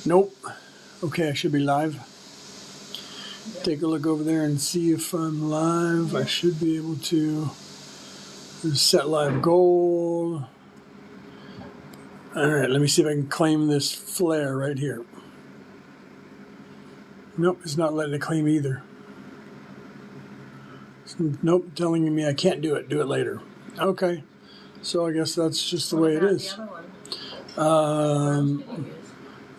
Nope. Okay, I should be live. Take a look over there and see if I'm live. I should be able to set live goal. All right, let me see if I can claim this flare right here. Nope, it's not letting it claim either. Nope, telling me I can't do it. Do it later. Okay, so I guess that's just the way it is.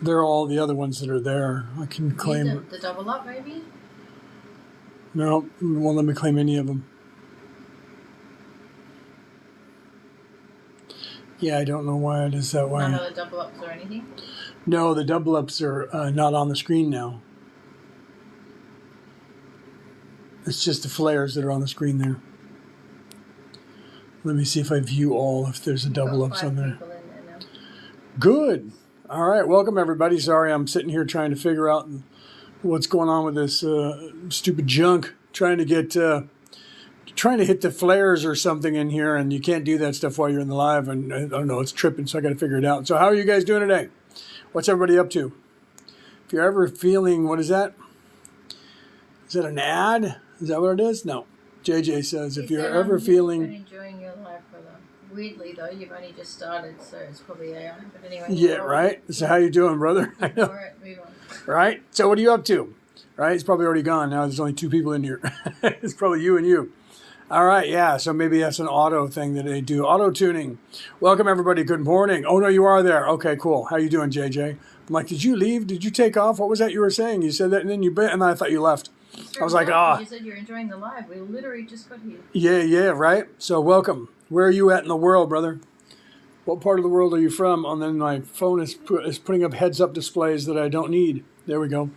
They're all the other ones that are there. I can claim the double up, maybe. No, it won't let me claim any of them. Yeah, I don't know why it is that way. None of the double ups or anything? No, the double ups are not on the screen now. It's just the flares that are on the screen there. Let me see if I view all, if there's a double ups on there. Good. All right, welcome everybody. Sorry, I'm sitting here trying to figure out what's going on with this stupid junk. Trying to hit the flares or something in here, and you can't do that stuff while you're in the live. And I don't know, it's tripping, so I got to figure it out. So how are you guys doing today? What's everybody up to? If you're ever feeling, what is that? Is that an ad? Is that what it is? No. JJ says, if you're ever feeling... You've been enjoying your life, brother. Weirdly, though, you've only just started, so it's probably AI. But anyway. Yeah, right? So how you doing, brother? I know. All right, move on. Right? So what are you up to? Right? It's probably already gone. Now there's only 2 people in here. It's probably you and you. All right, yeah. So maybe that's an auto thing that they do. Auto tuning. Welcome, everybody. Good morning. Oh, no, you are there. Okay, cool. How you doing, JJ? I'm like, did you leave? Did you take off? What was that you were saying? You said that, and then and I thought you left. I was like, You said you're enjoying the live. We literally just got here. Yeah, right? So welcome. Where are you at in the world, brother? What part of the world are you from? And then my phone is putting up heads-up displays that I don't need. There we go.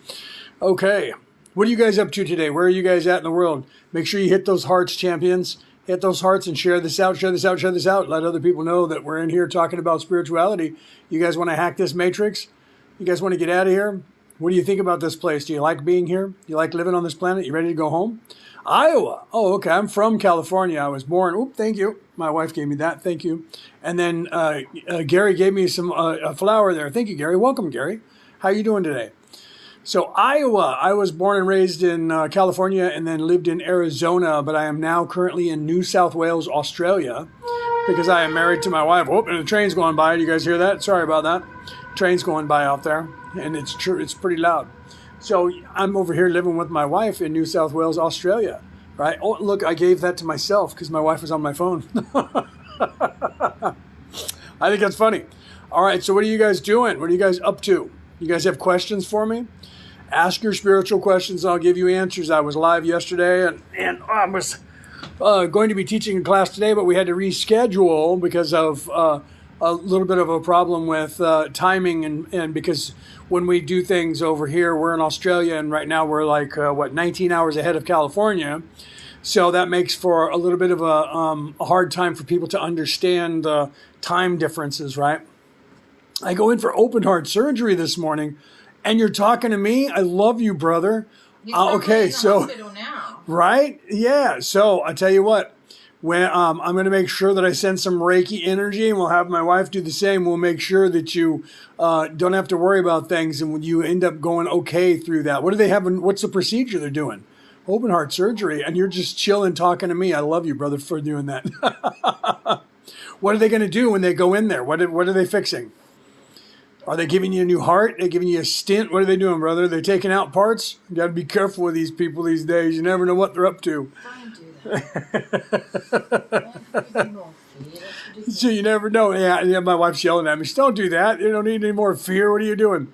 Okay. What are you guys up to today? Where are you guys at in the world? Make sure you hit those hearts, champions. Hit those hearts and share this out, share this out, share this out. Let other people know that we're in here talking about spirituality. You guys want to hack this matrix? You guys want to get out of here? What do you think about this place? Do you like being here? Do you like living on this planet? You ready to go home? Iowa. Oh, okay. I'm from California. I was born. Oop, thank you. My wife gave me that. Thank you. And then Gary gave me some a flower there. Thank you, Gary. Welcome, Gary. How you doing today? So Iowa. I was born and raised in California and then lived in Arizona, but I am now currently in New South Wales, Australia, because I am married to my wife. Oh, and the train's going by. Do you guys hear that? Sorry about that. Train's going by out there, and it's true. It's pretty loud. So I'm over here living with my wife in New South Wales, Australia, right? Oh, look, I gave that to myself because my wife was on my phone. I think that's funny. All right, so what are you guys doing? What are you guys up to? You guys have questions for me? Ask your spiritual questions, and I'll give you answers. I was live yesterday, and I was going to be teaching a class today, but we had to reschedule because of a little bit of a problem with timing, and because when we do things over here, we're in Australia, and right now we're like, 19 hours ahead of California. So that makes for a little bit of a hard time for people to understand the time differences, right? I go in for open heart surgery this morning, and you're talking to me? I love you, brother. Okay, so, now. Right? Yeah, so I tell you what. When I'm going to make sure that I send some Reiki energy, and we'll have my wife do the same. We'll make sure that you don't have to worry about things, and you end up going okay through that. What do they have? What's the procedure they're doing? Open heart surgery, and you're just chilling, talking to me. I love you, brother, for doing that. What are they going to do when they go in there? What are they fixing? Are they giving you a new heart? Are they giving you a stent? What are they doing, brother? They're taking out parts? You got to be careful with these people these days. You never know what they're up to. So you never know. Yeah, my wife's yelling at me. Don't do that. You don't need any more fear. What are you doing?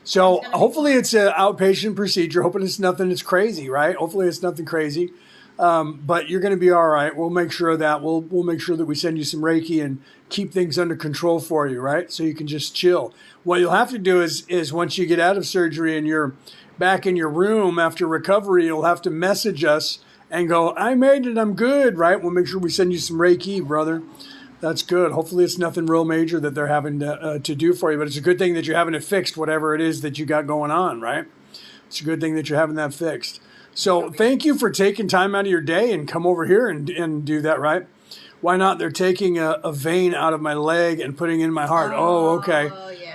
So hopefully it's an outpatient procedure. Hoping it's nothing that's crazy, right? Hopefully it's nothing crazy. But you're going to be all right. We'll make sure of that. We'll make sure that we send you some Reiki and keep things under control for you, right? So you can just chill. What you'll have to do is once you get out of surgery and you're back in your room after recovery, you'll have to message us and go, I made it, I'm good, right? We'll make sure we send you some Reiki, brother. That's good. Hopefully it's nothing real major that they're having to do for you, but it's a good thing that you're having it fixed, whatever it is that you got going on, right? It's a good thing that you're having that fixed. So thank you for taking time out of your day and come over here and do that, right? Why not? They're taking a vein out of my leg and putting it in my heart. Oh, okay. Oh, yeah.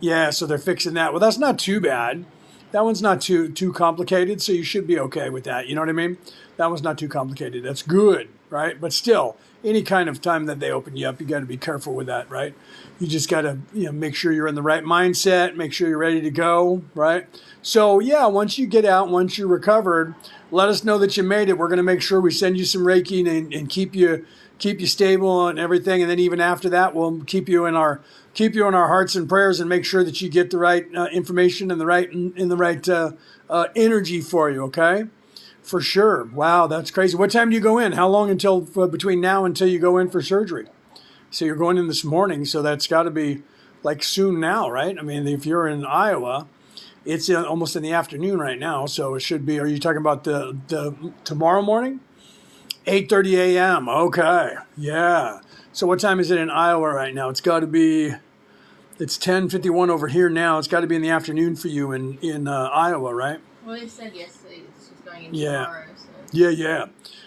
Yeah. So they're fixing that. Well, that's not too bad. That one's not too complicated, so you should be okay with that. You know what I mean? That one's not too complicated. That's good, right? But still, any kind of time that they open you up, you got to be careful with that, right? You just got to make sure you're in the right mindset, make sure you're ready to go, right? So yeah, once you get out, once you're recovered, let us know that you made it. We're going to make sure we send you some Reiki and keep you stable and everything. And then even after that, we'll keep you in our hearts and prayers and make sure that you get the right information and the right energy for you. Okay, for sure. Wow, that's crazy. What time do you go in? How long until between now until you go in for surgery? So you're going in this morning, so that's got to be like soon now, right? I mean, if you're in Iowa, it's almost in the afternoon right now, so it should be. Are you talking about the tomorrow morning? 8:30 a.m. Okay, yeah. So what time is it in Iowa right now? It's got to be. It's 10:51 over here now. It's got to be in the afternoon for you in Iowa, right? Well, they said yesterday this was going in Yeah. tomorrow. So. Yeah.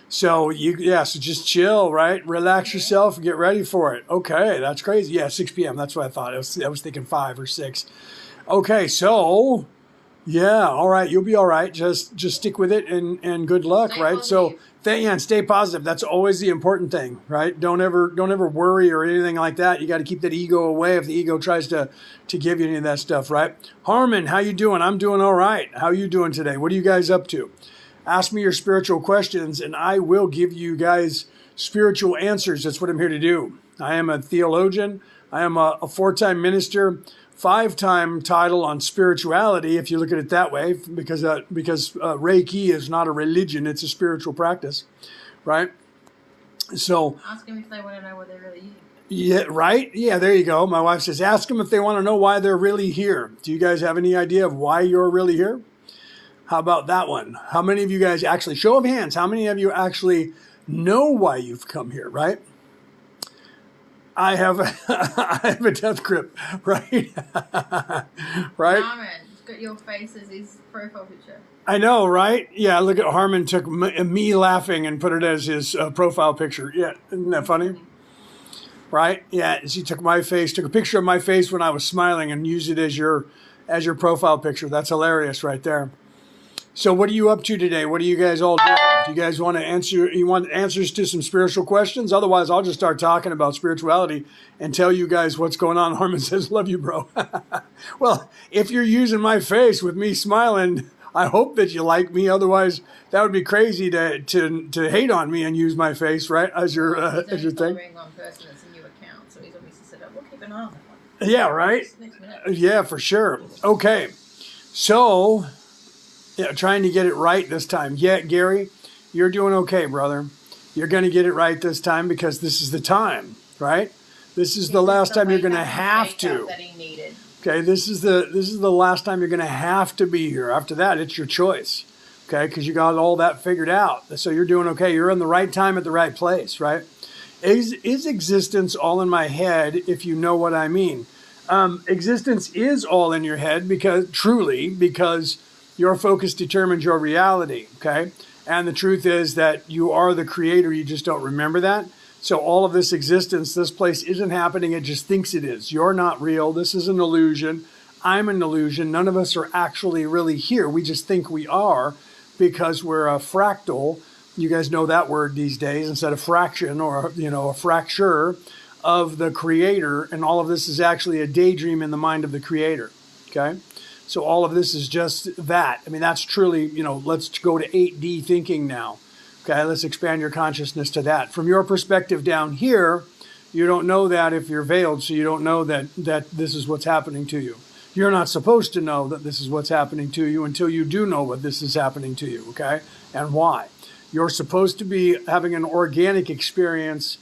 So so just chill, right? Relax yourself and get ready for it. Okay, that's crazy. Yeah, 6 p.m. That's what I thought. I was thinking 5 or 6. Okay, so yeah, all right, you'll be all right. Just stick with it and good luck, Stay right? positive. So and stay positive. That's always the important thing, right? Don't ever worry or anything like that. You got to keep that ego away if the ego tries to give you any of that stuff, right? Harmon, how you doing? I'm doing all right. How you doing today? What are you guys up to? Ask me your spiritual questions, and I will give you guys spiritual answers. That's what I'm here to do. I am a theologian. I am a 4-time minister, 5-time title on spirituality, if you look at it that way, because Reiki is not a religion, it's a spiritual practice, right? So Ask them if they want to know what they're really eating. yeah, right? Yeah, there you go. My wife says, ask them if they want to know why they're really here. Do you guys have any idea of why you're really here? How about that one? How many of you guys actually, show of hands, how many of you actually know why you've come here, right? I have a death grip, right? Right? Harmon, it's got your face as his profile picture. I know, right? Yeah, look at Harmon took me laughing and put it as his profile picture. Yeah, isn't that funny? Right? Yeah, she took a picture of my face when I was smiling and used it as your profile picture. That's hilarious right there. So what are you up to today? What are you guys all doing? Do you guys want to answer? You want answers to some spiritual questions? Otherwise, I'll just start talking about spirituality and tell you guys what's going on. Harmon says, love you, bro. Well, if you're using my face with me smiling, I hope that you like me. Otherwise, that would be crazy to hate on me and use my face, right, as your thing. Following one person that's a new account, so he's obviously said, we'll keep an eye on that one. Yeah, right? Next minute. Yeah, for sure. Okay. So, yeah, trying to get it right this time. Yeah, Gary, you're doing okay, brother. You're going to get it right this time because this is the time, right? This is the last time you're going to have to. That he needed. Okay, this is the last time you're going to have to be here. After that, it's your choice. Okay, because you got all that figured out. So you're doing okay. You're in the right time at the right place, right? Is existence all in my head, if you know what I mean? Existence is all in your head because your focus determines your reality, okay? And the truth is that you are the creator, you just don't remember that. So all of this existence, this place isn't happening, it just thinks it is. You're not real, this is an illusion, I'm an illusion, none of us are actually really here. We just think we are because we're a fractal. You guys know that word these days, instead of fraction or, a fracture of the creator. And all of this is actually a daydream in the mind of the creator, okay? So all of this is just that. I mean, that's truly, let's go to 8D thinking now. Okay, let's expand your consciousness to that. From your perspective down here, you don't know that if you're veiled, so you don't know that this is what's happening to you. You're not supposed to know that this is what's happening to you until you do know what this is happening to you, okay? And why. You're supposed to be having an organic experience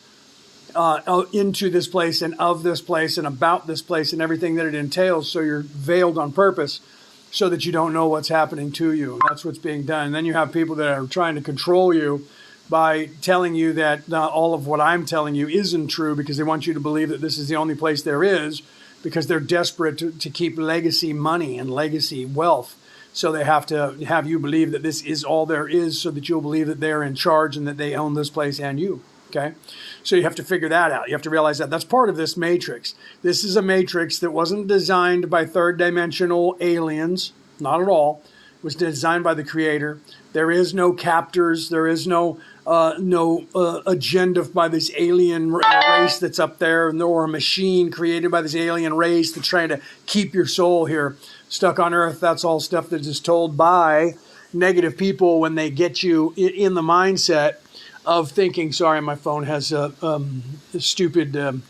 into this place and of this place and about this place and everything that it entails. So you're veiled on purpose so that you don't know what's happening to you. That's what's being done. And then you have people that are trying to control you by telling you that all of what I'm telling you isn't true because they want you to believe that this is the only place there is because they're desperate to keep legacy money and legacy wealth. So they have to have you believe that this is all there is so that you'll believe that they're in charge and that they own this place and you. Okay, so you have to figure that out. You have to realize that that's part of this matrix. This is a matrix that wasn't designed by third dimensional aliens, not at all. It was designed by the creator. There is no captors. There is no agenda by this alien race that's up there, nor a machine created by this alien race that's trying to keep your soul here stuck on Earth. That's all stuff that is told by negative people when they get you in the mindset of thinking, sorry, my phone has stupid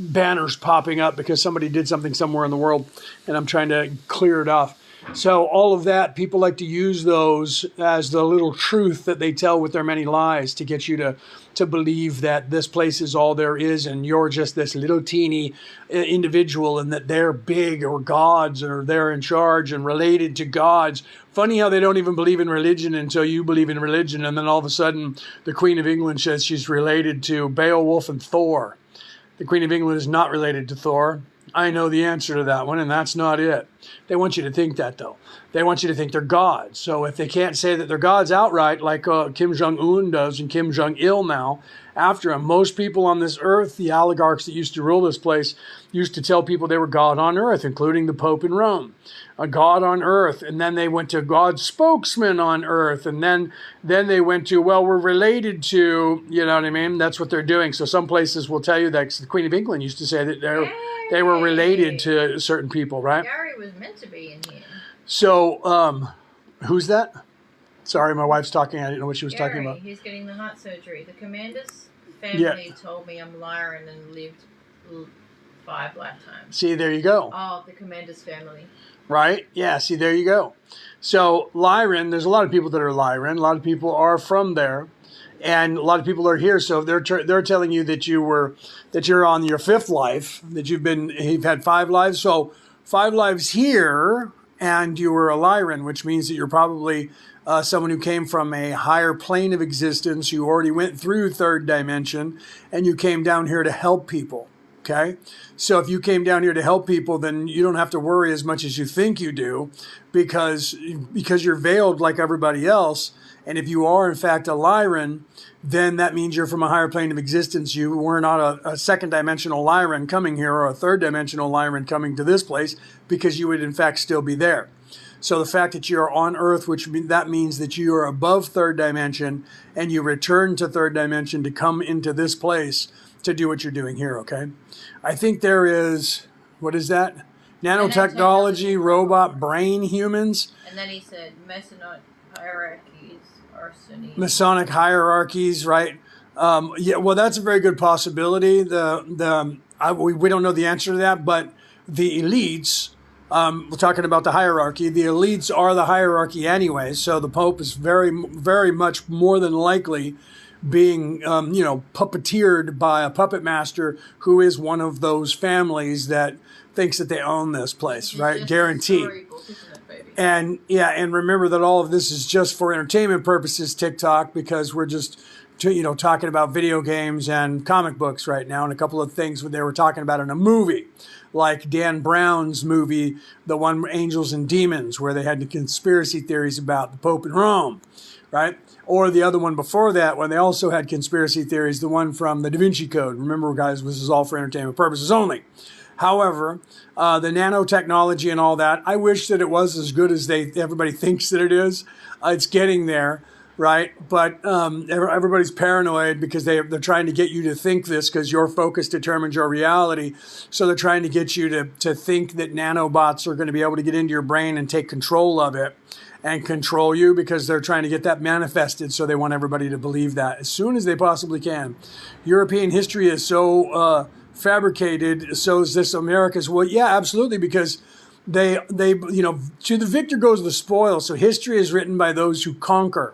banners popping up because somebody did something somewhere in the world and I'm trying to clear it off. So all of that, people like to use those as the little truth that they tell with their many lies to get you to believe that this place is all there is and you're just this little teeny individual and that they're big or gods or they're in charge and related to gods. Funny how they don't even believe in religion until you believe in religion, and then all of a sudden the Queen of England says she's related to Beowulf and Thor. The Queen of England is not related to Thor. I know the answer to that one, and that's not it. They want you to think that, though. They want you to think they're gods. So if they can't say that they're gods outright, like Kim Jong-un does and Kim Jong-il now, after him, most people on this earth, the oligarchs that used to rule this place, used to tell people they were God on earth, including the Pope in Rome. A God on earth, and then they went to God's spokesman on earth, and then they went to, well, we're related to, you know what I mean? That's what they're doing. So some places will tell you that the Queen of England used to say that they were related to certain people, right? Gary was meant to be in here. So, who's that? Sorry, my wife's talking. I didn't know what she was talking about. He's getting the heart surgery. The commander's family told me I'm Lyran and lived 5 lifetimes. See, there you go. Oh, the commander's family. Right? Yeah, see, there you go. So, Lyran, there's a lot of people that are Lyran. A lot of people are from there. And a lot of people are here. So, they're telling you that you're on your 5th life, that you've had 5 lives. So, 5 lives here, and you were a Lyran, which means that you're probably someone who came from a higher plane of existence. You already went through 3rd dimension, and you came down here to help people. Okay, so if you came down here to help people, then you don't have to worry as much as you think you do, because you're veiled like everybody else. And if you are in fact a Lyran, then that means you're from a higher plane of existence. You were not a 2nd dimensional Lyran coming here or a 3rd dimensional Lyran coming to this place, because you would in fact still be there. So the fact that you're on Earth, that means that you are above 3rd dimension and you return to 3rd dimension to come into this place to do what you're doing here, okay? I think there is, what is that? Nanotechnology, robot, brain humans. And then he said Masonic hierarchies, arsenic. Masonic hierarchies, right? Yeah, well, that's a very good possibility. We don't know the answer to that, but the elites, we're talking about the hierarchy. The elites are the hierarchy anyway, so the Pope is very, very much more than likely being, puppeteered by a puppet master who is one of those families that thinks that they own this place, right? Guaranteed. And remember that all of this is just for entertainment purposes, TikTok, because we're just, talking about video games and comic books right now, and a couple of things they were talking about in a movie, like Dan Brown's movie, the one Angels and Demons, where they had the conspiracy theories about the Pope in Rome, right? Or the other one before that, when they also had conspiracy theories, the one from the Da Vinci Code. Remember, guys, this is all for entertainment purposes only. However, the nanotechnology and all that, I wish that it was as good as everybody thinks that it is. It's getting there, right? But everybody's paranoid because they're trying to get you to think this, because your focus determines your reality. So they're trying to get you to think that nanobots are going to be able to get into your brain and take control of it and control you, because they're trying to get that manifested. So they want everybody to believe that as soon as they possibly can. European history is so fabricated, so is this America's. Well, yeah, absolutely, because they to the victor goes the spoil. So history is written by those who conquer.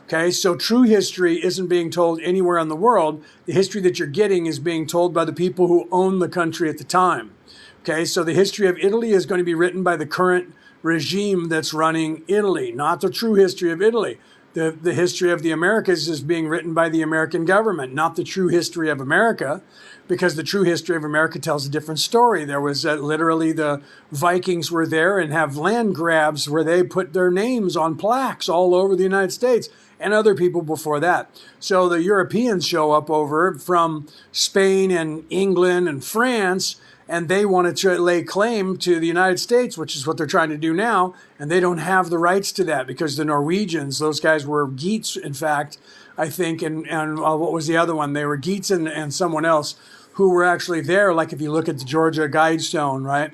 Okay, so true history isn't being told anywhere in the world. The history that you're getting is being told by the people who own the country at the time. Okay, so the history of Italy is going to be written by the current regime that's running Italy, not the true history of Italy. The history of the Americas is being written by the American government, not the true history of America, because the true history of America tells a different story. There was literally the Vikings were there and have land grabs where they put their names on plaques all over the United States. and other people before that. So the Europeans show up over from Spain and England and France, and they wanted to lay claim to the United States, which is what they're trying to do now, and they don't have the rights to that because the Norwegians, those guys were Geats, in fact, I think, and what was the other one? They were Geats and someone else who were actually there, like if you look at the Georgia Guidestone, right?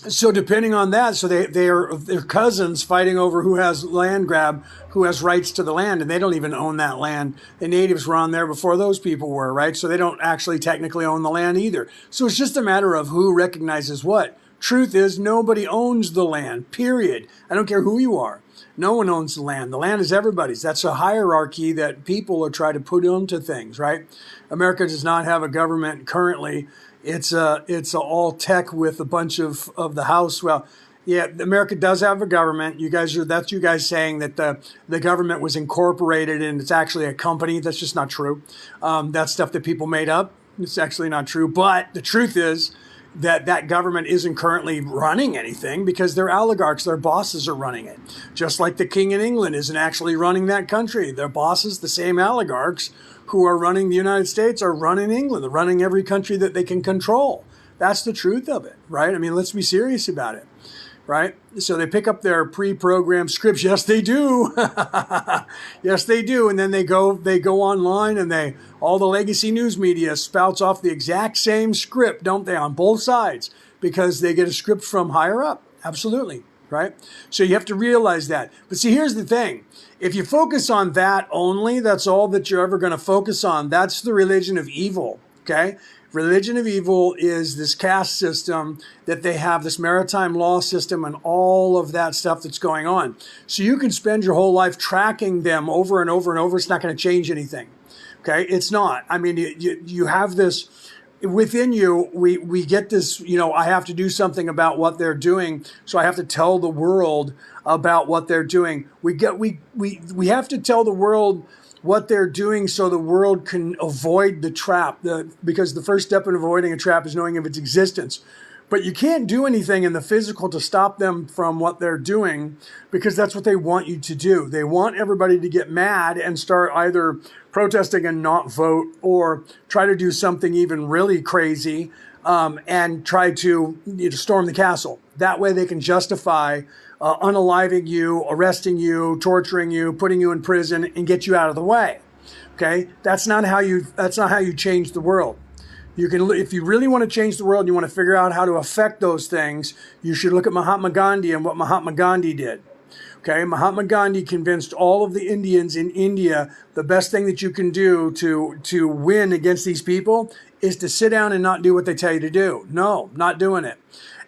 So depending on that, so they're cousins fighting over who has land grab, who has rights to the land, and they don't even own that land. The natives were on there before those people were, right? So they don't actually technically own the land either. So it's just a matter of who recognizes what. Truth is, nobody owns the land, period. I don't care who you are. No one owns the land. The land is everybody's. That's a hierarchy that people are trying to put onto things, right? America does not have a government currently. It's a all tech with a bunch of the House. Well, yeah, America does have a government. That's you guys saying that the government was incorporated and it's actually a company. That's just not true. That's stuff that people made up. It's actually not true. But the truth is that government isn't currently running anything because they're oligarchs. Their bosses are running it. Just like the king in England isn't actually running that country. Their bosses, the same oligarchs who are running the United States, are running England. They're running every country that they can control. That's the truth of it, right? I mean, let's be serious about it, right? So they pick up their pre-programmed scripts. Yes, they do. Yes, they do. And then they go online and all the legacy news media spouts off the exact same script, don't they, on both sides, because they get a script from higher up. Absolutely. Right? So you have to realize that. But see, here's the thing. If you focus on that only, that's all that you're ever going to focus on. That's the religion of evil. Okay? Religion of evil is this caste system that they have, this maritime law system and all of that stuff that's going on. So you can spend your whole life tracking them over and over and over. It's not going to change anything. Okay? It's not. I mean, you have this within you, we get this, I have to do something about what they're doing. So I have to tell the world about what they're doing. We have to tell the world what they're doing so the world can avoid the trap. Because the first step in avoiding a trap is knowing of its existence. But you can't do anything in the physical to stop them from what they're doing because that's what they want you to do. They want everybody to get mad and start either protesting and not vote or try to do something even really crazy and try to storm the castle. That way they can justify unaliving you, arresting you, torturing you, putting you in prison, and get you out of the way. Okay? That's not how you change the world. If you really want to change the world and you want to figure out how to affect those things, you should look at Mahatma Gandhi and what Mahatma Gandhi did. Okay, Mahatma Gandhi convinced all of the Indians in India the best thing that you can do to win against these people is to sit down and not do what they tell you to do. No, not doing it.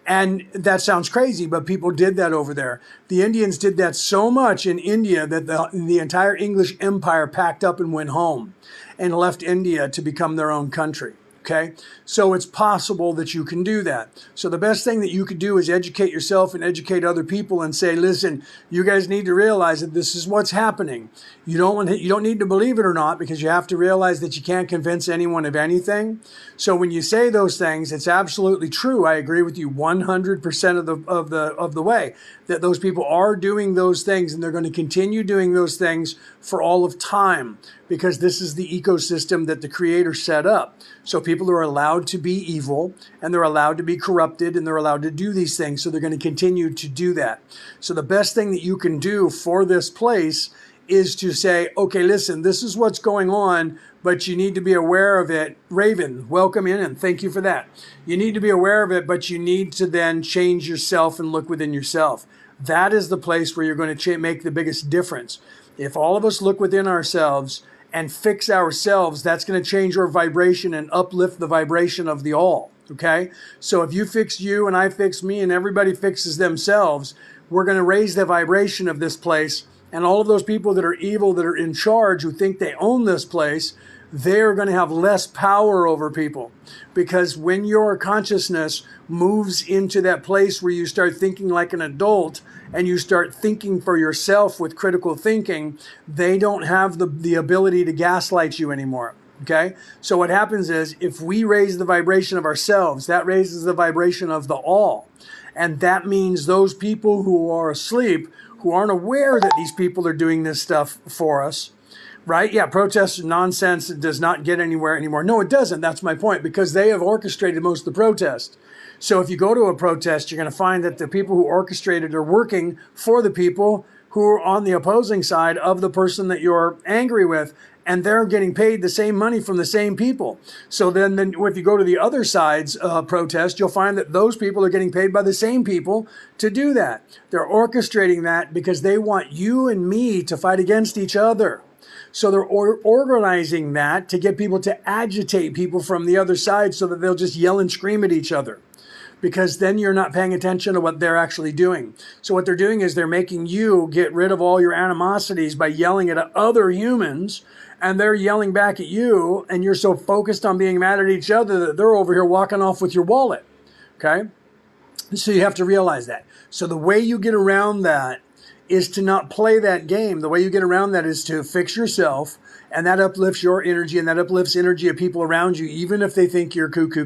And that sounds crazy, but people did that over there. The Indians did that so much in India that the entire English empire packed up and went home and left India to become their own country. Okay, so it's possible that you can do that. So the best thing that you could do is educate yourself and educate other people and say, listen, you guys need to realize that this is what's happening. You don't need to believe it or not, because you have to realize that you can't convince anyone of anything. So when you say those things, it's absolutely true. I agree with you 100% of the way that those people are doing those things, and they're going to continue doing those things for all of time, because this is the ecosystem that the Creator set up. So people are allowed to be evil, and they're allowed to be corrupted, and they're allowed to do these things. So they're going to continue to do that. So the best thing that you can do for this place is to say, okay, listen, this is what's going on, but you need to be aware of it. Raven, welcome in, and thank you for that. You need to be aware of it, but you need to then change yourself and look within yourself. That is the place where you're going to make the biggest difference. If all of us look within ourselves and fix ourselves, that's going to change our vibration and uplift the vibration of the all. Okay? So if you fix you and I fix me and everybody fixes themselves, we're going to raise the vibration of this place. And all of those people that are evil, that are in charge, who think they own this place, they're going to have less power over people. Because when your consciousness moves into that place where you start thinking like an adult and you start thinking for yourself with critical thinking, they don't have the ability to gaslight you anymore. Okay? So what happens is, if we raise the vibration of ourselves, that raises the vibration of the all. And that means those people who are asleep, who aren't aware that these people are doing this stuff for us, right? Yeah, protest nonsense. It does not get anywhere anymore. No, it doesn't. That's my point, because they have orchestrated most of the protest. So if you go to a protest, you're going to find that the people who orchestrated are working for the people who are on the opposing side of the person that you're angry with, and they're getting paid the same money from the same people. So then if you go to the other side's protest, you'll find that those people are getting paid by the same people to do that. They're orchestrating that because they want you and me to fight against each other. So they're organizing that to get people to agitate people from the other side so that they'll just yell and scream at each other, because then you're not paying attention to what they're actually doing. So what they're doing is they're making you get rid of all your animosities by yelling at other humans, and they're yelling back at you, and you're so focused on being mad at each other that they're over here walking off with your wallet, okay? So you have to realize that. So the way you get around that is to not play that game. The way you get around that is to fix yourself, and that uplifts your energy, and that uplifts energy of people around you, even if they think you're cuckoo,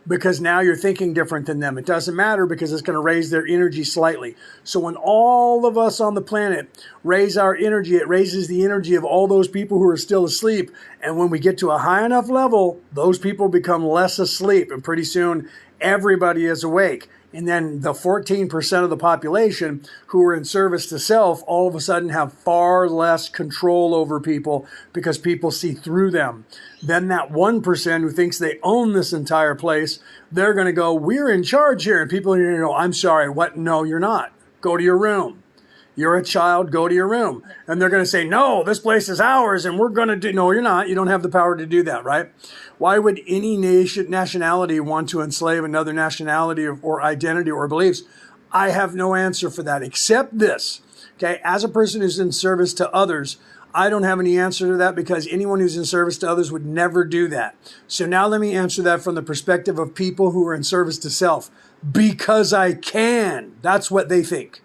because now you're thinking different than them. It doesn't matter, because it's going to raise their energy slightly. So when all of us on the planet raise our energy, it raises the energy of all those people who are still asleep. And when we get to a high enough level, those people become less asleep, and pretty soon everybody is awake. And then the 14% of the population who are in service to self all of a sudden have far less control over people, because people see through them. Then that 1% who thinks they own this entire place, they're going to go, we're in charge here. And people are going to go, I'm sorry, what? No, you're not. Go to your room. You're a child, go to your room. And they're going to say, no, this place is ours, and we're going to do... No, you're not. You don't have the power to do that, right? Why would any nationality want to enslave another nationality or identity or beliefs? I have no answer for that, except this. Okay, as a person who's in service to others, I don't have any answer to that, because anyone who's in service to others would never do that. So now let me answer that from the perspective of people who are in service to self. Because I can. That's what they think.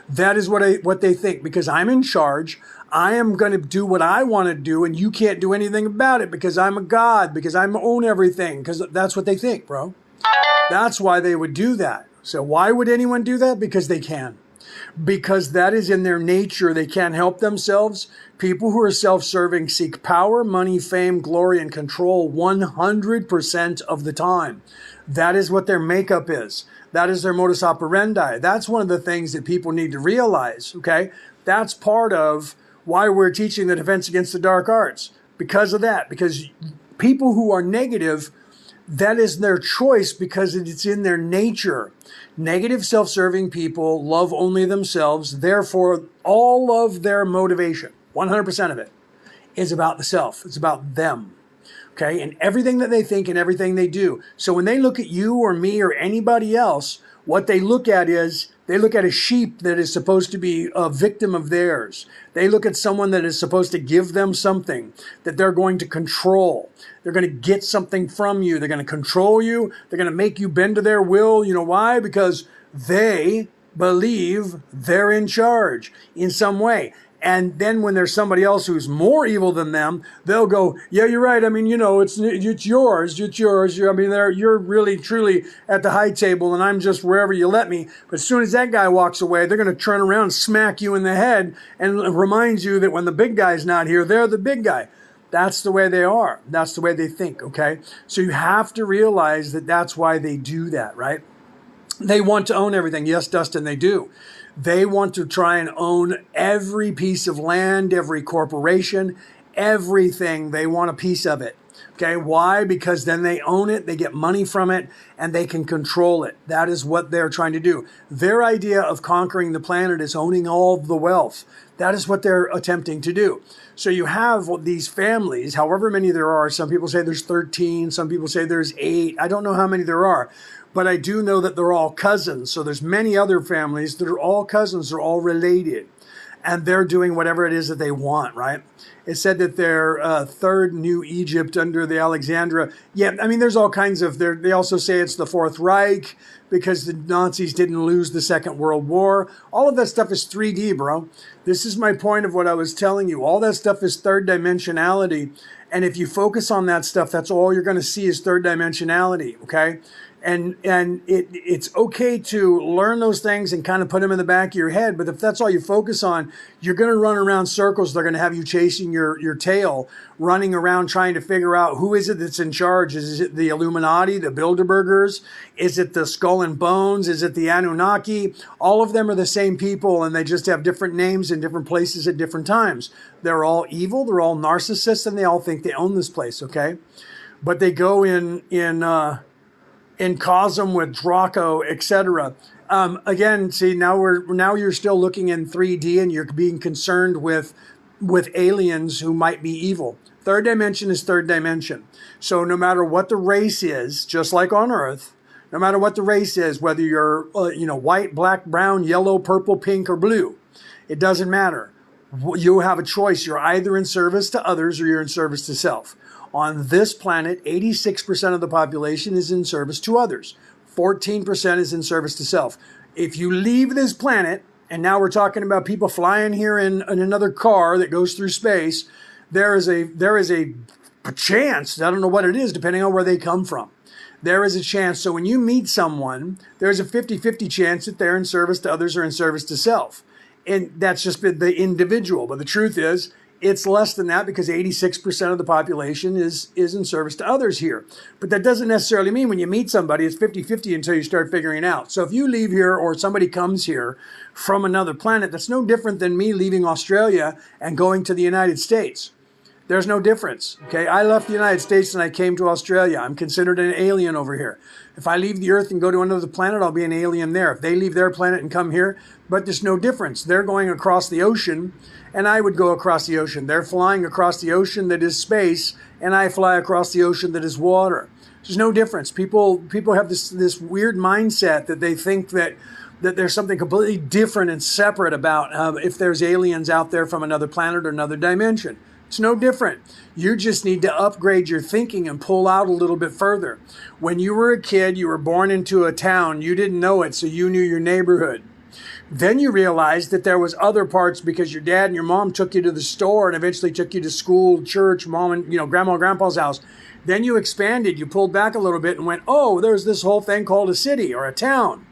That is what they think, because I'm in charge. I am going to do what I want to do, and you can't do anything about it, because I'm a god, because I own everything, because that's what they think, bro. That's why they would do that. So why would anyone do that? Because they can. Because that is in their nature. They can't help themselves. People who are self-serving seek power, money, fame, glory, and control 100% of the time. That is what their makeup is. That is their modus operandi. That's one of the things that people need to realize, okay? That's part of why we're teaching the defense against the dark arts. Because of that. Because people who are negative, that is their choice, because it's in their nature. Negative self-serving people love only themselves. Therefore, all of their motivation, 100% of it, is about the self. It's about them. Okay, and everything that they think and everything they do. So when they look at you or me or anybody else, what they look at is, they look at a sheep that is supposed to be a victim of theirs. They look at someone that is supposed to give them something that they're going to control. They're going to get something from you. They're going to control you. They're going to make you bend to their will. You know why? Because they believe they're in charge in some way. And then when there's somebody else who's more evil than them, they'll go, yeah, you're right. I mean, you know, it's yours. It's yours. I mean, you're really, truly at the high table, and I'm just wherever you let me. But as soon as that guy walks away, they're going to turn around and smack you in the head and remind you that when the big guy's not here, they're the big guy. That's the way they are. That's the way they think, okay? So you have to realize that that's why they do that, right? They want to own everything. Yes, Dustin, they do. They want to try and own every piece of land, every corporation, everything. They want a piece of it. Okay, why? Because then they own it, they get money from it, and they can control it. That is what they're trying to do. Their idea of conquering the planet is owning all of the wealth. That is what they're attempting to do. So you have these families, however many there are. Some people say there's 13, some people say there's 8. I don't know how many there are. But I do know that they're all cousins. So there's many other families that are all cousins. They're all related. and they're doing whatever it is that they want, right? It said that their third New Egypt under the Alexandria. Yeah, I mean, there's all kinds of. They also say it's the Fourth Reich because the Nazis didn't lose the Second World War. All of that stuff is 3D, bro. This is my point of what I was telling you. All that stuff is third dimensionality. And if you focus on that stuff, that's all you're going to see is third dimensionality, okay? And it's okay to learn those things and kind of put them in the back of your head. But if that's all you focus on, you're going to run around circles. They're going to have you chasing your tail, running around trying to figure out who is it that's in charge. Is it the Illuminati, the Bilderbergers? Is it the Skull and Bones? Is it the Anunnaki? All of them are the same people, and they just have different names in different places at different times. They're all evil. They're all narcissists, and they all think they own this place, okay? But they go in Cosm with Draco, etc. Again, see, now you're still looking in 3D and you're being concerned with aliens who might be evil. Third dimension is third dimension. So no matter what the race is, just like on Earth, no matter what the race is, whether you're white, black, brown, yellow, purple, pink, or blue, it doesn't matter. You have a choice. You're either in service to others or you're in service to self. On this planet, 86% of the population is in service to others. 14% is in service to self. If you leave this planet, and now we're talking about people flying here in another car that goes through space, there is a chance, I don't know what it is, depending on where they come from. There is a chance. So when you meet someone, there's a 50-50 chance that they're in service to others or in service to self. And that's just the individual. But the truth is, it's less than that because 86% of the population is in service to others here. But that doesn't necessarily mean when you meet somebody, it's 50-50 until you start figuring it out. So if you leave here or somebody comes here from another planet, that's no different than me leaving Australia and going to the United States. There's no difference, okay? I left the United States and I came to Australia. I'm considered an alien over here. If I leave the Earth and go to another planet, I'll be an alien there. If they leave their planet and come here, but there's no difference. They're going across the ocean and I would go across the ocean. They're flying across the ocean that is space and I fly across the ocean that is water. There's no difference. People have this weird mindset that they think that there's something completely different and separate about if there's aliens out there from another planet or another dimension. It's no different. You just need to upgrade your thinking and pull out a little bit further. When you were a kid, you were born into a town. You didn't know it, so you knew your neighborhood. Then you realized that there was other parts because your dad and your mom took you to the store and eventually took you to school, church, mom and grandma and grandpa's house. Then you expanded. You pulled back a little bit and went, oh, there's this whole thing called a city or a town.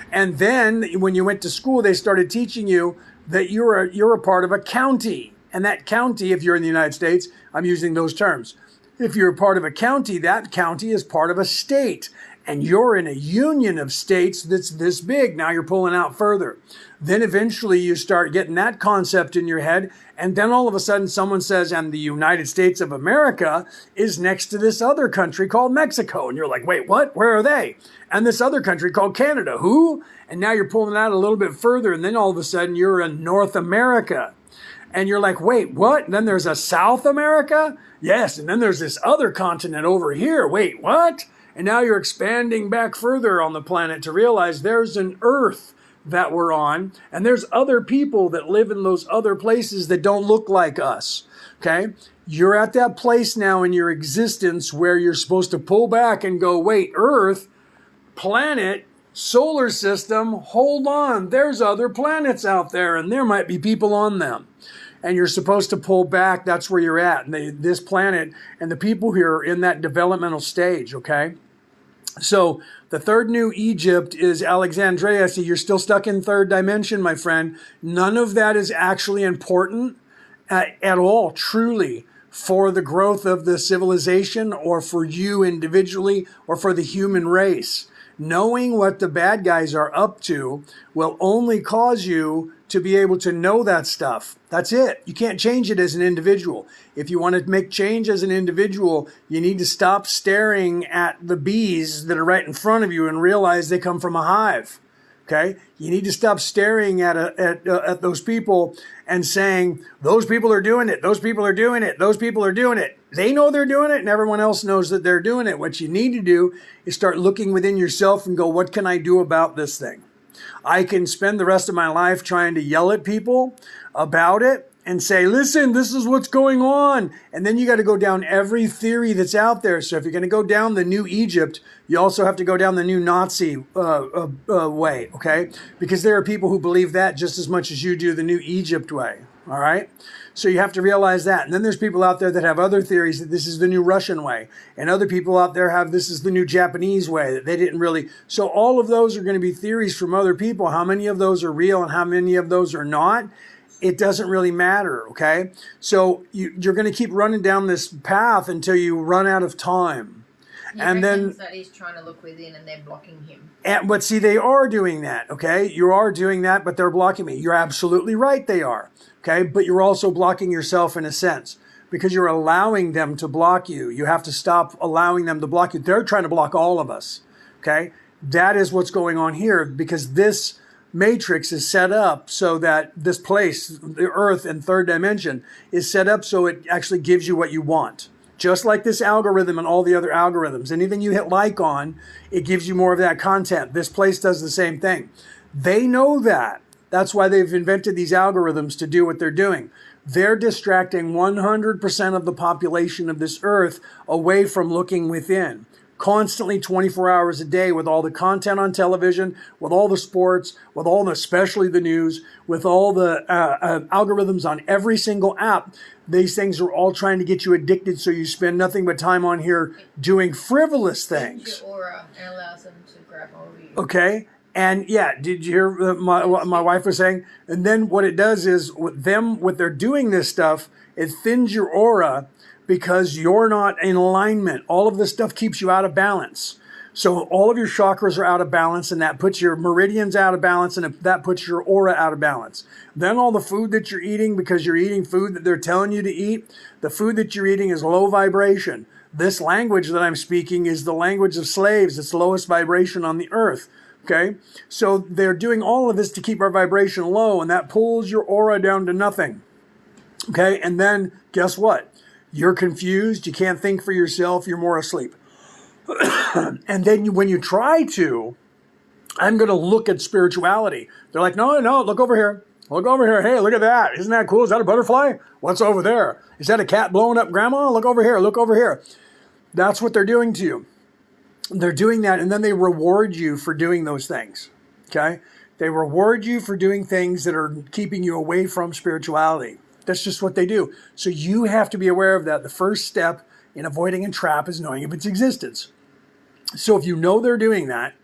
And then when you went to school, they started teaching you that you're a part of a county. And that county, if you're in the United States, I'm using those terms. If you're a part of a county, that county is part of a state. And you're in a union of states that's this big. Now you're pulling out further. Then eventually you start getting that concept in your head. And then all of a sudden someone says, and the United States of America is next to this other country called Mexico. And you're like, wait, what? Where are they? And this other country called Canada. Who? And now you're pulling out a little bit further. And then all of a sudden you're in North America. And you're like, wait, what? And then there's a South America? Yes. And then there's this other continent over here. Wait, what? And now you're expanding back further on the planet to realize there's an Earth that we're on. And there's other people that live in those other places that don't look like us. Okay? You're at that place now in your existence where you're supposed to pull back and go, wait, Earth, planet, solar system, hold on. There's other planets out there and there might be people on them. And you're supposed to pull back. That's where you're at. And this planet and the people here are in that developmental stage, okay? So the third New Egypt is Alexandria. See, you're still stuck in third dimension, my friend. None of that is actually important at all, truly, for the growth of the civilization or for you individually or for the human race. Knowing what the bad guys are up to will only cause you to be able to know that stuff. That's it. You can't change it as an individual. If you want to make change as an individual, you need to stop staring at the bees that are right in front of you and realize they come from a hive. Okay? You need to stop staring at those people and saying, those people are doing it, those people are doing it, those people are doing it. They know they're doing it and everyone else knows that they're doing it. What you need to do is start looking within yourself and go, what can I do about this thing? I can spend the rest of my life trying to yell at people about it and say, listen, this is what's going on. And then you got to go down every theory that's out there. So if you're going to go down the new Egypt, you also have to go down the new Nazi way, okay? Because there are people who believe that just as much as you do the new Egypt way, all right? So you have to realize that. And then there's people out there that have other theories that this is the new Russian way. And other people out there have this is the new Japanese way that they didn't really. So all of those are going to be theories from other people. How many of those are real and how many of those are not? It doesn't really matter, okay? So you're going to keep running down this path until you run out of time. And then that he's trying to look within and they're blocking him. But see, they are doing that, okay? You are doing that, but they're blocking me. You're absolutely right, they are, okay? But you're also blocking yourself in a sense because you're allowing them to block you. You have to stop allowing them to block you. They're trying to block all of us, okay? That is what's going on here because this matrix is set up so that this place, the earth in third dimension, is set up so it actually gives you what you want. Just like this algorithm and all the other algorithms. Anything you hit like on, it gives you more of that content. This place does the same thing. They know that. That's why they've invented these algorithms to do what they're doing. They're distracting 100% of the population of this earth away from looking within. Constantly 24 hours a day with all the content on television, with all the sports, with all the, especially the news, with all the algorithms on every single app. These things are all trying to get you addicted so you spend nothing but time on here doing frivolous things. Your aura and allows them to grab hold of you. Okay. And yeah, did you hear what my wife was saying? And then what it does is with them, what they're doing this stuff, it thins your aura because you're not in alignment. All of this stuff keeps you out of balance. So all of your chakras are out of balance, and that puts your meridians out of balance, and that puts your aura out of balance. Then all the food that you're eating, because you're eating food that they're telling you to eat, the food that you're eating is low vibration. This language that I'm speaking is the language of slaves. It's the lowest vibration on the earth. Okay? So they're doing all of this to keep our vibration low, and that pulls your aura down to nothing. Okay? And then guess what? You're confused. You can't think for yourself. You're more asleep. And then when you try to, I'm going to look at spirituality. They're like, no, look over here. Look over here. Hey, look at that. Isn't that cool? Is that a butterfly? What's over there? Is that a cat blowing up grandma? Look over here. Look over here. That's what they're doing to you. They're doing that, and then they reward you for doing those things. Okay? They reward you for doing things that are keeping you away from spirituality. That's just what they do. So you have to be aware of that. The first step in avoiding a trap is knowing of its existence. So if you know they're doing that,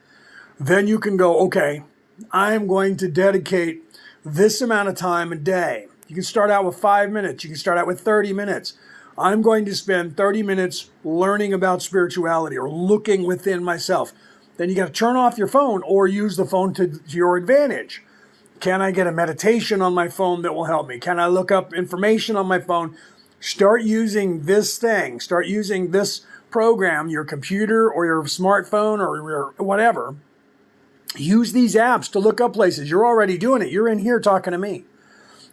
then you can go, okay, I'm going to dedicate this amount of time a day. You can start out with 5 minutes. You can start out with 30 minutes. I'm going to spend 30 minutes learning about spirituality or looking within myself. Then you got to turn off your phone or use the phone to your advantage. Can I get a meditation on my phone that will help me? Can I look up information on my phone? Start using this thing. Start using this program, your computer or your smartphone or your whatever. Use these apps to look up places. You're already doing it. You're in here talking to me.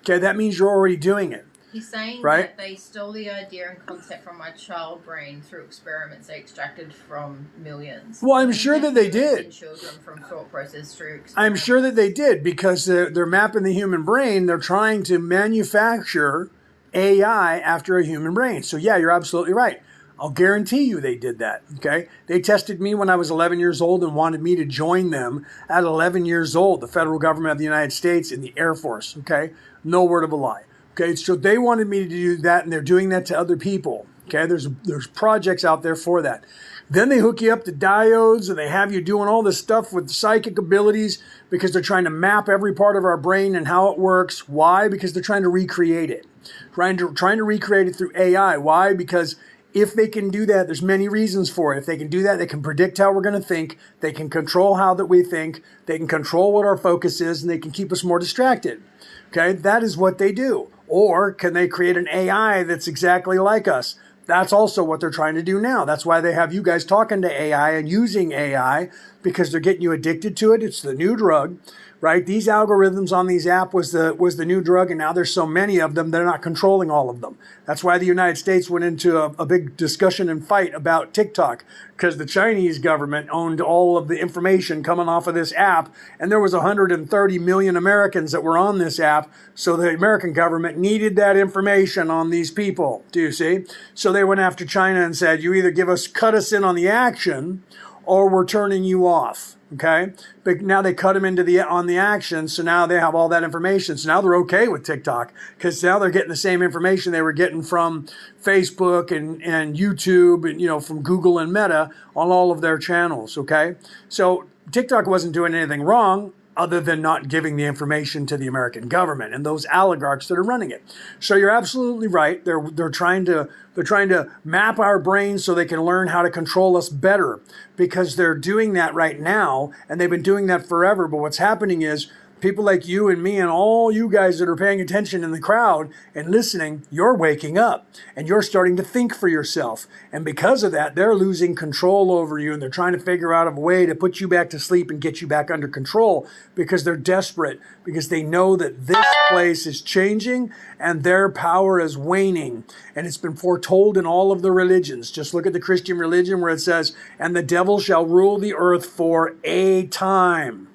Okay, that means you're already doing it. He's saying right? That they stole the idea and concept from my child brain through experiments they extracted from millions. Well, I'm sure that they did. Children from thought process through experiments. I'm sure that they did because they're mapping the human brain. They're trying to manufacture AI after a human brain. So yeah, you're absolutely right. I'll guarantee you they did that, okay? They tested me when I was 11 years old and wanted me to join them at 11 years old, the federal government of the United States in the Air Force, okay? No word of a lie, okay? So they wanted me to do that, and they're doing that to other people, okay? There's projects out there for that. Then they hook you up to diodes, and they have you doing all this stuff with psychic abilities because they're trying to map every part of our brain and how it works. Why? Because they're trying to recreate it. Trying to recreate it through AI. Why? Because if they can do that, there's many reasons for it. If they can do that, they can predict how we're going to think. They can control how that we think. They can control what our focus is, and they can keep us more distracted. Okay, that is what they do. Or can they create an AI that's exactly like us? That's also what they're trying to do now. That's why they have you guys talking to AI and using AI because they're getting you addicted to it. It's the new drug, right? These algorithms on these apps was the new drug, and now there's so many of them, they're not controlling all of them. That's why the United States went into a big discussion and fight about TikTok, because the Chinese government owned all of the information coming off of this app, and there was 130 million Americans that were on this app, so the American government needed that information on these people. Do you see? So they went after China and said, you either cut us in on the action, or we're turning you off. Okay, but now they cut them on the action, so now they have all that information. So now they're okay with TikTok, because now they're getting the same information they were getting from Facebook and YouTube and from Google and Meta on all of their channels. Okay, so TikTok wasn't doing anything wrong, other than not giving the information to the American government and those oligarchs that are running it. So you're absolutely right. They're trying to map our brains so they can learn how to control us better, because they're doing that right now, and they've been doing that forever. But what's happening is people like you and me and all you guys that are paying attention in the crowd and listening, you're waking up and you're starting to think for yourself. And because of that, they're losing control over you, and they're trying to figure out a way to put you back to sleep and get you back under control, because they're desperate, because they know that this place is changing and their power is waning. And it's been foretold in all of the religions. Just look at the Christian religion where it says, and the devil shall rule the earth for a time.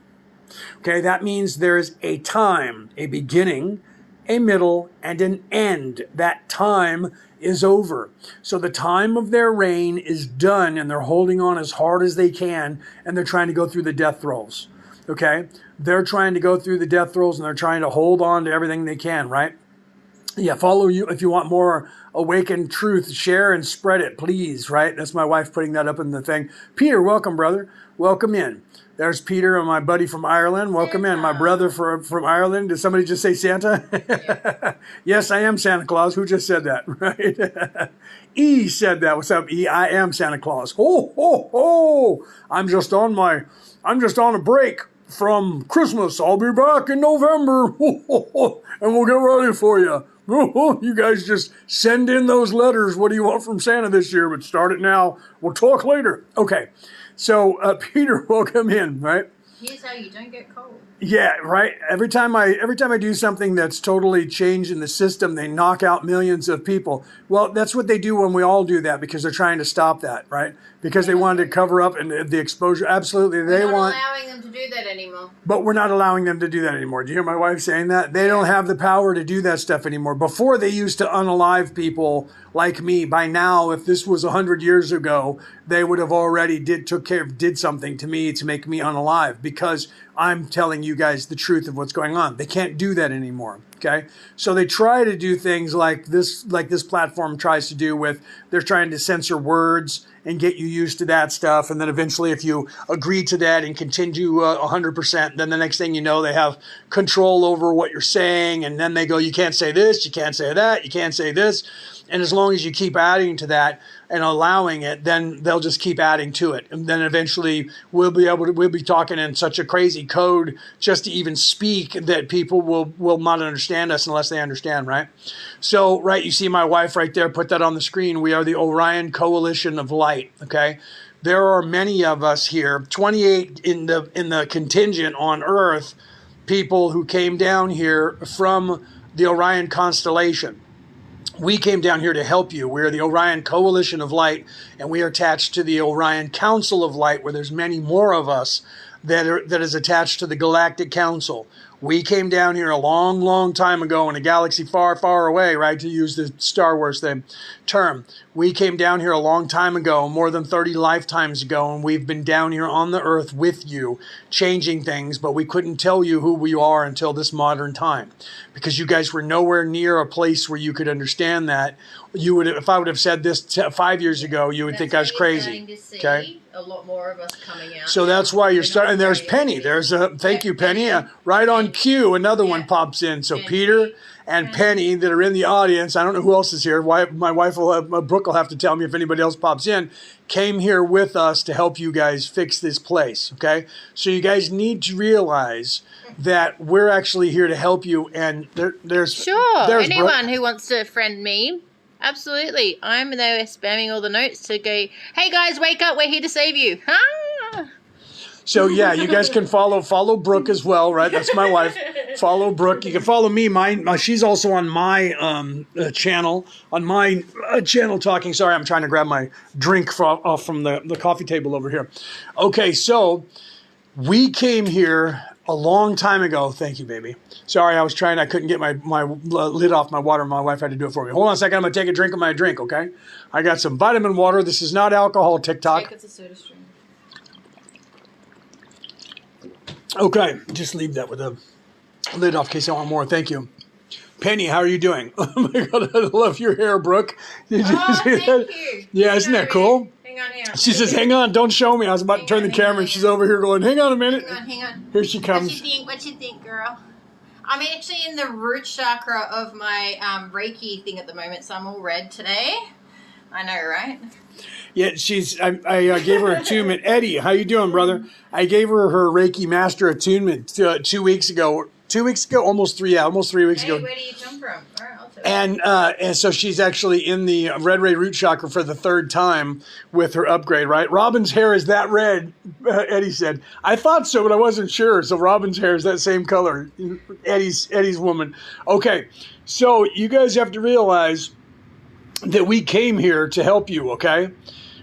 Okay, that means there is a time, a beginning, a middle, and an end. That time is over. So the time of their reign is done, and they're holding on as hard as they can, and they're trying to go through the death throes. Okay, they're trying to go through the death throes, and they're trying to hold on to everything they can, right? Yeah, follow you if you want more awakened truth. Share and spread it, please, right? That's my wife putting that up in the thing. Peter, welcome, brother. Welcome in. There's Peter and my buddy from Ireland. Welcome in. My brother from Ireland. Did somebody just say Santa? Yeah. Yes, I am Santa Claus. Who just said that? Right? E said that. What's up, E? I am Santa Claus. Ho, ho, ho. I'm just on a break from Christmas. I'll be back in November. Ho, ho, ho. And we'll get ready for you. You guys just send in those letters. What do you want from Santa this year? But start it now. We'll talk later. Okay. So, Peter, welcome in, right? Here's how you don't get cold. Yeah, right. Every time I do something that's totally changing the system, they knock out millions of people. Well, that's what they do when we all do that, because they're trying to stop that, right? Because they wanted to cover up and the exposure. Absolutely, We're not allowing them to do that anymore. But we're not allowing them to do that anymore. Do you hear my wife saying that? They don't have the power to do that stuff anymore. Before, they used to unalive people like me. By now, if this was 100 years ago, they would have already did something to me to make me unalive, because I'm telling you guys the truth of what's going on. They can't do that anymore. Okay, so they try to do things like this platform tries to do with, they're trying to censor words and get you used to that stuff. And then eventually, if you agree to that and continue 100%, then the next thing you know, they have control over what you're saying. And then they go, you can't say this, you can't say that, you can't say this. And as long as you keep adding to that and allowing it, then they'll just keep adding to it. And then eventually we'll be talking in such a crazy code just to even speak that people will not understand us unless they understand, right? So, right, you see my wife right there, put that on the screen. We are the Orion Coalition of Light, okay? There are many of us here, 28 in the contingent on Earth, people who came down here from the Orion constellation. We came down here to help you. We're the Orion Coalition of Light, and we are attached to the Orion Council of Light, where there's many more of us that is attached to the Galactic Council. We came down here a long, long time ago in a galaxy far, far away, right, to use the Star Wars term. We came down here a long time ago, more than 30 lifetimes ago, and we've been down here on the Earth with you, changing things, but we couldn't tell you who we are until this modern time, because you guys were nowhere near a place where you could understand that. You would, if I would have said this 5 years ago, you would think I was crazy. Okay. A lot more of us coming out. So that's why you're starting. And there's Penny. There's a thank you, Penny. Right on cue, another one pops in. So Peter and Penny that are in the audience. I don't know who else is here. My wife Brooke will have to tell me if anybody else pops in. Came here with us to help you guys fix this place. Okay. So you guys need to realize that we're actually here to help you. And there's anyone who wants to friend me. Absolutely. I'm there spamming all the notes to go, hey guys, wake up, we're here to save you. Ah! So yeah, you guys can follow Brooke as well, right? That's my wife. Follow Brooke. You can follow me. She's also on my channel. On my channel talking. Sorry, I'm trying to grab my drink off from the coffee table over here. Okay, so we came here a long time ago. Thank you, baby. Sorry, I couldn't get my lid off my water. My wife had to do it for me. Hold on a second. I'm going to take a drink of my drink, okay? I got some vitamin water. This is not alcohol, TikTok. It's a soda stream. Okay, just leave that with the lid off in case I want more. Thank you. Penny, how are you doing? Oh my God, I love your hair, Brooke. Did you see that? Thank you. Yeah, isn't that cool? Hang on. She says, hang on, don't show me. I was about to turn the camera and she's over here going, hang on a minute. Hang on. Here she comes. What you think, girl? I'm actually in the root chakra of my Reiki thing at the moment, so I'm all red today. I know, right? Yeah, I gave her attunement. Eddie, how you doing, brother? I gave her Reiki Master attunement 2 weeks ago. 2 weeks ago, almost 3 weeks ago. Where do you come from? All right, I'll tell you. And so she's actually in the red ray root chakra for the 3rd time with her upgrade, right? Robin's hair is that red, Eddie said. I thought so, but I wasn't sure. So Robin's hair is that same color. Eddie's woman. Okay, so you guys have to realize that we came here to help you, okay?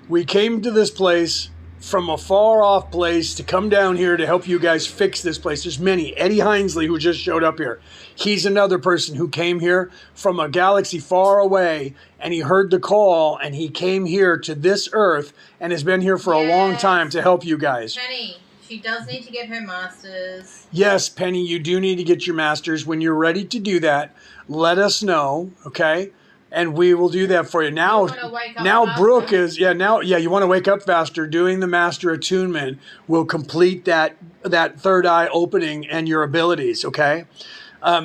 We came to this place from a far off place to come down here to help you guys fix this place. There's many. Eddie Hinesley, who just showed up here, he's another person who came here from a galaxy far away, and he heard the call, and he came here to this earth and has been here for a long time to help you guys. Penny, she does need to get her master's. Yes, Penny, you do need to get your master's. When you're ready to do that, let us know, okay? And we will do that for you. Now Brooke is, you want to wake up faster. Doing the master attunement will complete that third eye opening and your abilities, okay?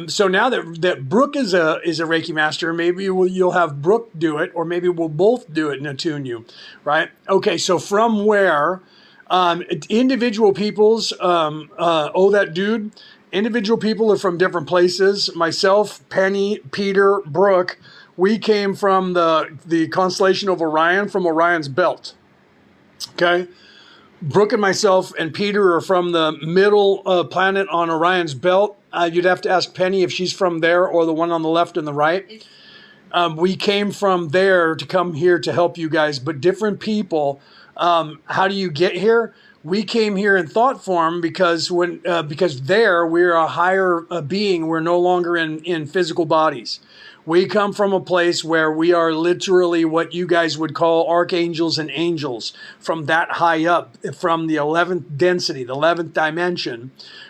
So now that Brooke is a Reiki master, maybe you'll have Brooke do it, or maybe we'll both do it and attune you, right? Okay, so from where individual peoples, individual people are from different places. Myself, Penny, Peter, Brooke, we came from the constellation of Orion, from Orion's belt. Okay? Brooke and myself and Peter are from the middle planet on Orion's belt. You'd have to ask Penny if she's from there or the one on the left and the right. We came from there to come here to help you guys, but different people. How do you get here? We came here in thought form because there we're a higher being. We're no longer in physical bodies. We come from a place where we are literally what you guys would call archangels and angels. From that high up, from the 11th density, the 11th dimension,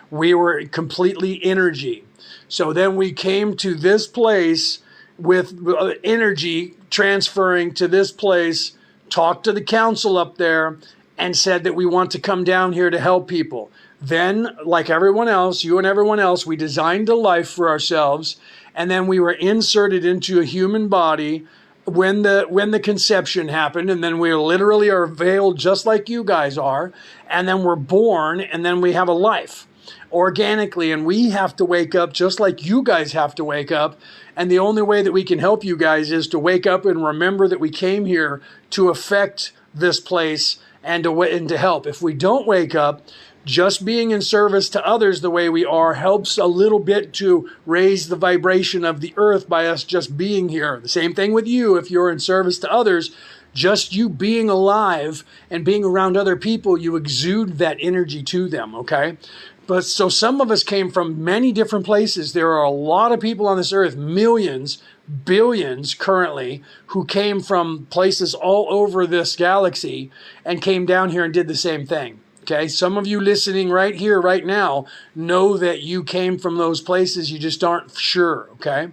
we were completely energy. So then we came to this place with energy transferring to this place, talked to the council up there, and said that we want to come down here to help people. Then, like everyone else, you and everyone else, we designed a life for ourselves, and then we were inserted into a human body when the conception happened, and then we literally are veiled just like you guys are, and then we're born, and then we have a life organically, and we have to wake up just like you guys have to wake up. And the only way that we can help you guys is to wake up and remember that we came here to affect this place and to help. If we don't wake up, just being in service to others the way we are helps a little bit to raise the vibration of the earth by us just being here. The same thing with you. If you're in service to others, just you being alive and being around other people, you exude that energy to them, okay? But so some of us came from many different places. There are a lot of people on this earth, millions, billions currently, who came from places all over this galaxy and came down here and did the same thing. Okay, some of you listening right here, right now, know that you came from those places. You just aren't sure. Okay,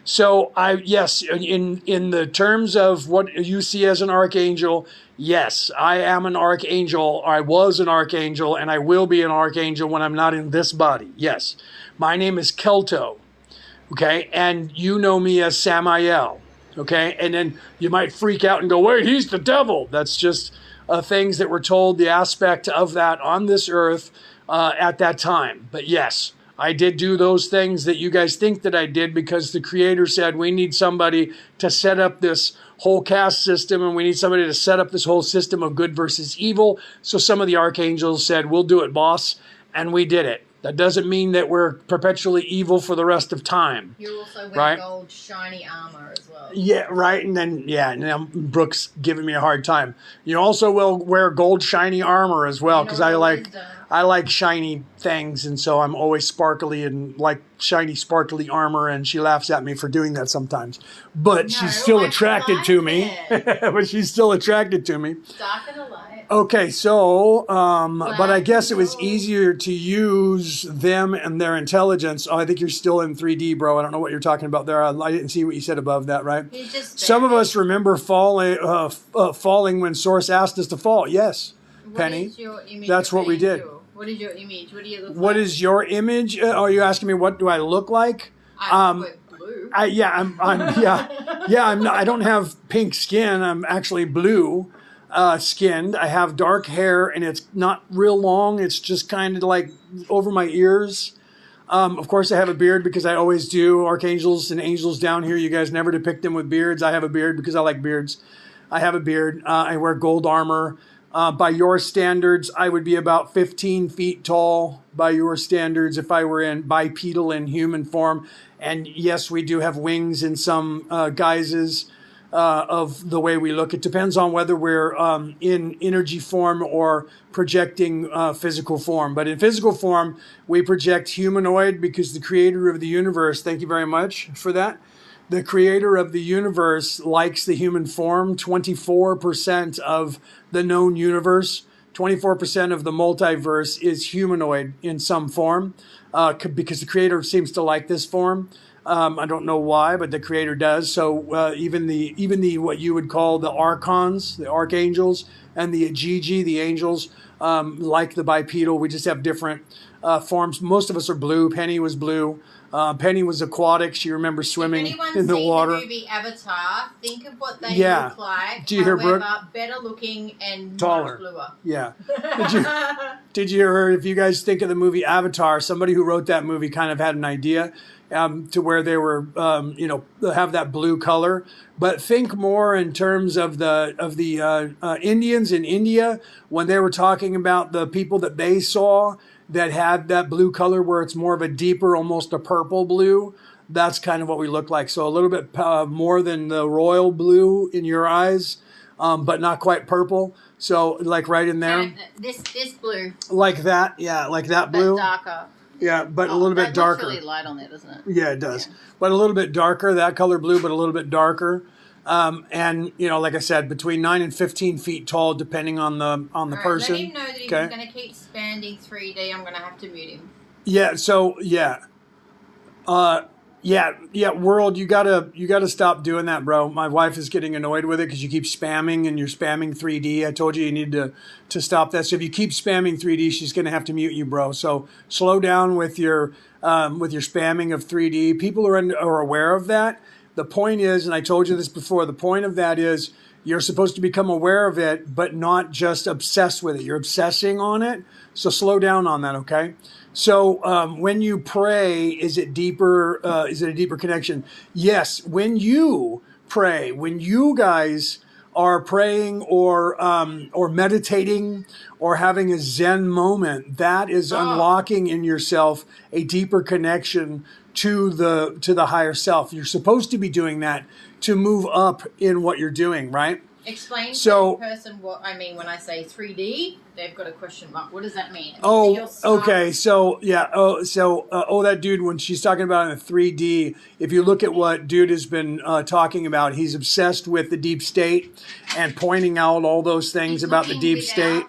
so yes, in the terms of what you see as an archangel, yes, I am an archangel. I was an archangel, and I will be an archangel when I'm not in this body. Yes, my name is Kelto. Okay, and you know me as Samael. Okay, and then you might freak out and go, "Wait, he's the devil." That's just things that were told, the aspect of that on this earth at that time. But yes, I did do those things that you guys think that I did, because the Creator said we need somebody to set up this whole caste system, and we need somebody to set up this whole system of good versus evil. So some of the archangels said, we'll do it, boss. And we did it. That doesn't mean that we're perpetually evil for the rest of time. You also wear right? gold shiny armor as well. Yeah, right. And then, now Brooke's giving me a hard time. You also will wear gold shiny armor as well, because I like shiny things, and so I'm always sparkly and like shiny, sparkly armor, and she laughs at me for doing that sometimes. But she's still attracted to me. But she's still attracted to me. Dark and light. Okay, so, but I guess it was easier to use them and their intelligence. Oh, I think you're still in 3D, bro. I don't know what you're talking about there. I didn't see what you said above that, right? Some of us remember falling when Source asked us to fall. Yes, Penny. That's what we did. What is your image? What do you look like? What is your image? Are you asking me what do I look like? I look blue. I'm not, I don't have pink skin. I'm actually blue skinned. I have dark hair, and it's not real long. It's just kind of like over my ears. Of course, I have a beard because I always do. Archangels and angels down here, you guys never depict them with beards. I have a beard because I like beards. I have a beard. I wear gold armor. By your standards, I would be about 15 feet tall by your standards if I were in bipedal in human form. And yes, we do have wings in some guises of the way we look. It depends on whether we're in energy form or projecting physical form. But in physical form, we project humanoid because the creator of the universe, thank you very much for that. The creator of the universe likes the human form. 24% of the known universe, 24% of the multiverse is humanoid in some form because the creator seems to like this form. I don't know why, but the creator does. So even the what you would call the archons, the archangels, and the Agigi, the angels, like the bipedal. We just have different forms. Most of us are blue. Penny was blue. Penny was aquatic. She remembers swimming in the water. If anyone seen the movie Avatar, think of what they look like. Do you hear Brooke? Better looking and taller. Much bluer. Yeah. Did you hear? If you guys think of the movie Avatar, somebody who wrote that movie kind of had an idea to where they were, have that blue color. But think more in terms of the Indians in India when they were talking about the people that they saw that had that blue color where it's more of a deeper, almost a purple blue. That's kind of what we look like. So a little bit more than the royal blue in your eyes, but not quite purple. So like right in there. This blue. Like that, yeah, like that blue. But darker. Yeah, but a little bit darker. It's really light on there, doesn't it? Yeah, it does. Yeah. But a little bit darker, that color blue, but a little bit darker. And like I said, between 9 and 15 feet tall, depending on the person. Let him know that if he's going to keep expanding 3D, I'm going to have to mute him. Yeah. So world, you gotta stop doing that, bro. My wife is getting annoyed with it because you keep spamming and you're spamming 3D. I told you need to stop that. So if you keep spamming 3D, she's gonna have to mute you, bro. So slow down with your spamming of 3D. People are aware of that. The point is, and I told you this before, the point of that is you're supposed to become aware of it, but not just obsess with it. You're obsessing on it. So slow down on that, okay? So when you pray, is it deeper? Is it a deeper connection? Yes. When you pray, when you guys are praying or meditating or having a Zen moment, that is unlocking in yourself a deeper connection to the higher self. You're supposed to be doing that to move up in what you're doing, right? Explain to the person what I mean when I say 3D. They've got a question mark. What does that mean? Okay. So yeah. That dude, when she's talking about in 3D, if you look at what dude has been talking about, he's obsessed with the deep state and pointing out all those things about the deep state.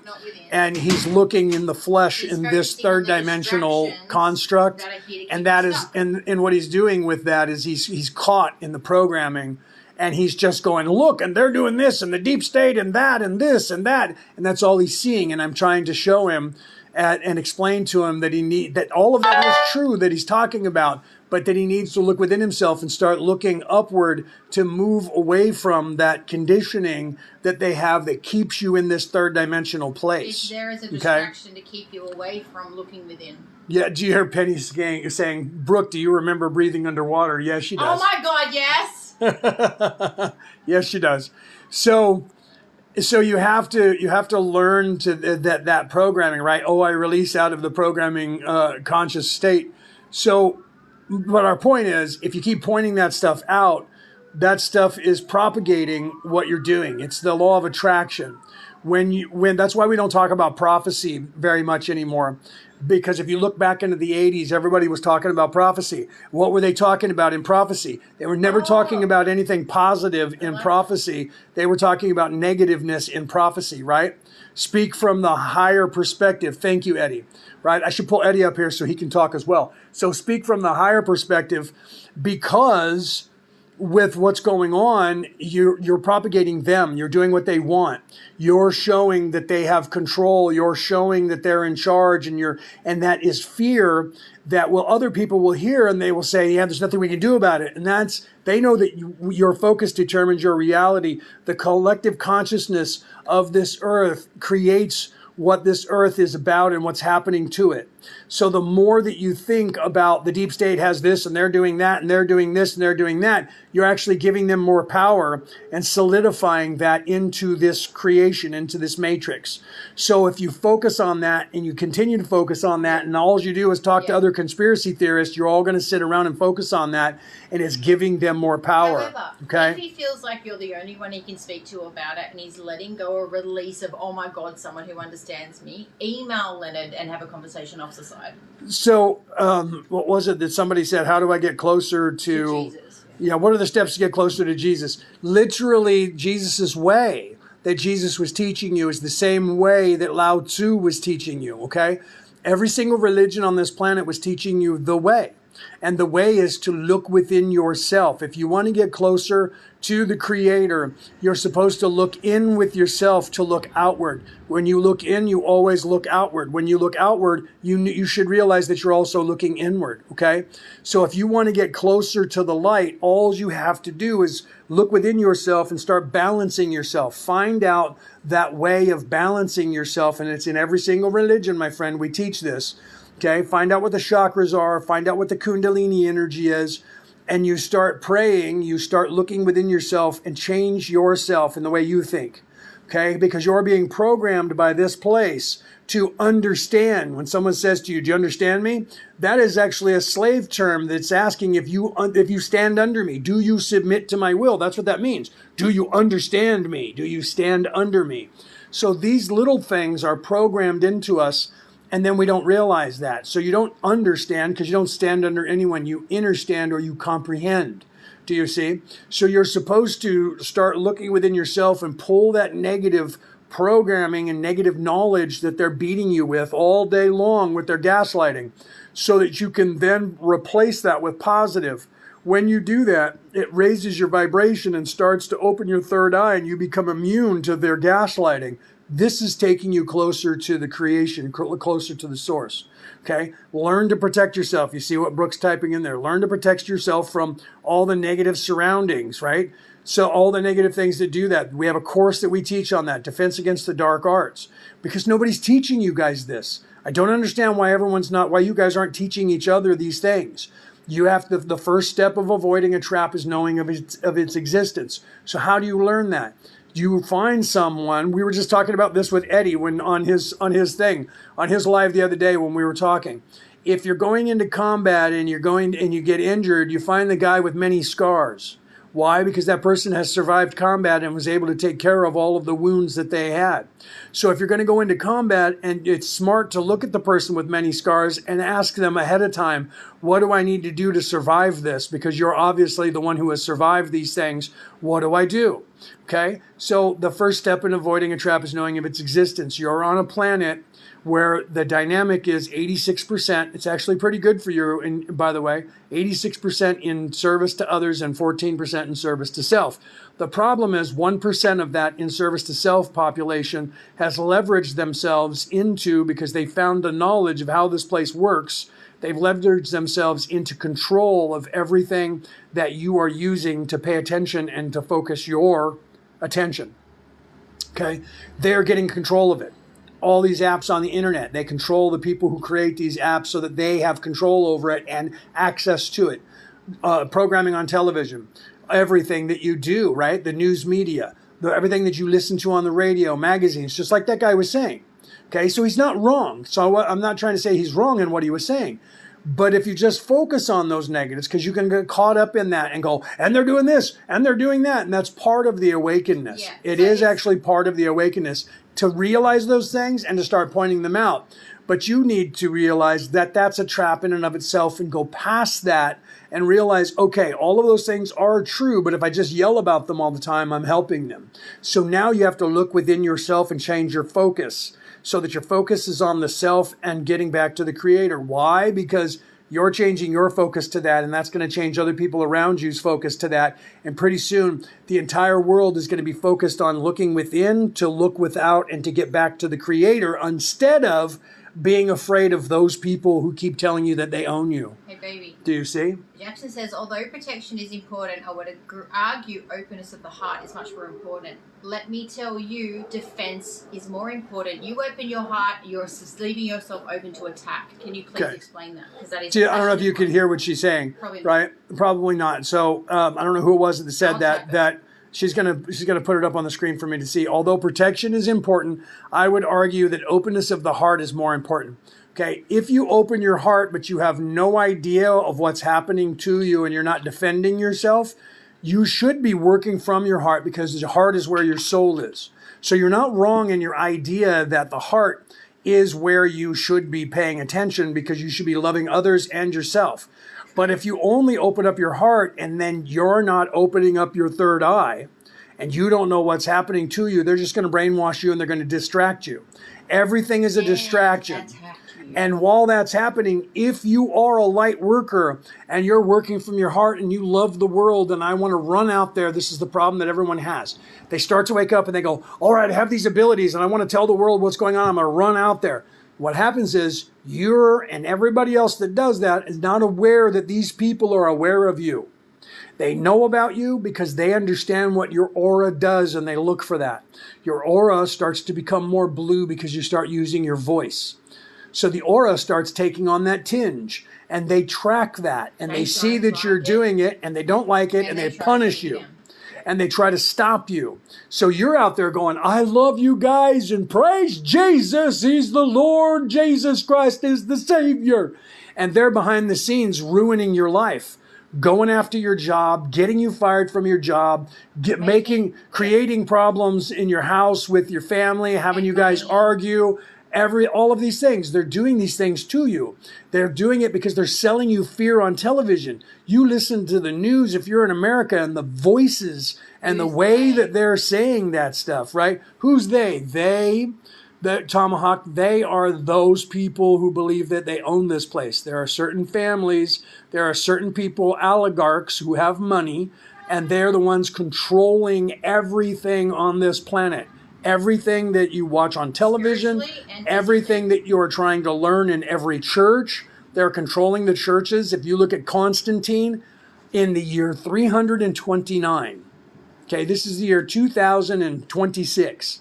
And he's looking in the flesh in this third dimensional construct. And that is, and what he's doing with that is he's caught in the programming. And he's just going, look, and they're doing this, and the deep state, and that, and this, and that. And that's all he's seeing. And I'm trying to show him and explain to him that all of that is true that he's talking about, but that he needs to look within himself and start looking upward to move away from that conditioning that they have that keeps you in this third dimensional place. There is a distraction to keep you away from looking within. Yeah, do you hear Penny saying, Brooke, do you remember breathing underwater? Yes, she does. Oh my God, yes. Yes, she does. So you have to learn to that programming, right? Oh, I release out of the programming conscious state. So, but our point is, if you keep pointing that stuff out, that stuff is propagating what you're doing. It's the law of attraction. When that's why we don't talk about prophecy very much anymore. Because if you look back into the 80s, everybody was talking about prophecy. What were they talking about in prophecy? They were never talking about anything positive in prophecy. They were talking about negativeness in prophecy, right? Speak from the higher perspective. Thank you, Eddie. Right? I should pull Eddie up here so he can talk as well. So speak from the higher perspective, because with what's going on, you're propagating them. You're doing what they want. You're showing that they have control. You're showing that they're in charge, and that is fear that other people will hear, and they will say, yeah, there's nothing we can do about it. And they know that your focus determines your reality. The collective consciousness of this earth creates what this earth is about and what's happening to it. So the more that you think about the deep state has this and they're doing that and they're doing this and they're doing that, you're actually giving them more power and solidifying that into this creation, into this matrix. So if you focus on that and you continue to focus on that, and all you do is talk to other conspiracy theorists, you're all going to sit around and focus on that, and it's giving them more power. However, okay? if he feels like you're the only one he can speak to about it, and he's letting go a release of, oh my God, someone who understands me, email Leonard and have a conversation off the side. So what was it that somebody said? How do I get closer to Jesus? Yeah, what are the steps to get closer to Jesus? Literally, Jesus's way that Jesus was teaching you is the same way that Lao Tzu was teaching you, okay? Every single religion on this planet was teaching you the way. And the way is to look within yourself. If you want to get closer to the Creator, you're supposed to look in with yourself to look outward. When you look in, you always look outward. When you look outward, you should realize that you're also looking inward, okay? So if you want to get closer to the light, all you have to do is look within yourself and start balancing yourself. Find out that way of balancing yourself, and it's in every single religion, my friend. We teach this. Okay, find out what the chakras are, find out what the Kundalini energy is, and you start praying, you start looking within yourself and change yourself in the way you think. Okay, because you're being programmed by this place to understand. When someone says to you, do you understand me? That is actually a slave term that's asking if you stand under me. Do you submit to my will? That's what that means. Do you understand me? Do you stand under me? So these little things are programmed into us, and then we don't realize that. So you don't understand because you don't stand under anyone. You understand or you comprehend. Do you see? So you're supposed to start looking within yourself and pull that negative programming and negative knowledge that they're beating you with all day long with their gaslighting, so that you can then replace that with positive. When you do that, it raises your vibration and starts to open your third eye, and you become immune to their gaslighting. This is taking you closer to the creation, closer to the source. Okay? Learn to protect yourself. You see what Brooke's typing in there. Learn to protect yourself from all the negative surroundings, right? So all the negative things that do that. We have a course that we teach on that, Defense Against the Dark Arts, because nobody's teaching you guys this. I don't understand why why you guys aren't teaching each other these things. You have the first step of avoiding a trap is knowing of its existence. So how do you learn that? You find someone. We were just talking about this with Eddie when on his live the other day when we were talking. If you're going into combat and you get injured, you find the guy with many scars. Why? Because that person has survived combat and was able to take care of all of the wounds that they had. So if you're going to go into combat, and it's smart to look at the person with many scars and ask them ahead of time, what do I need to do to survive this? Because you're obviously the one who has survived these things. What do I do? Okay? So the first step in avoiding a trap is knowing of its existence. You're on a planet where the dynamic is 86%. It's actually pretty good for you, by the way. 86% in service to others and 14% in service to self. The problem is 1% of that in service to self population has leveraged themselves into, because they found the knowledge of how this place works, they've leveraged themselves into control of everything that you are using to pay attention and to focus your attention. Okay? They're getting control of it. All these apps on the internet, they control the people who create these apps so that they have control over it and access to it. Programming on television, everything that you do, right? The news media, everything that you listen to on the radio, magazines, just like that guy was saying. Okay, so he's not wrong. So I'm not trying to say he's wrong in what he was saying. But if you just focus on those negatives, because you can get caught up in that and go, and they're doing this, and they're doing that, and that's part of the awakenedness. Yeah. It is actually part of the awakenedness to realize those things and to start pointing them out. But you need to realize that that's a trap in and of itself and go past that and realize, okay, all of those things are true, but if I just yell about them all the time, I'm helping them. So now you have to look within yourself and change your focus, so that your focus is on the self and getting back to the creator. Why? Because you're changing your focus to that, and that's going to change other people around you's focus to that. And pretty soon, the entire world is going to be focused on looking within to look without and to get back to the creator instead of being afraid of those people who keep telling you that they own you. Hey, baby. Do you see? Jackson says, although protection is important, I would argue openness of the heart is much more important. Let me tell you, defense is more important. You open your heart, you're leaving yourself open to attack. Can you please explain that? Because that is. I don't know if you could hear what she's saying. Probably not. Right? Probably not. So I don't know who it was that said that. She's gonna put it up on the screen for me to see. Although protection is important, I would argue that openness of the heart is more important. Okay, if you open your heart but you have no idea of what's happening to you and you're not defending yourself, you should be working from your heart, because the heart is where your soul is. So you're not wrong in your idea that the heart is where you should be paying attention, because you should be loving others and yourself. But if you only open up your heart and then you're not opening up your third eye and you don't know what's happening to you, they're just going to brainwash you and they're going to distract you. Everything is a distraction. And while that's happening, if you are a light worker and you're working from your heart and you love the world and I want to run out there, this is the problem that everyone has. They start to wake up and they go, all right, I have these abilities and I want to tell the world what's going on. I'm going to run out there. What happens is you're and everybody else that does that is not aware that these people are aware of you. They know about you because they understand what your aura does and they look for that. Your aura starts to become more blue because you start using your voice. So the aura starts taking on that tinge and they track that and they see that you're doing it and they don't like it and they punish you. And they try to stop you. So you're out there going, I love you guys and praise Jesus. He's the Lord. Jesus Christ is the Savior. And they're behind the scenes ruining your life, going after your job, getting you fired from your job, creating problems in your house with your family, having you guys argue. All of these things, they're doing these things to you. They're doing it because they're selling you fear on television. You listen to the news if you're in America and the voices and the way that they're saying that stuff, right? Who's they? That Tomahawk, they are those people who believe that they own this place. There are certain families, there are certain people, oligarchs who have money, and they're the ones controlling everything on this planet. Everything that you watch on television, everything that you're trying to learn in every church, they're controlling the churches. If you look at Constantine in the year 329, okay, this is the year 2026.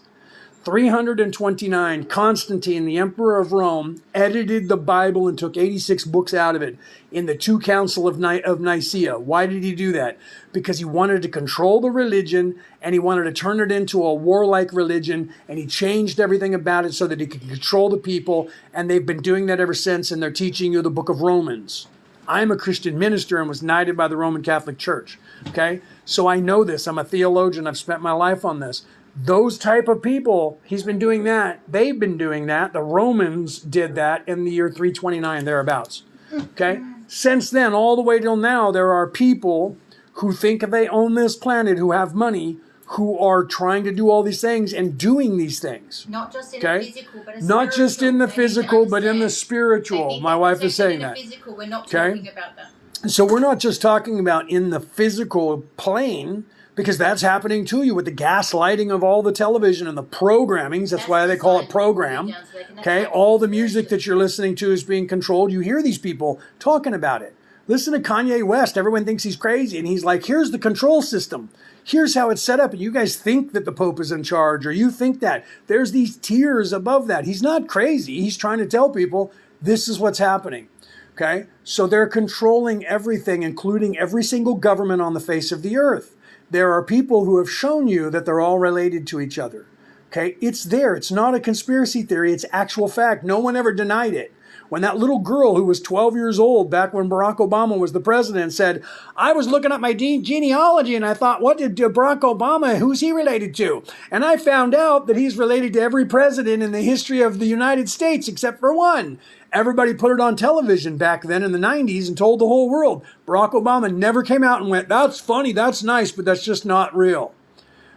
329, Constantine, the emperor of Rome, edited the Bible and took 86 books out of it in the two council of Nicaea. Why did he do that? Because he wanted to control the religion and he wanted to turn it into a warlike religion, and he changed everything about it so that he could control the people, and they've been doing that ever since, and they're teaching you the book of Romans. I'm a Christian minister and was knighted by the Roman Catholic Church, okay? So I know this. I'm a theologian. I've spent my life on this. Those type of people, he's been doing that. They've been doing that. The Romans did that in the year 329, thereabouts. Okay? Since then, all the way till now, there are people who think they own this planet, who have money, who are trying to do all these things and doing these things. Not just in the physical, but not just in the physical, but in the spiritual. My wife is saying that. Physical, we're not talking about that. So we're not just talking about in the physical plane, because that's happening to you with the gaslighting of all the television and the programmings. That's why they call it program. Okay, all the music that you're listening to is being controlled. You hear these people talking about it. Listen to Kanye West. Everyone thinks he's crazy. And he's like, here's the control system. Here's how it's set up. And you guys think that the Pope is in charge, or you think that. There's these tiers above that. He's not crazy. He's trying to tell people this is what's happening. Okay? So they're controlling everything, including every single government on the face of the earth. There are people who have shown you that they're all related to each other. Okay? It's there. It's not a conspiracy theory. It's actual fact. No one ever denied it. When that little girl who was 12 years old back when Barack Obama was the president said, I was looking at my genealogy and I thought, what did Barack Obama, who's he related to? And I found out that he's related to every president in the history of the United States except for one. Everybody put it on television back then in the 90s and told the whole world. Barack Obama never came out and went, that's funny, that's nice, but that's just not real.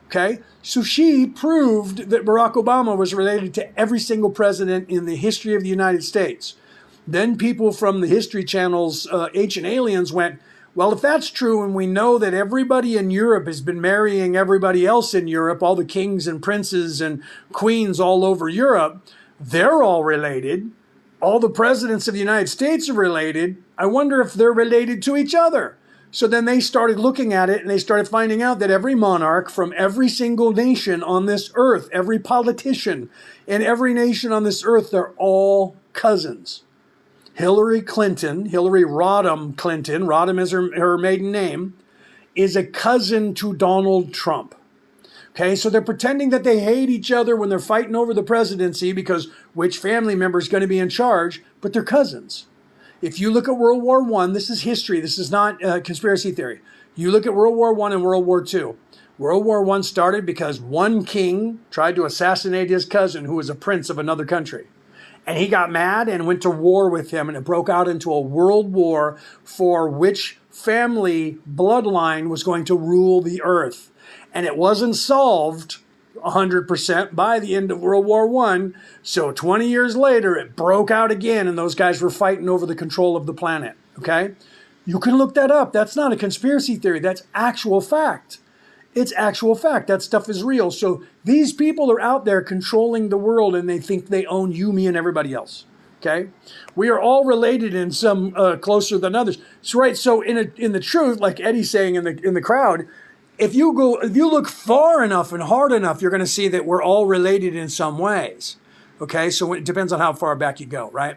Okay, so she proved that Barack Obama was related to every single president in the history of the United States. Then people from the History Channel's Ancient Aliens went, well, if that's true, and we know that everybody in Europe has been marrying everybody else in Europe, all the kings and princes and queens all over Europe, they're all related. All the presidents of the United States are related. I wonder if they're related to each other. So then they started looking at it and they started finding out that every monarch from every single nation on this earth, every politician in every nation on this earth, they're all cousins. Hillary Rodham Clinton, Rodham is her maiden name, is a cousin to Donald Trump. Okay, so they're pretending that they hate each other when they're fighting over the presidency because which family member is going to be in charge, but they're cousins. If you look at World War I, this is history, this is not conspiracy theory. You look at World War I and World War II. World War I started because one king tried to assassinate his cousin who was a prince of another country. And he got mad and went to war with him, and it broke out into a world war for which family bloodline was going to rule the earth. And it wasn't solved 100% by the end of World War I. So 20 years later, it broke out again, and those guys were fighting over the control of the planet. Okay? You can look that up. That's not a conspiracy theory. That's actual fact. It's actual fact. That stuff is real. So these people are out there controlling the world, and they think they own you, me, and everybody else. Okay? We are all related in some closer than others. So right. So in the truth, like Eddie's saying in the crowd, if you look far enough and hard enough, you're going to see that we're all related in some ways. Okay? So it depends on how far back you go, right?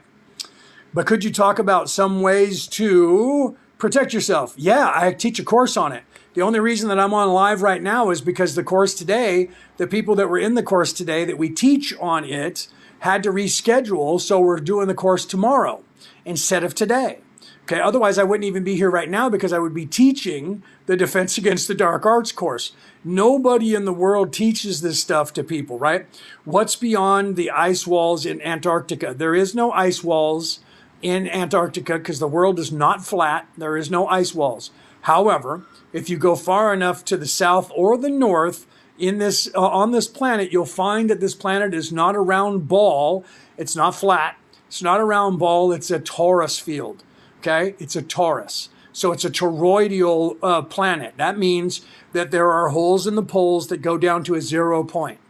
But could you talk about some ways to protect yourself? Yeah, I teach a course on it. The only reason that I'm on live right now is because the course today, the people that were in the course today that we teach on it had to reschedule, so we're doing the course tomorrow instead of today. Okay, otherwise I wouldn't even be here right now because I would be teaching the Defense Against the Dark Arts course. Nobody in the world teaches this stuff to people, right? What's beyond the ice walls in Antarctica? There is no ice walls in Antarctica because the world is not flat. There is no ice walls. However, if you go far enough to the south or the north in this on this planet, you'll find that this planet is not a round ball. It's not flat. It's not a round ball. It's a torus field. Okay? It's a torus. So it's a toroidal planet. That means that there are holes in the poles that go down to a 0 point.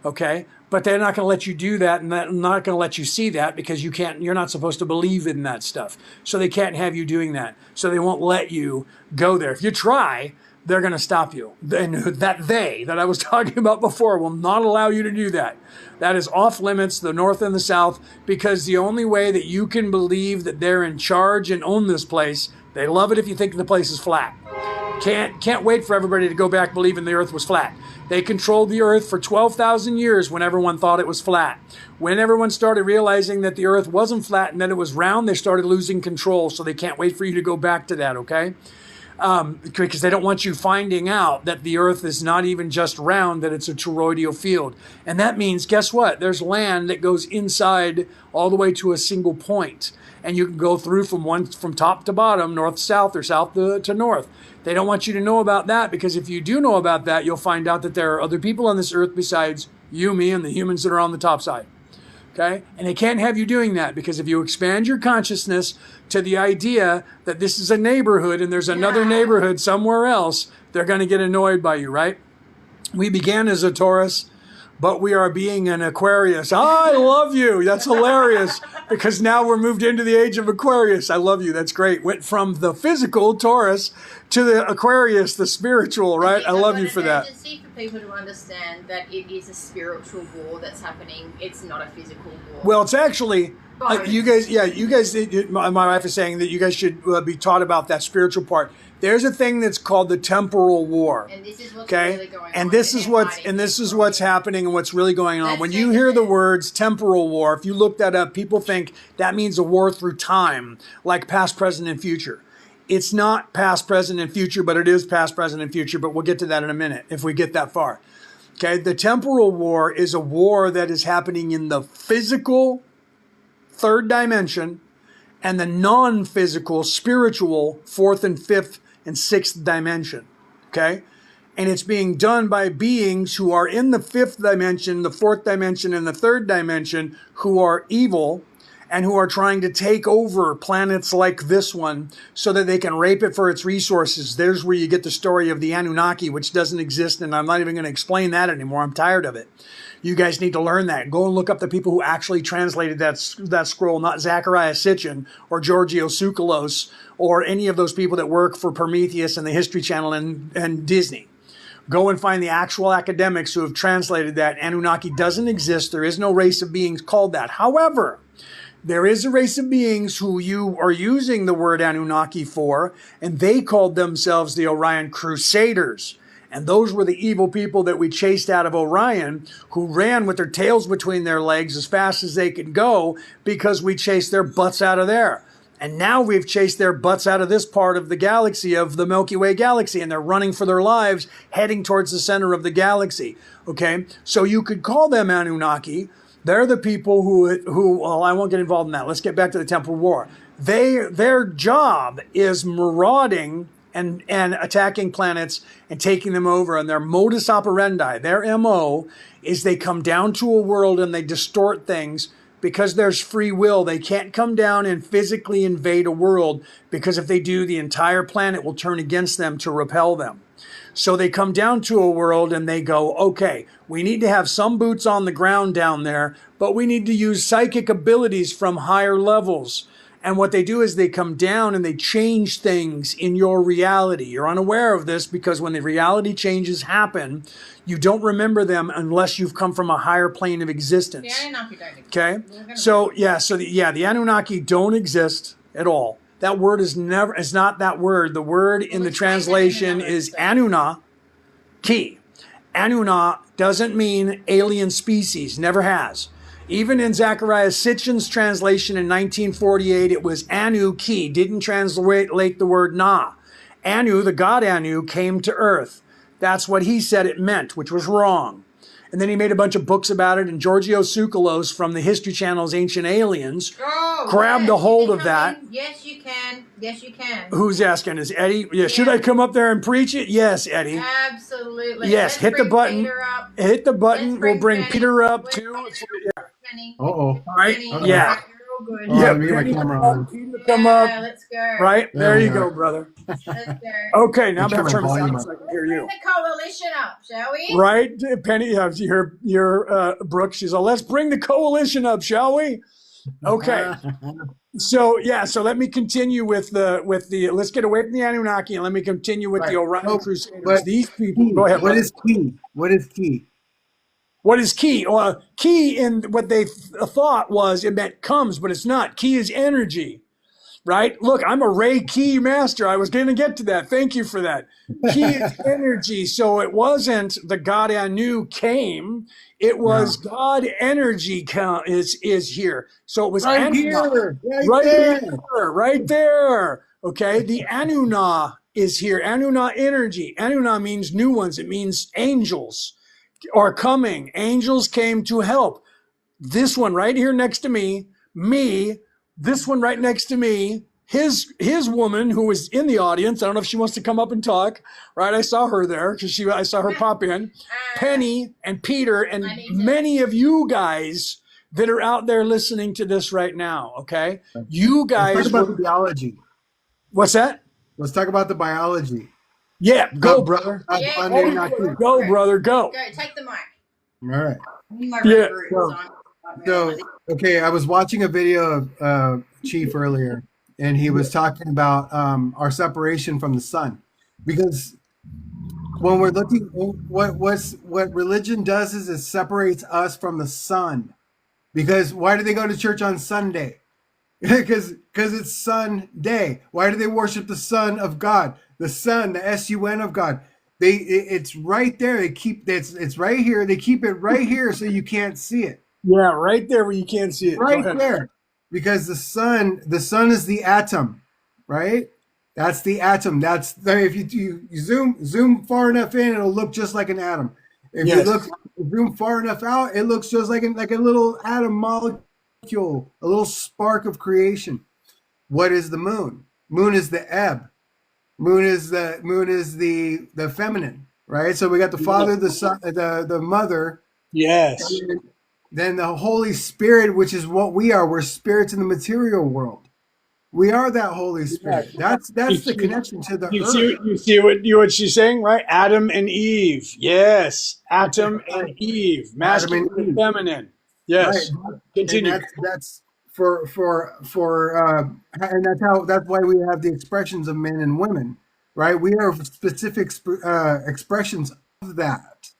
Okay? But they're not going to let you do that, and they're not going to let you see that because you're not supposed to believe in that stuff. So they can't have you doing that. So they won't let you go there. If you try, they're going to stop you. And that I was talking about before will not allow you to do that. That is off limits, the north and the south, because the only way that you can believe that they're in charge and own this place, they love it if you think the place is flat. Can't wait for everybody to go back believing the earth was flat. They controlled the earth for 12,000 years when everyone thought it was flat. When everyone started realizing that the earth wasn't flat and that it was round, they started losing control. So they can't wait for you to go back to that, okay? Because they don't want you finding out that the earth is not even just round, that it's a toroidal field. And that means, guess what? There's land that goes inside all the way to a single point. And you can go through from top to bottom, north to south, or south to north. They don't want you to know about that because if you do know about that, you'll find out that there are other people on this earth besides you, me, and the humans that are on the top side. Okay? And they can't have you doing that because if you expand your consciousness to the idea that this is a neighborhood and there's another neighborhood somewhere else, they're going to get annoyed by you, right? We began as a Taurus, but we are being an Aquarius. I love you. That's hilarious because now we're moved into the age of Aquarius. I love you. That's great. Went from the physical Taurus to the Aquarius, the spiritual, right? I love you for that. It's for people to understand that it is a spiritual war that's happening. It's not a physical war. Well, it's actually Both. You guys. My wife is saying that you guys should be taught about that spiritual part. There's a thing that's called the temporal war. And this is what's okay, really going on. and this is what's happening and what's really going on. Let's When take you a hear the minute. words temporal war, if you look that up, people think that means a war through time, like past, present, and future. It's not past, present, and future, but it is past, present, and future. But we'll get to that in a minute if we get that far. Okay, the temporal war is a war that is happening in the physical third dimension and the non-physical spiritual fourth and fifth and sixth dimension. Okay, and it's being done by beings who are in the fifth dimension, the fourth dimension, and the third dimension, who are evil and who are trying to take over planets like this one so that they can rape it for its resources. There's where you get the story of the Anunnaki, which doesn't exist, and I'm not even going to explain that anymore. I'm tired of it. You guys need to learn that. Go and look up the people who actually translated that scroll, not Zachariah Sitchin or Giorgio Tsoukalos or any of those people that work for Prometheus and the History Channel and Disney. Go and find the actual academics who have translated that. Anunnaki doesn't exist. There is no race of beings called that. However, there is a race of beings who you are using the word Anunnaki for, and they called themselves the Orion Crusaders. And those were the evil people that we chased out of Orion, who ran with their tails between their legs as fast as they could go because we chased their butts out of there. And now we've chased their butts out of this part of the galaxy, of the Milky Way galaxy, and they're running for their lives, heading towards the center of the galaxy. Okay, so you could call them Anunnaki. They're the people who well, I won't get involved in that. Let's get back to the temporal war. Their job is marauding and attacking planets and taking them over. And their modus operandi, their MO, is they come down to a world and they distort things because there's free will. They can't come down and physically invade a world because if they do, the entire planet will turn against them to repel them. So they come down to a world and they go, okay, we need to have some boots on the ground down there, but we need to use psychic abilities from higher levels. And what they do is they come down and they change things in your reality. You're unaware of this because when the reality changes happen, you don't remember them unless you've come from a higher plane of existence. The Anunnaki don't exist. Okay? The Anunnaki don't exist at all. That word is not that word. The word in the translation is Anunnaki. Anunna doesn't mean alien species, never has. Even in Zachariah Sitchin's translation in 1948, it was Anu-Ki, didn't translate the word Na. Anu, the god Anu, came to earth. That's what he said it meant, which was wrong. And then he made a bunch of books about it, and Giorgio Tsoukalos from the History Channel's Ancient Aliens grabbed a hold of that. Yes, you can. Yes, you can. Who's asking? Is Eddie? Yeah, should I come up there and preach it? Yes, Eddie. Absolutely. Yes, hit the button. Hit the button. We'll bring Peter up too. Uh-oh. Right? Uh-oh. Yeah. Good. Oh, let me get my camera on. Peter, come up. Let's go. Right? There you Yeah. go, brother. Let's go. Okay, now I'm going to turn the volume sound up. so I can hear you. Bring the coalition up, shall we? Right? Penny, you hear Brooke, she's all, let's bring the coalition up, shall we? Okay. So let me continue with the let's get away from the Anunnaki and let me continue with the Orion Crusaders. but- These people, go ahead. What is key? What is key? What is key? Well, key in what they thought was it meant comes, but it's not. Key is energy, right? Look, I'm a Ray Key master. I was going to get to that. Thank you for that. Key is energy. So it wasn't the God Anu came. It was God energy is here. So it was Right Anu. here. Right there. Okay. The Anunna is here. Anunna energy. Anunna means new ones. It means angels are coming. Angels came to help. This one right here next to me, this one right next to me, his woman who was in the audience. I don't know if she wants to come up and talk, right? I saw her there because I saw her pop in. Penny and Peter and many of you guys that are out there listening to this right now, okay? You guys. Let's talk about the biology. What's that? Let's talk about the biology. Yeah, go, brother. Go, brother, go. Go, take the mic. All right. Yeah. So, okay, I was watching a video of Chief earlier, and he was talking about our separation from the sun, because when we're looking, what religion does is it separates us from the sun. Because why do they go to church on Sunday? Because it's Sunday. Why do they worship the Son of God? The Son, the S-U-N of God. It's right there. It's right here. They keep it right here so you can't see it. Yeah, right there where you can't see it. Right there. Because the sun is the atom, right? That's the atom. That's if you zoom far enough in, it'll look just like an atom. If you zoom far enough out, it looks just like a little atom molecule, a little spark of creation. What is the moon? Moon is the ebb. Moon is the feminine, right? So we got the Father, the Son, the Mother. Yes. Then the Holy Spirit, which is what we are. We're spirits in the material world. We are that Holy Spirit. That's the connection to the earth. You see what she's saying, right? Adam and Eve. Yes. Adam and Eve. Masculine and feminine. Yes. Right. Continue. And that's and that's why we have the expressions of men and women, right? We are specific expressions of that.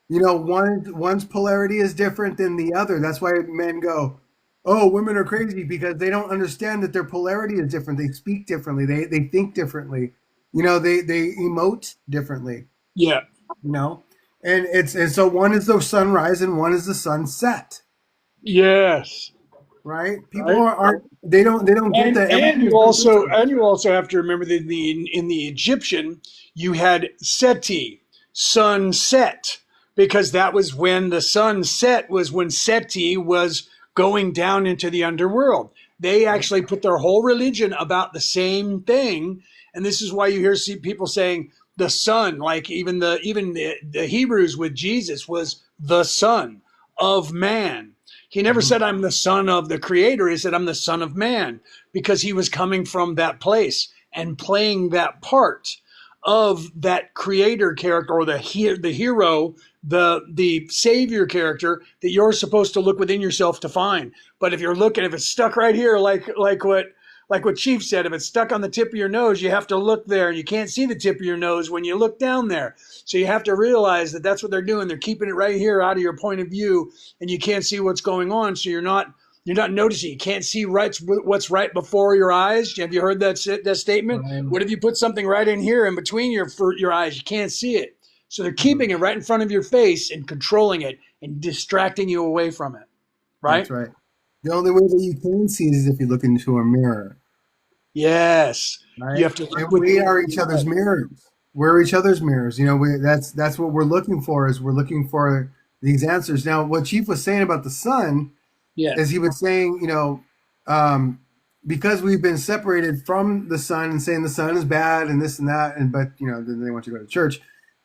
You know, one's polarity is different than the other. That's why men go, "Oh, women are crazy," because they don't understand that their polarity is different. They speak differently. They think differently. You know, they emote differently. Yeah. You know, and so one is the sunrise and one is the sunset. Yes. Right? People aren't they don't get that. And you also have to remember that in the Egyptian you had Seti, sunset, because that was when the sun set, was when Seti was going down into the underworld. They actually put their whole religion about the same thing, and this is why you hear people saying the Son, like even the Hebrews with Jesus was the Son of Man. He never said, I'm the son of the creator. He said, I'm the son of man, because he was coming from that place and playing that part of that creator character, or the hero, the savior character that you're supposed to look within yourself to find. But if it's stuck right here, like what Chief said, if it's stuck on the tip of your nose, you have to look there, and you can't see the tip of your nose when you look down there. So you have to realize that that's what they're doing. They're keeping it right here out of your point of view, and you can't see what's going on. So you're not noticing. You can't see what's right before your eyes. Have you heard that statement? Right. What if you put something right in here in between your eyes? You can't see it. So they're keeping it right in front of your face and controlling it and distracting you away from it. Right? That's right. The only way that you can see is if you look into a mirror. Yes. Right? You have to. And we are each other's mirrors. We're each other's mirrors. You know, that's what we're looking for. Is we're looking for these answers. Now, what Chief was saying about the sun, is he was saying, you know, because we've been separated from the sun and saying the sun is bad and this and that, but you know, then they want you to go to church.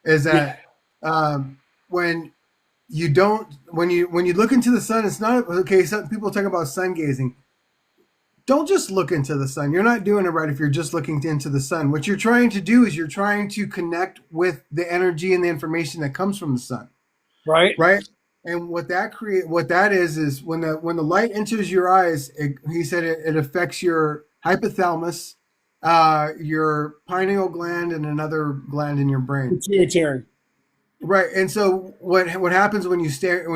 Is that when you look into the sun, it's not okay. Some people talk about sun gazing. Don't just look into the sun. You're not doing it right if you're just looking into the sun. What you're trying to do is you're trying to connect with the energy and the information that comes from the sun. Right. Right. And what that is when the light enters your eyes, he said it affects your hypothalamus, your pineal gland, and another gland in your brain. Pituitary. Right. And so what happens when you stare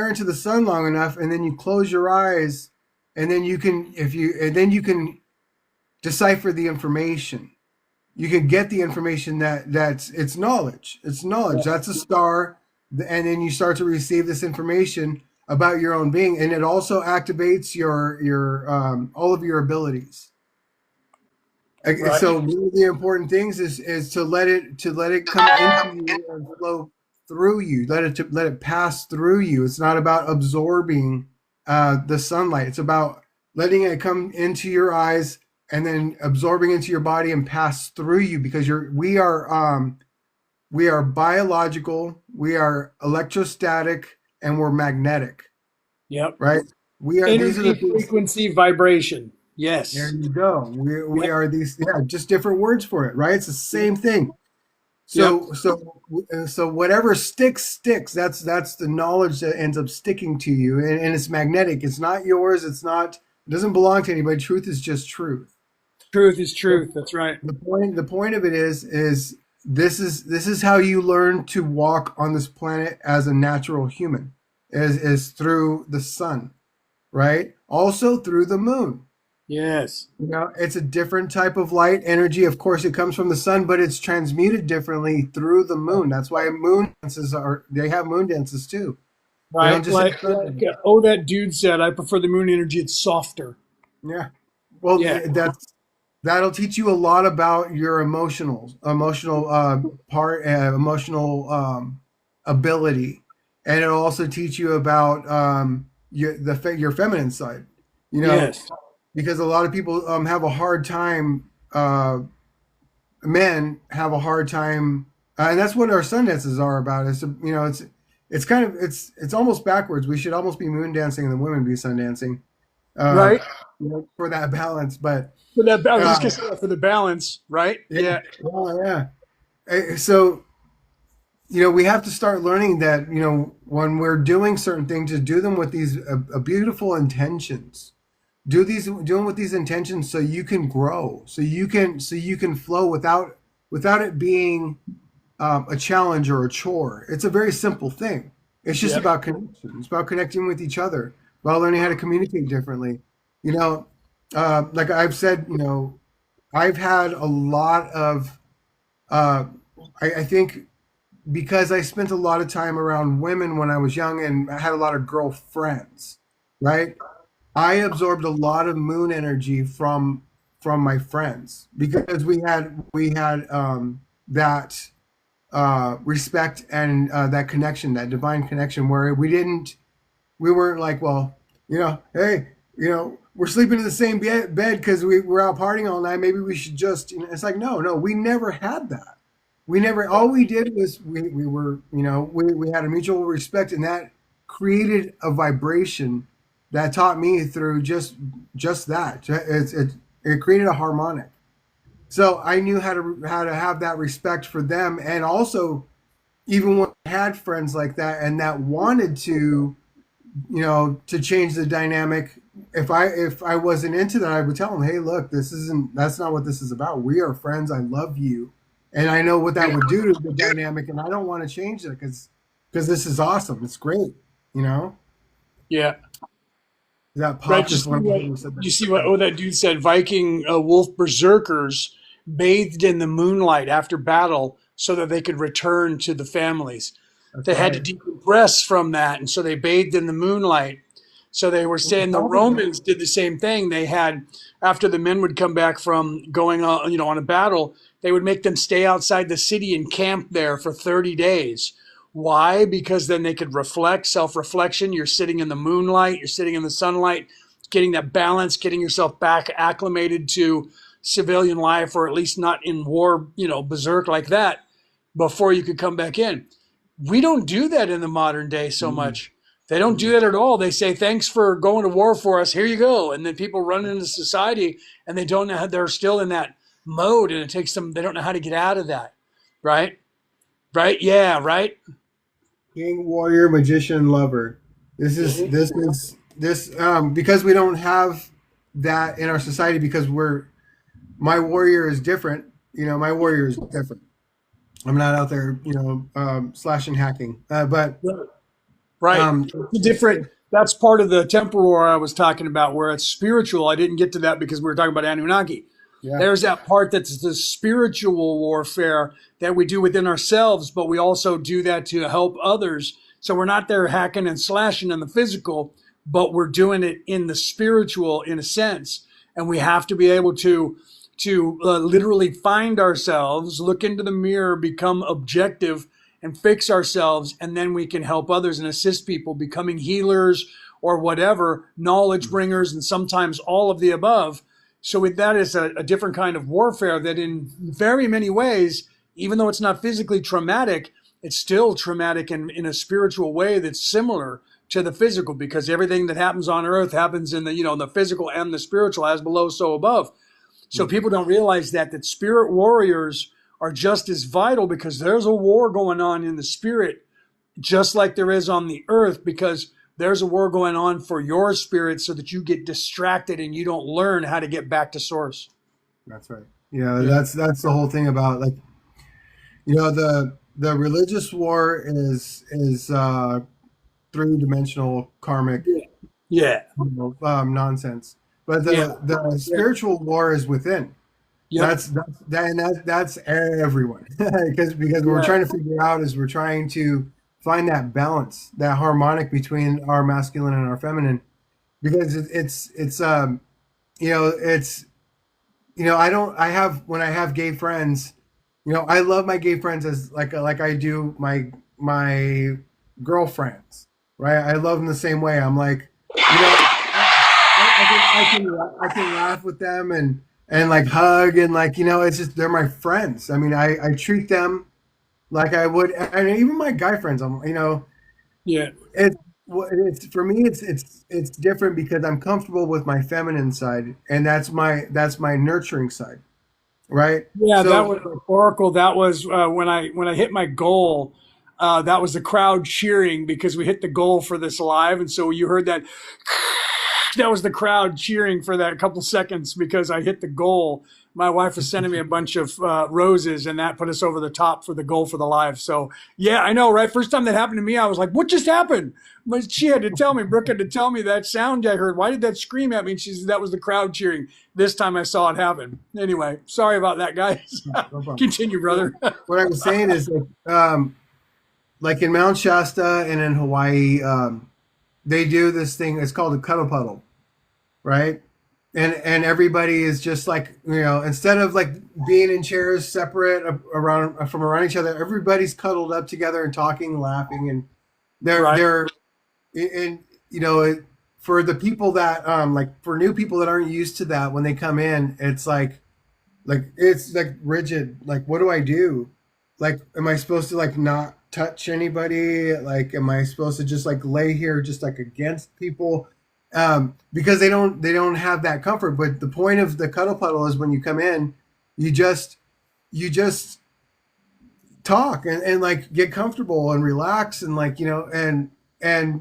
into the sun long enough, and then you close your eyes, and then you can decipher the information. You can get the information that's it's knowledge. It's knowledge. That's a star. And then you start to receive this information about your own being, and it also activates your all of your abilities. Right. So one of the important things is to let it come into you and flow through you. Let it pass through you. It's not about absorbing the sunlight. It's about letting it come into your eyes and then absorbing into your body and pass through you, because we are biological, we are electrostatic, and we're magnetic. Yep. Right? We are energy, frequency, vibration. Yes. There you go. We are these, just different words for it, right? It's the same thing. So whatever sticks. That's the knowledge that ends up sticking to you, and it's magnetic. It's not yours. It doesn't belong to anybody. Truth is just truth. Truth is truth. That's right. The point of it is this is how you learn to walk on this planet as a natural human, is through the sun. right? Also through the moon. Yes. You know, it's a different type of light energy. Of course, it comes from the sun, but it's transmuted differently through the moon. That's why moon dances they have moon dances too. They don't Right. just have That dude said, I prefer the moon energy. It's softer. yeah. Well, Yeah. that'll teach you a lot about your emotional part, emotional ability, and it'll also teach you about your feminine side. You know, Yes. because a lot of people have a hard time. Men have a hard time, and that's what our sun dances are about. Is it's kind of it's almost backwards. We should almost be moon dancing and the women be sun dancing, uh, Right. for that balance. But For that, I was just uh, gonna say that for the balance, right? yeah, Yeah. yeah. So we have to start learning that when we're doing certain things, to do them with these beautiful intentions. Do them with these intentions so you can grow, so you can flow without it being a challenge or a chore. It's a very simple thing. It's just Yep. about connection. It's about connecting with each other, about learning how to communicate differently. You know, like I've said, I've had a lot of, uh, I think because I spent a lot of time around women when I was young and I had a lot of girlfriends, right? I absorbed a lot of moon energy from my friends because we had that respect and that connection, that divine connection, where we weren't like, well, hey, we're sleeping in the same bed because we're out partying all night. Maybe we should just, it's like, no, we never had that. We never, all we did was we were, we had a mutual respect, and that created a vibration that taught me through just that. It created a harmonic. So I knew how to have that respect for them, and also even when I had friends like that and that wanted to change the dynamic. If I wasn't into that, I would tell them, hey, look, that's not what this is about. We are friends. I love you, and I know what that would do to the dynamic, and I don't want to change it because this is awesome. It's great. You know Yeah. that Right. popped just when you said You that. see what that dude said. Viking wolf berserkers bathed in the moonlight after battle so that they could return to the families. That's They had to right. decompress from that, and so they bathed in the moonlight. So they were saying the Romans did the same thing. They had, after the men would come back from going on a battle, they would make them stay outside the city and camp there for 30 days. Why? Because then they could reflect, self-reflection. You're sitting in the moonlight, you're sitting in the sunlight, getting that balance, getting yourself back acclimated to civilian life, or at least not in war, berserk like that, before you could come back in. We don't do that in the modern day so Mm, much. They don't do mm. that at all. They say, thanks for going to war for us. Here you go. And then people run into society and they don't know how, they're still in that mode, and it takes them, they don't know how to get out of that. Right? Right? Yeah, right? King, warrior, magician, lover. This is Hmm. this is this because we don't have that in our society because my warrior is different. My warrior is different. I'm not out there, slashing hacking. But Right. um, It's it's different. That's part of the temporal war I was talking about, where it's spiritual. I didn't get to that because we were talking about Anunnaki. yeah, There's that part that's the spiritual warfare that we do within ourselves, but we also do that to help others. So we're not there hacking and slashing in the physical, but we're doing it in the spiritual in a sense. And we have to be able to literally find ourselves, look into the mirror, become objective, and fix ourselves, and then we can help others and assist people becoming healers or whatever, knowledge bringers, and sometimes all of the above. So with that is a different kind of warfare that in very many ways, even though it's not physically traumatic, it's still traumatic in a spiritual way that's similar to the physical, because everything that happens on earth happens in the physical and the spiritual, as below so above. So people don't realize that spirit warriors are just as vital, because there's a war going on in the spirit just like there is on the earth, because there's a war going on for your spirit so that you get distracted and you don't learn how to get back to source. that's right. Yeah, Yeah. that's the whole thing about, like, the religious war is three-dimensional karmic. Yeah. Nonsense. But Yeah. the Yeah. spiritual war is within. Yep. That's everyone because what we're Yeah. trying to figure out is we're trying to find that balance, that harmonic between our masculine and our feminine, because it's it's I don't I have when I have gay friends, I love my gay friends as like I do my girlfriends, right? I love them the same way. I'm like, I can laugh with them and like hug and like it's just they're my friends. I mean, I treat them like I would, and even my guy friends. Yeah. It's it's for me. It's different because I'm comfortable with my feminine side, and that's my nurturing side, right? Yeah, that So was Oracle. That was when I hit my goal. That was the crowd cheering because we hit the goal for this live, and so you heard that. That was the crowd cheering for that couple seconds because I hit the goal. My wife was sending me a bunch of roses, and that put us over the top for the goal for the live. So yeah, I know, right? First time that happened to me, I was like, "What just happened?" But she had to tell me, Brooke had to tell me that sound I heard. Why did that scream at me? And she said that was the crowd cheering. This time I saw it happen. Anyway, sorry about that, guys. no problem. Continue, brother. What I was saying is like in Mount Shasta and in Hawaii, they do this thing. It's called a cuddle puddle, right? And everybody is just like instead of like being in chairs separate around each other, everybody's cuddled up together and talking, laughing, and they're Right. they're and for the people that like for new people that aren't used to that when they come in, it's like rigid. Like, what do I do? Like, am I supposed to like not touch anybody? Like, am I supposed to just like lay here just like against people? Because they don't have that comfort. But the point of the cuddle puddle is when you come in, you just talk and like get comfortable and relax and like Yeah.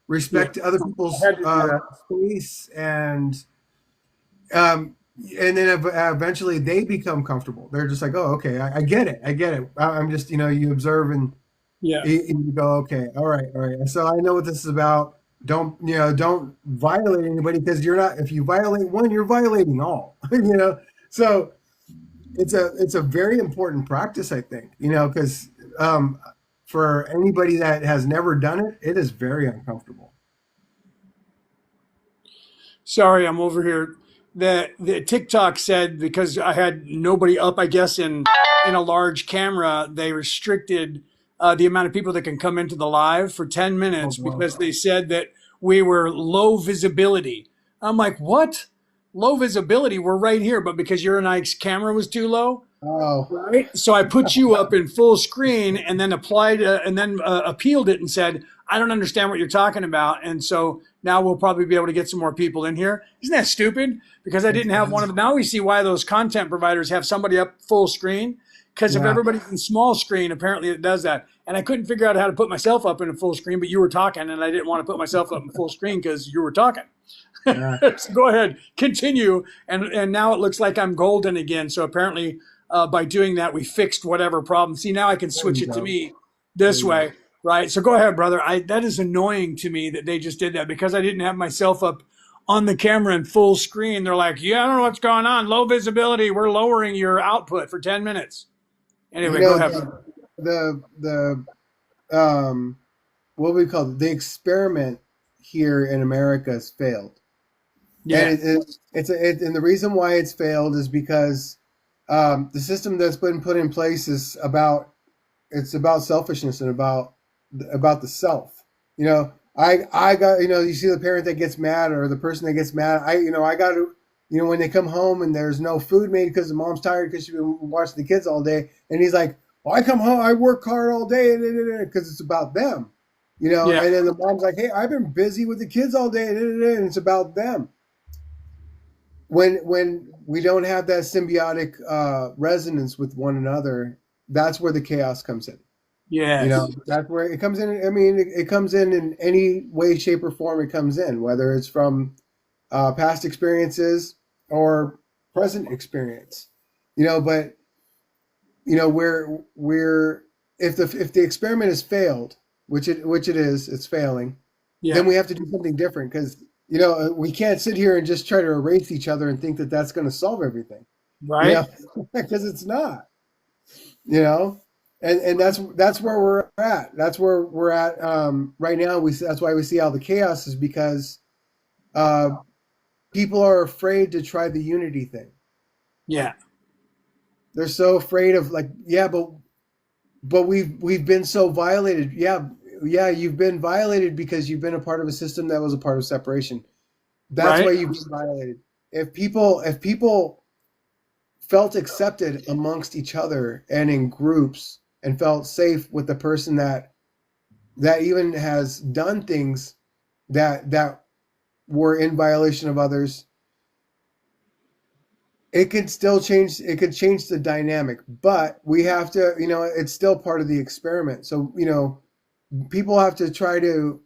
respect other I people's had to do that. space um, and then eventually they become comfortable. They're just like, oh, okay, I get it. I get it. I'm just, you observe and Yeah. you go, okay, all right, all right. So I know what this is about. Don't violate anybody because you're not. If you violate one, you're violating all. So it's a very important practice, I think. Because for anybody that has never done it, it is very uncomfortable. Sorry, I'm over here. The TikTok said because I had nobody up, I guess in a large camera, they restricted the amount of people that can come into the live for 10 Oh minutes wow. because they said that we were low visibility. I'm like, what? Low visibility? We're right here, but because your and Ike's camera was too low, Oh, right? So I put you up in full screen and then appealed it and said, I don't understand what you're talking about. And so now we'll probably be able to get some more people in here. Isn't that stupid? Because I it's, didn't have one of them. Now we see why those content providers have somebody up full screen. Because if yeah, everybody's in small screen, apparently it does that. And I couldn't figure out how to put myself up in a full screen, but you were talking, and I didn't want to put myself up in full screen because you were talking. yeah. So go ahead, continue. And now it looks like I'm golden again. So apparently, by doing that, we fixed whatever problem. See, now I can There switch you it to go. me There this you go. way, right? So go ahead, brother. That is annoying to me that they just did that because I didn't have myself up on the camera in full screen. They're like, yeah, I don't know what's going on. Low visibility. We're lowering your output for 10 minutes. You Anyway, go know ahead, the brother. the what we call it, the experiment here in America has failed, and Yeah. and the reason why it's failed is because the system that's been put in place is about selfishness and about the self. I got you see the parent that gets mad or the person that gets mad. I got to when they come home and there's no food made because the mom's tired because she's been watching the kids all day, and he's like, well, I come home, I work hard all day because it's about them. Yeah. And then the mom's like, hey, I've been busy with the kids all day, and it's about them. When we don't have that symbiotic resonance with one another, that's where the chaos comes in. Yes. That's where it comes in. I mean, it comes in any way, shape, or form. It comes in, whether it's from past experiences or present experience. But we're if the experiment has failed, which it is, it's failing. Yeah. then we have to do something different because we can't sit here and just try to erase each other and think that that's going to solve everything. Right. Because it's not. You know, and that's where we're at. That's where we're at right now. That's why we see all the chaos is because uh, people are afraid to try the unity thing. Yeah. They're so afraid of like, yeah, but we've been so violated. Yeah, you've been violated because you've been a part of a system that was a part of separation. That's why Right. you've been violated. If people felt accepted amongst each other and in groups and felt safe with the person that even has done things that were in violation of others, it could still change. It could change the dynamic, but we have to, it's still part of the experiment. So, people have to try to,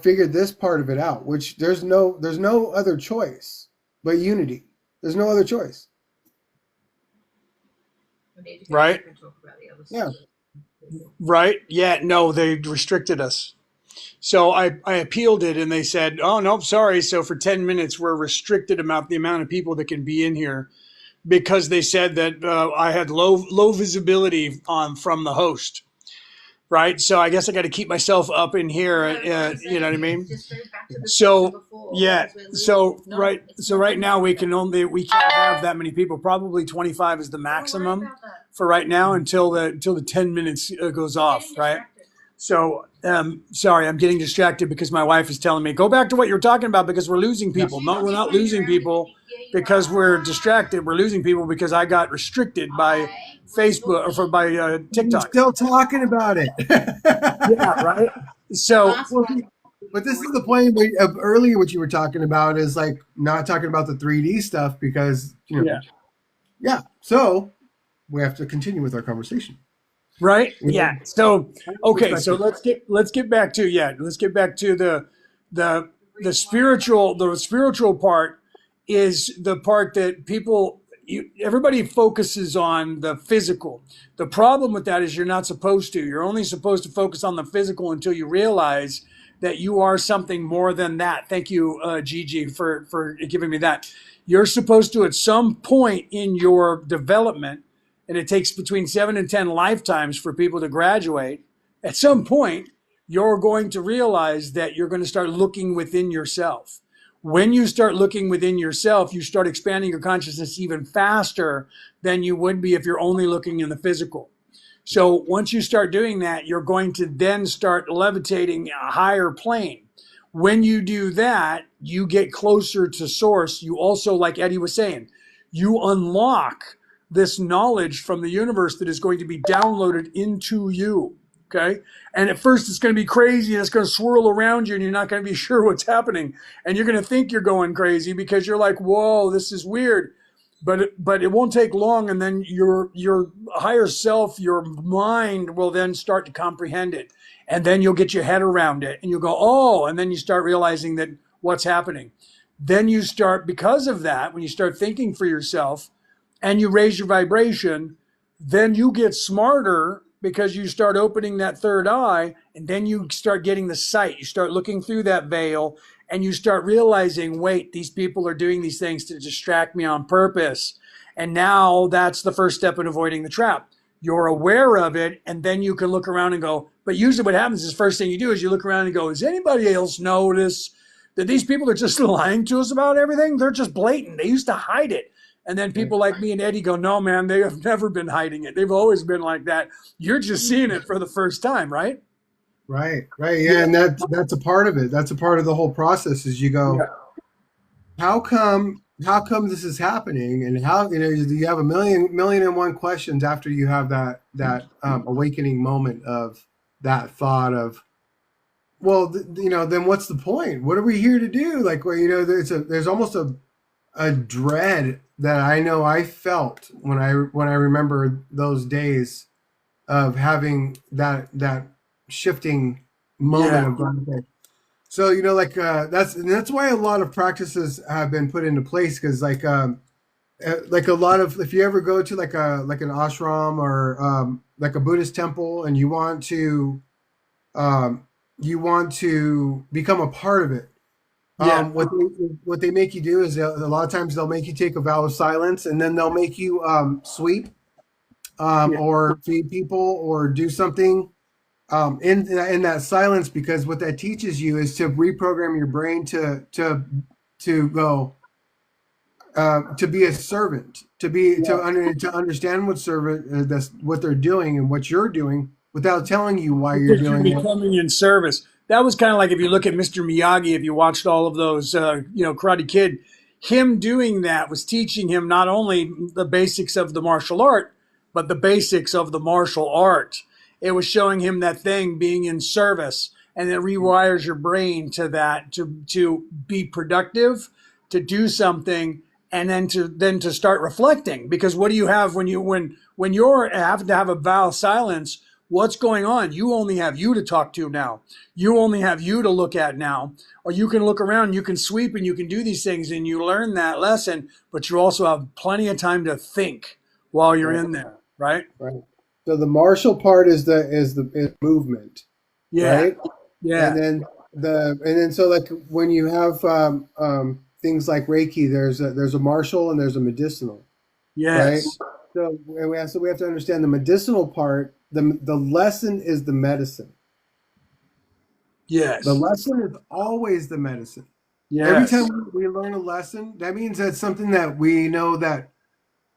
figure this part of it out, which there's no other choice but unity. There's no other choice. Right. Yeah. Right. Yeah. No, they restricted us. So I appealed it and they said, oh, no, sorry. So for 10 minutes, we're restricted about the amount of people that can be in here because they said that I had low visibility from the host. Right. So I guess I got to keep myself up in here. You know what I mean? So, yeah. So, right. So right now we can't have that many people. Probably 25 is the maximum for right now until the 10 minutes goes off. Right. So, sorry, I'm getting distracted because my wife is telling me, go back to what you're talking about because we're losing people. No, we're not losing people because we're distracted. We're losing people because I got restricted by Facebook or by We're TikTok. still talking about it. Yeah, right. So, But this is the point of earlier what you were talking about is like not talking about the 3D stuff because yeah. So we have to continue with our conversation. right. Yeah. So, okay. So Perspective. let's get back to the spiritual part is the part that everybody focuses on the physical. The problem with that is you're not supposed to. You're only supposed to focus on the physical until you realize that you are something more than that. Thank you, Gigi, for giving me that. You're supposed to, at some point in your development, and it takes between 7 and 10 lifetimes for people to graduate, at some point, you're going to realize that you're going to start looking within yourself. When you start looking within yourself, you start expanding your consciousness even faster than you would be if you're only looking in the physical. So once you start doing that, you're going to then start levitating a higher plane. When you do that, you get closer to source. You also, like Eddie was saying, you unlock this knowledge from the universe that is going to be downloaded into you. Okay. And at first it's going to be crazy and it's going to swirl around you and you're not going to be sure what's happening. And you're going to think you're going crazy because you're like, whoa, this is weird. But it won't take long, and then your higher self, your mind will then start to comprehend it, and then you'll get your head around it, and you'll go, oh, and then you start realizing that what's happening. Then you start, because of that, when you start thinking for yourself, and you raise your vibration, then you get smarter because you start opening that third eye, and then you start getting the sight. You start looking through that veil, and you start realizing, wait, these people are doing these things to distract me on purpose. And now that's the first step in avoiding the trap. You're aware of it, and then you can look around and go, but usually what happens is first thing you do is you look around and go, does anybody else notice that these people are just lying to us about everything? They're just blatant. They used to hide it. And then people like me and Eddie go, no, man, they have never been hiding it. They've always been like that. You're just seeing it for the first time, right? Right. Yeah, and that's a part of it. That's a part of the whole process. Is you go, how come this is happening, and how you have a million and one questions after you have that awakening moment of that thought of, well, then what's the point? What are we here to do? Like, well, there's almost a dread that I know I felt when I remember those days of having that shifting moment of going, okay. So that's why a lot of practices have been put into place, because like a lot of, if you ever go to like an ashram or like a Buddhist temple and you want to you want to become a part of it. Yeah. What they make you do is a lot of times they'll make you take a vow of silence, and then they'll make you sweep Yeah. or feed people or do something in that silence, because what that teaches you is to reprogram your brain to go to be a servant, to understand what servant that's what they're doing and what you're doing without telling you why you're Because you're doing it. becoming in service. That was kind of like if you look at Mr. Miyagi, if you watched all of those, Karate Kid, him doing that was teaching him not only the basics of the martial art, but the basics of the martial art. It was showing him that thing being in service, and it rewires your brain to that to be productive, to do something, and then to start reflecting. Because what do you have when you're having to have a vow of silence? What's going on? You only have you to talk to now. You only have you to look at now. Or you can look around, you can sweep, and you can do these things, and you learn that lesson, but you also have plenty of time to think while you're Right, in there, right? right. So the martial part is movement, Yeah, right? And yeah, then so like when you have things like Reiki, there's a martial and there's a medicinal, right? yes, So we have to understand the medicinal part. The lesson is the medicine. The yes, lesson is always the medicine. Every yes. time we learn a lesson, that means that's something that we know that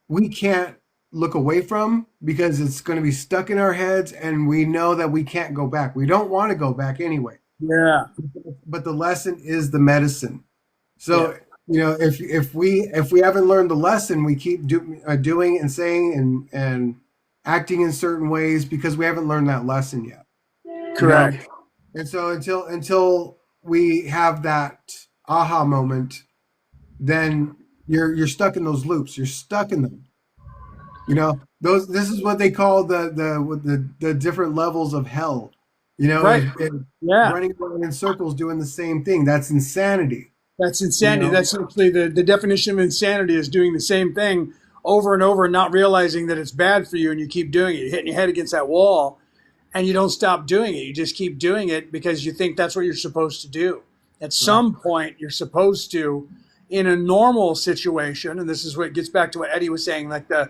we can't look away from because it's going to be stuck in our heads, and we know that we can't go back. We don't want to go back anyway. Yeah, But the lesson is the medicine. yeah. So, if we haven't learned the lesson, we keep doing and saying and acting in certain ways because we haven't learned that lesson yet. You know, Correct. and so until we have that aha moment, then you're stuck in those loops. You're stuck in them. Those this is what they call the different levels of hell. Right. Yeah. Running around in circles doing the same thing. That's insanity. That's You insanity. know, That's actually the definition of insanity is doing the same thing over and over and not realizing that it's bad for you and you keep doing it. You're hitting your head against that wall and you don't stop doing it. You just keep doing it because you think that's what you're supposed to do. At right? some point, you're supposed to, in a normal situation, and this is what gets back to what Eddie was saying, like the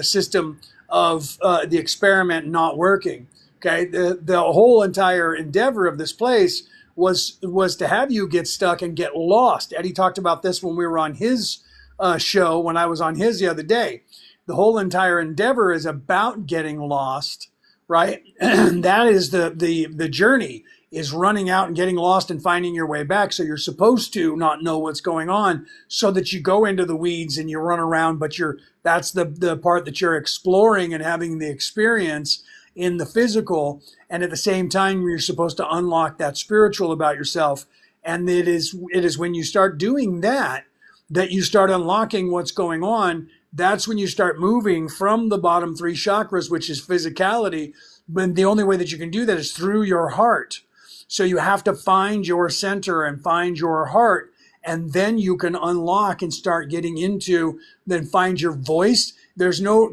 system of the experiment not working. Okay, the whole entire endeavor of this place was to have you get stuck and get lost. Eddie talked about this when we were on his show, when I was on his the other day. The whole entire endeavor is about getting lost, right? And that is the journey, is running out and getting lost and finding your way back. So you're supposed to not know what's going on so that you go into the weeds and you run around, but that's the part that you're exploring and having the experience in the physical. And at the same time, you're supposed to unlock that spiritual about yourself. And it is when you start doing that you start unlocking what's going on. That's when you start moving from the bottom three chakras, which is physicality. But the only way that you can do that is through your heart. So you have to find your center and find your heart. And then you can unlock and start getting into, then find your voice. There's no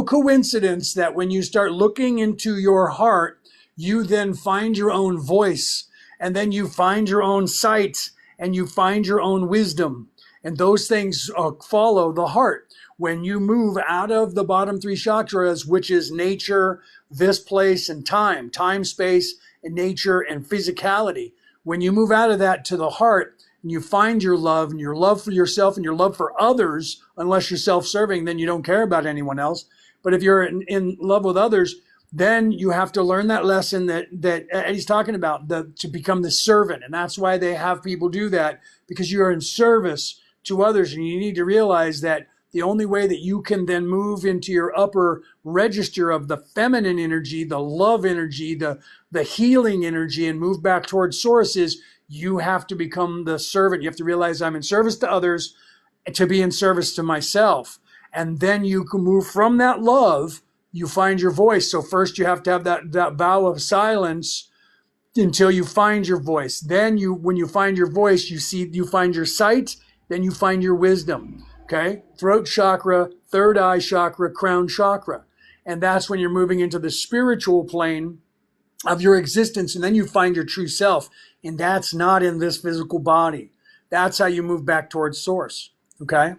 coincidence that when you start looking into your heart, you then find your own voice, and then you find your own sight, and you find your own wisdom. And those things follow the heart. When you move out of the bottom three chakras, which is nature, this place, and time, space, and nature, and physicality, when you move out of that to the heart, and you find your love and your love for yourself and your love for others, unless you're self-serving, then you don't care about anyone else. But if you're in love with others, then you have to learn that lesson that Eddie's talking about, to become the servant. And that's why they have people do that, because you're in service to others. And you need to realize that the only way that you can then move into your upper register of the feminine energy, the love energy, the healing energy, and move back towards source is you have to become the servant. You have to realize I'm in service to others to be in service to myself. And then you can move from that love, you find your voice. So first you have to have that vow of silence until you find your voice. Then when you find your voice, you find your sight, then you find your wisdom. Okay? Throat chakra, third eye chakra, crown chakra. And that's when you're moving into the spiritual plane, of your existence, and then you find your true self, and that's not in this physical body. That's how you move back towards source. Okay.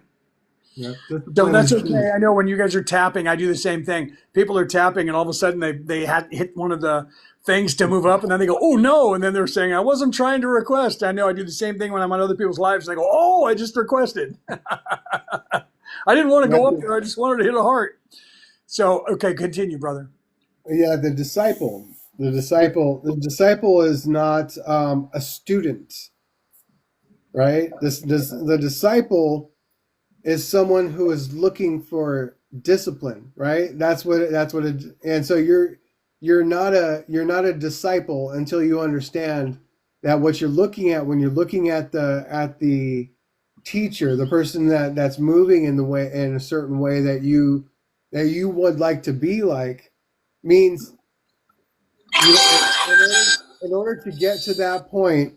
Yeah, So discipline that's is key. okay. I know when you guys are tapping, I do the same thing. People are tapping, and all of a sudden they had hit one of the things to move up, and then they go, "Oh no!" And then they're saying, "I wasn't trying to request." I know I do the same thing when I'm on other people's lives, and I go, "Oh, I just requested. I didn't want to go up there. I just wanted to hit a heart." So okay, continue, brother. Yeah, the disciple is not a student, right? The disciple is someone who is looking for discipline, right? That's what it. And so you're not a disciple until you understand that what you're looking at when you're looking at the teacher, the person that's moving in a certain way that you would like to be like, means you in order to get to that point,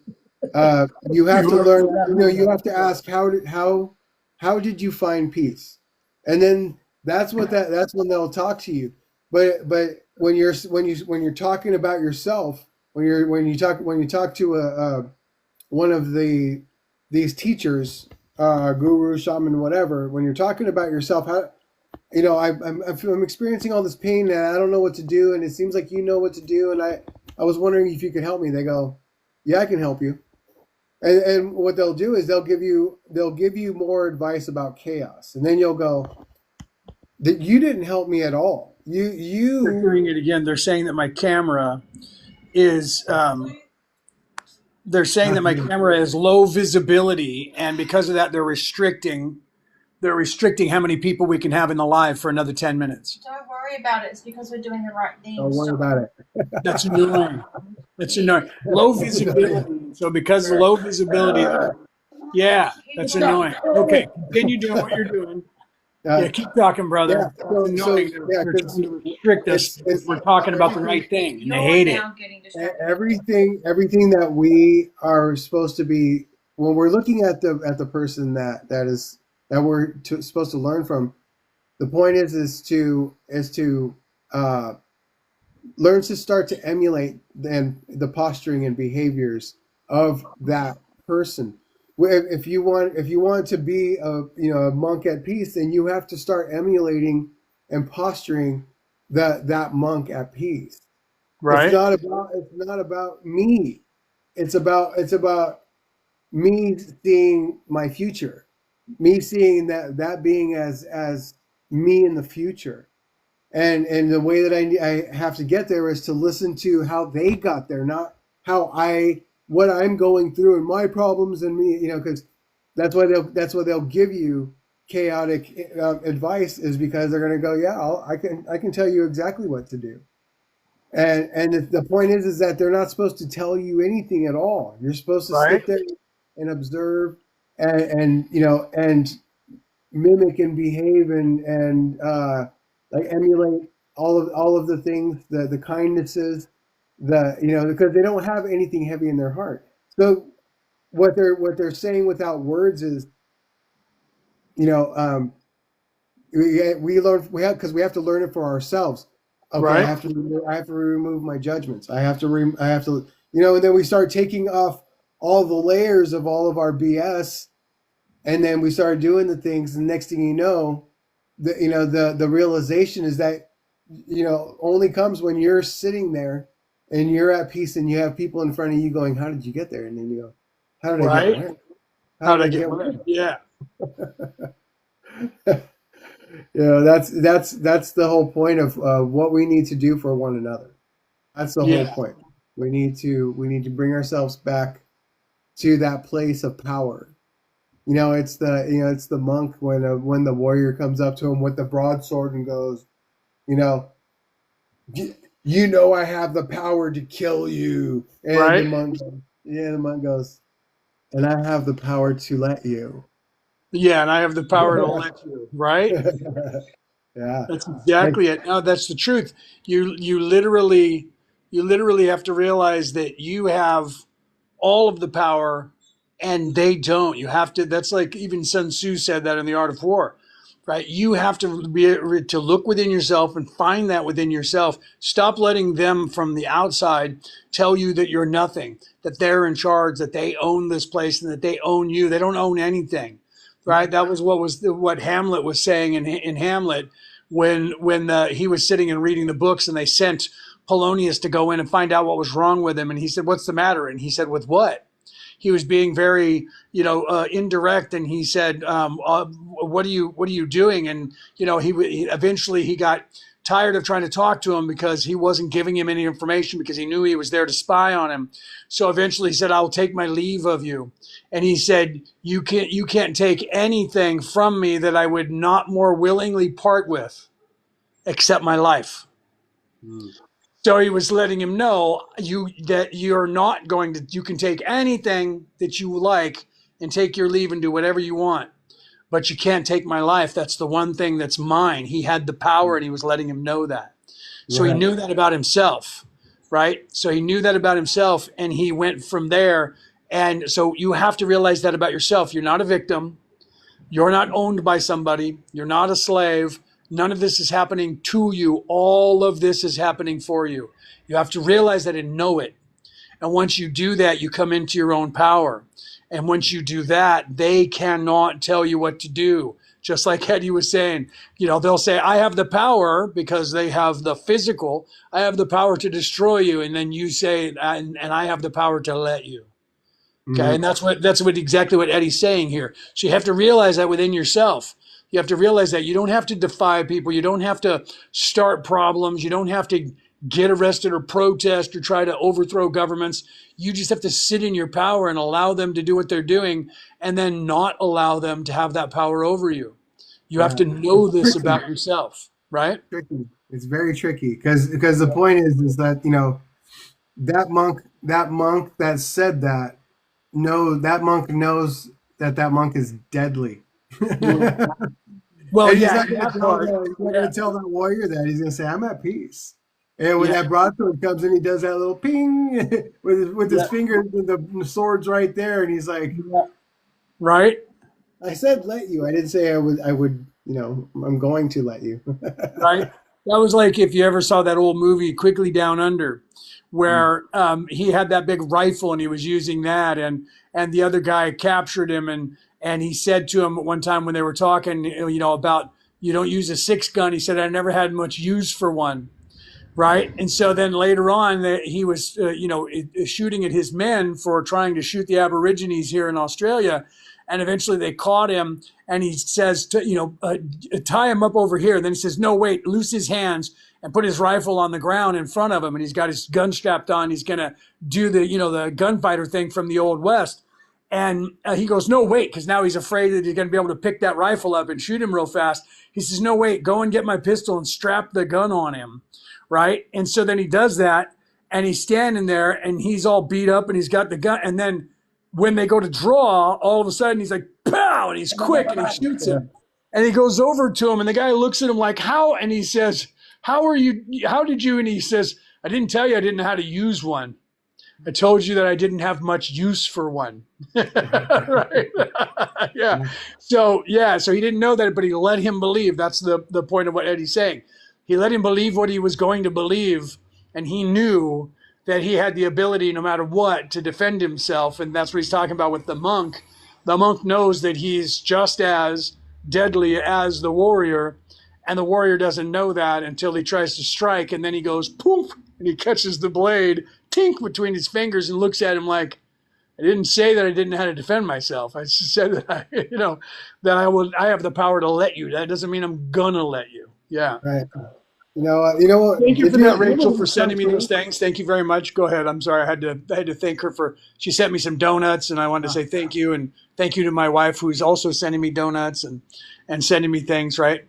you have to learn. You have to ask how did you find peace, and then that's when they'll talk to you. But when you're talking about yourself, when you talk to one of these teachers, guru, shaman, whatever, when you're talking about yourself, how I'm experiencing all this pain and I don't know what to do, and it seems like you know what to do, and I was wondering if you could help me. They go, yeah, I can help you. And what they'll do is they'll give you more advice about chaos, and then you'll go, that you didn't help me at all. They're You doing it again. They're saying that my camera is. They're saying that my camera is low visibility, and because of that, they're restricting. They're restricting how many people we can have in the live for another 10 minutes. Don't worry about it. It's because we're doing the right thing. don't worry about it. That's annoying. That's annoying. Low visibility. So because of low visibility, yeah, that's annoying. Okay, continue doing what you're doing. Yeah, keep talking, brother. Yeah, It's annoying. They're trying to restrict us because we're talking about the right thing, and they hate it. Everything that we are supposed to be, when we're looking at the person that we're supposed to learn from, the point is to learn to start to emulate the posturing and behaviors of that person. If you want to be a monk at peace, then you have to start emulating and posturing that monk at peace. Right. It's not about me. It's about me seeing my future, me seeing that being as me in the future. And the way that I have to get there is to listen to how they got there, not what I'm going through and my problems and me, because that's why they'll give you chaotic advice, is because they're going to go, yeah, I can tell you exactly what to do. And the point is that they're not supposed to tell you anything at all. You're supposed to sit there and observe and mimic and behave and like emulate all of the things, the kindnesses, because they don't have anything heavy in their heart. So what they're saying without words is, we learn, because we have to learn it for ourselves. Okay, Right. I have to remove my judgments. I have to, and then we start taking off all the layers of all of our BS, and then we start doing the things. And next thing you know, the realization is that, only comes when you're sitting there and you're at peace and you have people in front of you going, how did you get there? And then you go, how did I get where? How did I get where? Yeah. That's the whole point of what we need to do for one another. That's the whole point. We need to bring ourselves back to that place of power. It's the monk when the warrior comes up to him with the broadsword and goes, I have the power to kill you. And the monk goes, and I have the power to let you. Yeah, and I have the power to let you. Right. Yeah, That's exactly it. No, that's the truth. You literally have to realize that you have all of the power and they don't. You have to. That's like even Sun Tzu said that in The Art of War. right? You have to be to look within yourself and find that within yourself. Stop letting them from the outside tell you that you're nothing, that they're in charge, that they own this place, and that they own you. They don't own anything, right? That was what Hamlet was saying in Hamlet when he was sitting and reading the books, and they sent Polonius to go in and find out what was wrong with him. And he said, "What's the matter?" And he said, "With what?" He was being very, indirect, and he said, "What are you doing?" And he eventually got tired of trying to talk to him because he wasn't giving him any information because he knew he was there to spy on him. So eventually he said, "I'll take my leave of you." And he said, "You can't take anything from me that I would not more willingly part with, except my life." Mm. So he was letting him know that you're not going to, you can take anything that you like and take your leave and do whatever you want, but you can't take my life. That's the one thing that's mine. He had the power, and he was letting him know that. So He knew that about himself, right? So he knew that about himself, and he went from there. And so you have to realize that about yourself. You're not a victim. You're not owned by somebody. You're not a slave. None of this is happening to you. All of this is happening for you. You have to realize that and know it. And once you do that, you come into your own power. And once you do that, they cannot tell you what to do. Just like Eddie was saying, they'll say, "I have the power," because they have the physical. "I have the power to destroy you." And then you say, and I have the power to let you. Okay. Mm-hmm. And that's exactly what Eddie's saying here. So you have to realize that within yourself. You have to realize that you don't have to defy people. You don't have to start problems. You don't have to get arrested or protest or try to overthrow governments. You just have to sit in your power and allow them to do what they're doing, and then not allow them to have that power over you. You have to know this about yourself, right? Tricky. It's very tricky because the point is that, that monk that said that, that monk knows that monk is deadly. Well, he's not going to tell that warrior that. He's going to say, "I'm at peace." And when that broadsword comes in, he does that little ping with his fingers, and the sword's right there, and he's like, "Right." I said, "Let you." I didn't say I would. I'm going to let you. Right. That was like if you ever saw that old movie, Quickly Down Under, where he had that big rifle and he was using that, and the other guy captured him, and he said to him at one time when they were talking, about you don't use a 6-gun. He said, "I never had much use for one." Right. And so then later on he was, shooting at his men for trying to shoot the Aborigines here in Australia. And eventually they caught him, and he says, tie him up over here. And then he says, "No, wait, loose his hands," and put his rifle on the ground in front of him. And he's got his gun strapped on. He's going to do the gunfighter thing from the Old West. And he goes, "No, wait," because now he's afraid that he's going to be able to pick that rifle up and shoot him real fast. He says, "No, wait, go and get my pistol and strap the gun on him." Right. And so then he does that, and he's standing there, and he's all beat up, and he's got the gun. And then when they go to draw, all of a sudden he's like, pow, and he's quick, and he shoots him. And he goes over to him, and the guy looks at him like, "How?" And he says, how did you? And he says, "I didn't tell you I didn't know how to use one. I told you that I didn't have much use for one." Right. Yeah. So he didn't know that, but he let him believe. That's the point of what Eddie's saying. He let him believe what he was going to believe, and he knew that he had the ability, no matter what, to defend himself. And that's what he's talking about with the monk. The monk knows that he's just as deadly as the warrior, and the warrior doesn't know that until he tries to strike, and then he goes poof, and he catches the blade tink between his fingers and looks at him like, "I didn't say that I didn't know how to defend myself. I just said that I have the power to let you. That doesn't mean I'm gonna let you." Yeah. Right. What? Thank you for that, Rachel, for sending me those things. Thank you very much. Go ahead. I'm sorry. I had to thank her she sent me some donuts, and I wanted to say thank you, and thank you to my wife, who's also sending me donuts and sending me things. Right.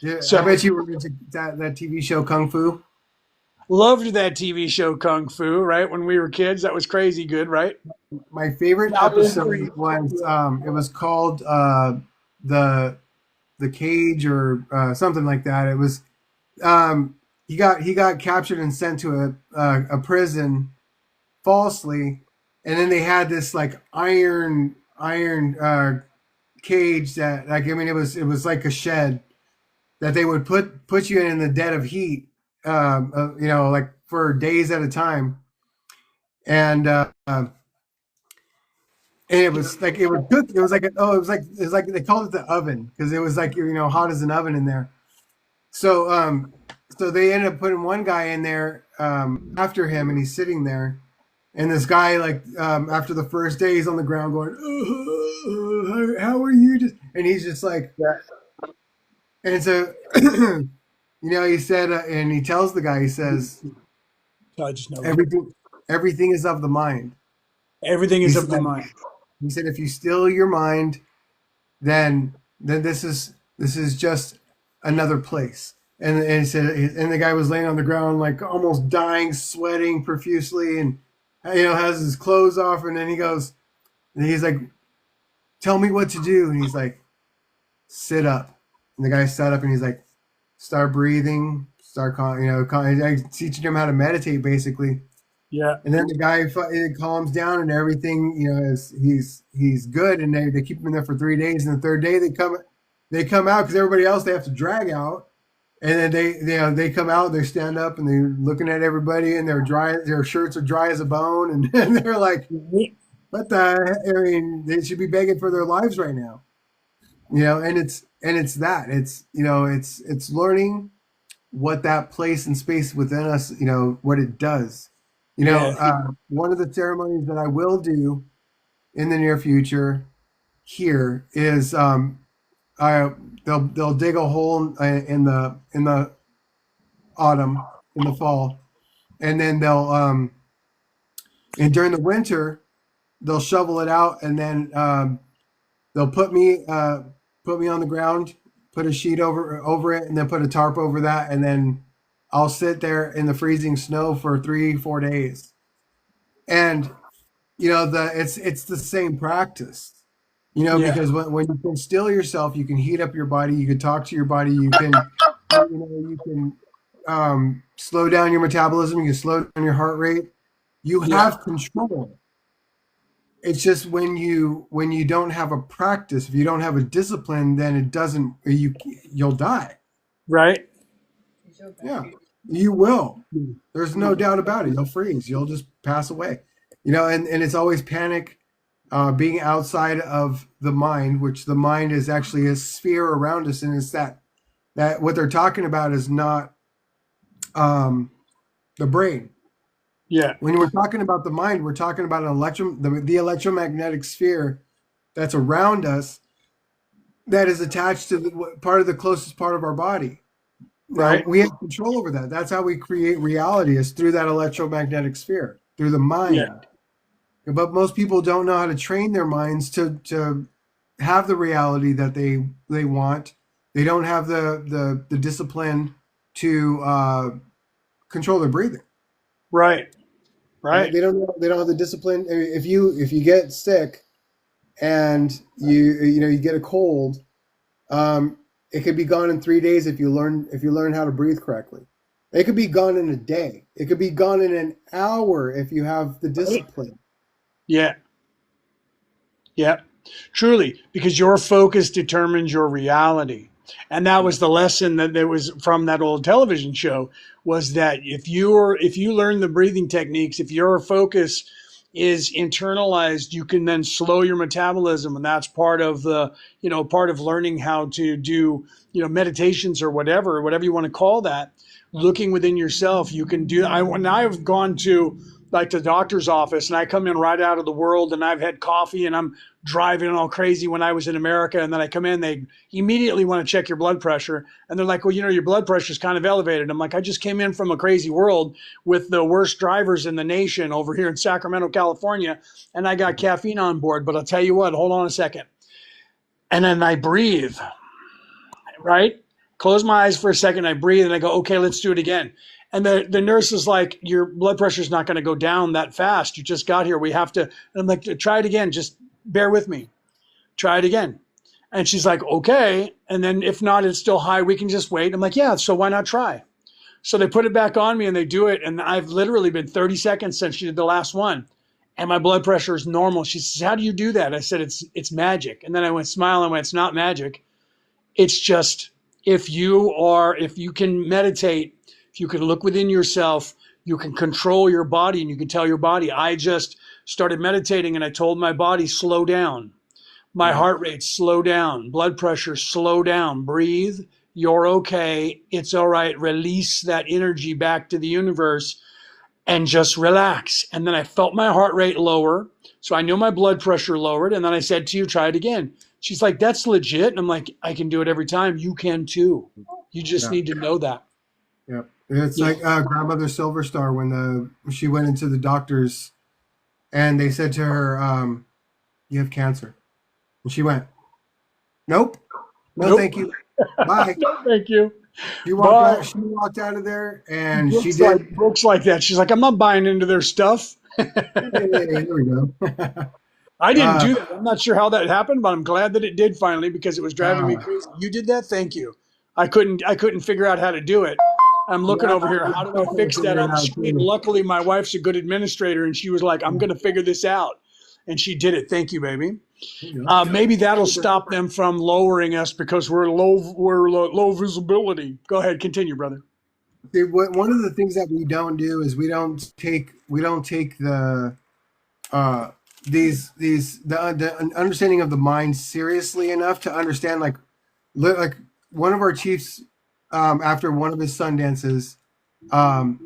Yeah. So I bet you were into that TV show Kung Fu. Loved that TV show Kung Fu. Right, when we were kids, that was crazy good. Right. My favorite episode was it was called the Cage or something like that. It was he got captured and sent to a prison falsely, and then they had this like iron cage that, like, I mean, it was like a shed that they would put you in the dead of heat, like for days at a time, and it was like it would cook. It was like it was like they called it the oven because it was like hot as an oven in there. So they ended up putting one guy in there after him, and he's sitting there, and this guy like after the first day he's on the ground going, how are you? And he's just like that. And so he said, and he tells the guy, he says, I just know everything is of the mind. everything is of the mind. He said, if you still your mind, then this is just another place. And he said, and the guy was laying on the ground like almost dying, sweating profusely, and has his clothes off. And then he's like, tell me what to do. And he's like, sit up. And the guy sat up, and he's like, start breathing, teaching him how to meditate, basically. Yeah. And then the guy calms down, and everything, he's good. And they keep him in there for 3 days. And the third day they come out because everybody else they have to drag out. And then they come out, they stand up, and they're looking at everybody, and their shirts are dry as a bone, and they're like, what the heck? I mean, they should be begging for their lives right now. And it's learning what that place and space within us, what it does. One of the ceremonies that I will do in the near future here is they'll dig a hole in the autumn, in the fall, and then they'll and during the winter they'll shovel it out, and then they'll put me on the ground, put a sheet over it, and then put a tarp over that, and then I'll sit there in the freezing snow for 3-4 days. And it's the same practice. Because when you can still yourself, you can heat up your body, you can talk to your body, you can slow down your metabolism, you can slow down your heart rate. You have control. It's just when you don't have a practice, if you don't have a discipline, then you'll die. Right. Yeah, you will. There's no doubt about it. You'll freeze. You'll just pass away. And it's always panic. Being outside of the mind, which the mind is actually a sphere around us, and it's that what they're talking about is not the brain. Yeah. When we're talking about the mind, we're talking about the electromagnetic sphere that's around us, that is attached to the closest part of our body. Right. Now, we have control over that. That's how we create reality, is through that electromagnetic sphere, through the mind. Yeah. But most people don't know how to train their minds to have the reality that they want. They don't have the discipline to control their breathing. Right. They don't have the discipline. If you get sick and you get a cold, it could be gone in 3 days if you learn how to breathe correctly. It could be gone in a day. It could be gone in an hour if you have the discipline. Yeah. Yeah. Truly, because your focus determines your reality. And that was the lesson that there was from that old television show, was that if you learn the breathing techniques, if your focus is internalized, you can then slow your metabolism. And that's part of learning how to do, meditations or whatever you want to call that. Looking within yourself, you can do. When I've gone to like the doctor's office and I come in right out of the world and I've had coffee and I'm driving all crazy when I was in America, and then I come in, they immediately want to check your blood pressure. And they're like, well, your blood pressure is kind of elevated. I'm like, I just came in from a crazy world with the worst drivers in the nation over here in Sacramento, California, and I got caffeine on board. But I'll tell you what, hold on a second. And then I breathe, right? Close my eyes for a second. I breathe and I go, okay, let's do it again. And the nurse is like, your blood pressure is not going to go down that fast. You just got here. We have to. And I'm like, try it again. Just bear with me. Try it again. And she's like, okay. And then if not, it's still high. We can just wait. I'm like, yeah, so why not try? So they put it back on me and they do it. And I've literally been 30 seconds since she did the last one. and my blood pressure is normal. She says, how do you do that? I said, it's magic. And then I went smiling and went, it's not magic. It's just, if you can meditate, if you can look within yourself, you can control your body, and you can tell your body. I just started meditating, and I told my body, slow down. My heart rate, slow down. Blood pressure, slow down. Breathe. You're okay. It's all right. Release that energy back to the universe and just relax. And then I felt my heart rate lower. So I knew my blood pressure lowered. And then I said to you, try it again. She's like, that's legit. And I'm like, I can do it every time. You can too. You just need to know that. Yeah. It's like Grandmother Silverstar when she went into the doctors and they said to her, you have cancer. And she went, nope. No, thank you. Bye. No, thank you. She walked out of there, and she did. Books like that. She's like, I'm not buying into their stuff. Hey, here we go. I didn't do that. I'm not sure how that happened, but I'm glad that it did finally, because it was driving me crazy. You did that? Thank you. I couldn't figure out how to do it. I'm looking over here. How do I fix that on the screen? Luckily, my wife's a good administrator, and she was like, I'm going to figure this out. And she did it. Thank you, baby. Maybe that'll stop them from lowering us because we're low visibility. Go ahead, continue, brother. See, one of the things that we don't do is we don't take the understanding of the mind seriously enough to understand, like one of our chiefs, after one of his sun dances,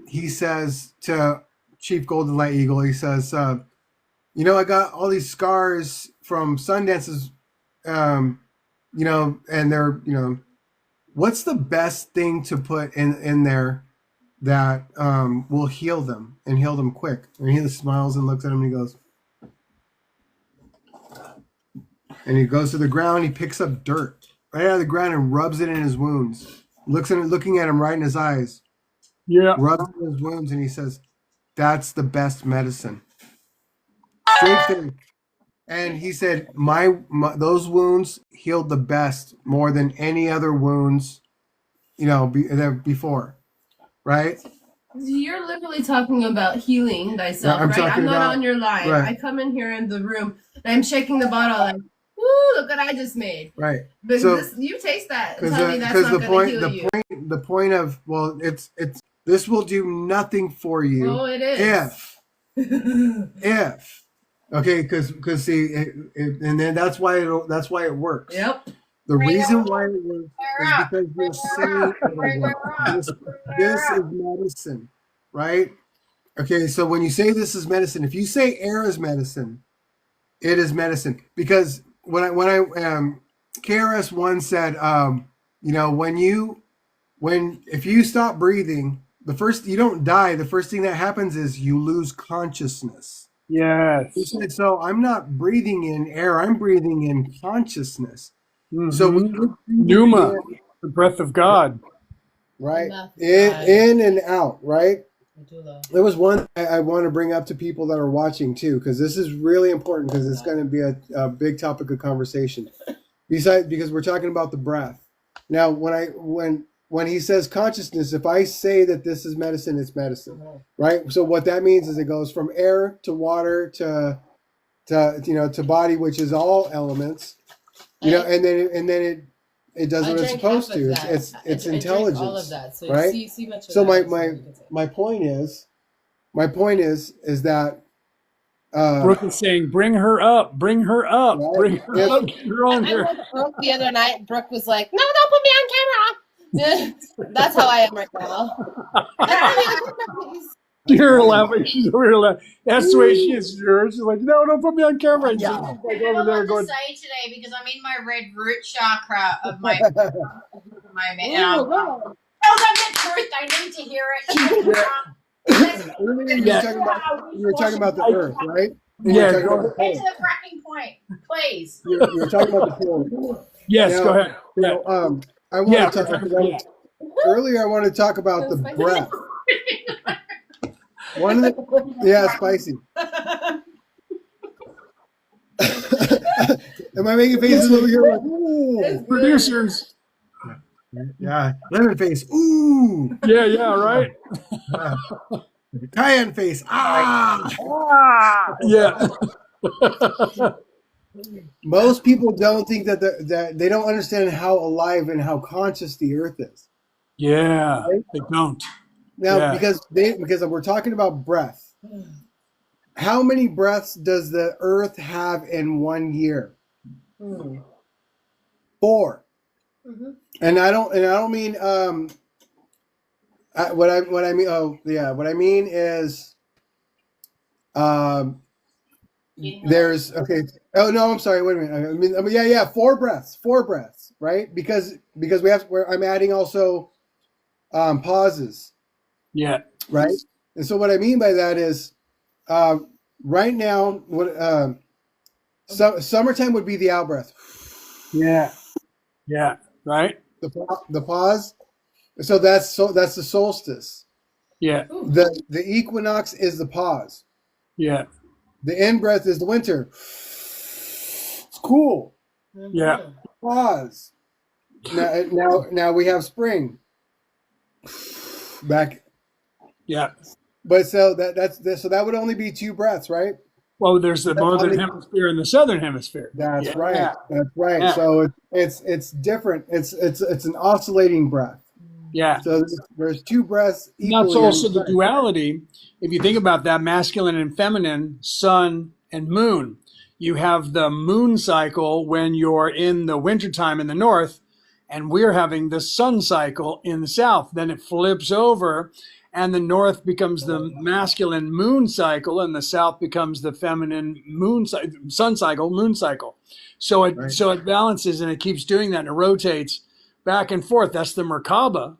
he says to Chief Golden Light Eagle, he says, I got all these scars from sun dances, and they're, what's the best thing to put in there that will heal them and heal them quick? And he smiles and looks at him and he goes, and he goes to the ground, he picks up dirt right out of the ground and rubs it in his wounds, looking at him right in his eyes. Yeah. Rubs in his wounds, and he says, that's the best medicine. Straight thing. And he said, my those wounds healed the best, more than any other wounds, before, right? You're literally talking about healing thyself, right? I'm not on your line. Right. I come in here in the room and I'm shaking the bottle like, "Ooh, look what I just made!" Right. But so, you taste that and tell me that's not going to heal you. The point of this will do nothing for you. Oh, it is. If. Okay, because see, and then that's why it works. Yep. The reason why it works is because you're saying this is medicine, right? Okay, so when you say this is medicine, if you say air is medicine, it is medicine. Because when KRS One said, if you stop breathing, you don't die. The first thing that happens is you lose consciousness. Yes. So I'm not breathing in air. I'm breathing in consciousness. Mm-hmm. So Pneuma, the breath of God. Right. In and out. Right. There was one I want to bring up to people that are watching too, because this is really important, because it's going to be a big topic of conversation. Because we're talking about the breath. Now, when he says consciousness, if I say that this is medicine, it's medicine, right? So what that means is it goes from air to water to body, which is all elements, and then it does what it's supposed to. It's intelligence, all of that. So right? You see much of so my point is that Brooke is saying, bring her up, bring her up, right? Bring her up, get her on here. Brooke the other night, Brooke was like, no, don't put me on camera. That's how I am right now. You're laughing. She's over here laughing. That's the way she is. She's like, no, don't put me on camera. Yeah. I don't know what to say today because I'm in my red root chakra of my moment. Tell them the truth. I need to hear it. You were talking about the earth, right? Yeah. Get to the cracking point, please. You're talking about the earth. Yes, go ahead. Yeah. I want to talk about earlier. I want to talk about the breath. Spicy. Am I making faces over here? Like, ooh, producers. Yeah, lemon face. Ooh. Yeah, right. Cayenne face. Ah. Yeah. Most people don't think that that they don't understand how alive and how conscious the Earth is. Yeah. Right? They don't. Now, Yeah. because we're talking about breath. How many breaths does the Earth have in 1 year? 4. Mhm. And I don't mean what I mean. Oh yeah, what I mean is um there's okay. Oh no, I'm sorry. Wait a minute. I mean yeah, 4 breaths, right? Because I'm adding also pauses, Yeah. right? And so what I mean by that is right now what summertime would be the out breath. Yeah. Yeah. Right. The pause. So that's the solstice. Yeah. The equinox is the pause. Yeah. The in breath is the winter. It's cool. Yeah. Pause. Now we have spring. Back. Yeah. But so that would only be 2 breaths, right? Well, there's the northern hemisphere and the southern hemisphere. That's right. That's right. Yeah. So it's different. It's an oscillating breath. Yeah. So there's 2 breaths equally. That's also the duality. If you think about that, masculine and feminine, sun and moon. You have the moon cycle when you're in the wintertime in the north, and we're having the sun cycle in the south. Then it flips over, and the north becomes the masculine moon cycle, and the south becomes the feminine sun cycle, moon cycle. So it balances, and it keeps doing that, and it rotates back and forth. That's the Merkaba.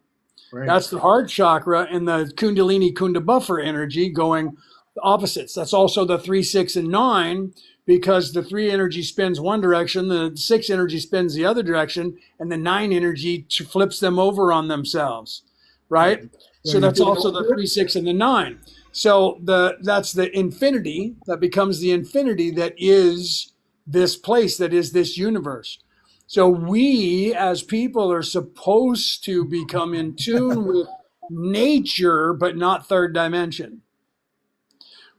Right. That's the heart chakra and the Kundalini Kunda buffer energy going opposites. That's also the 3, 6, and 9, because the 3 energy spins one direction, the 6 energy spins the other direction, and the 9 energy flips them over on themselves. Right? So that's also the 3, 6, and the 9. So that's the infinity that becomes the infinity that is this place, that is this universe. So we as people are supposed to become in tune with nature, but not third dimension,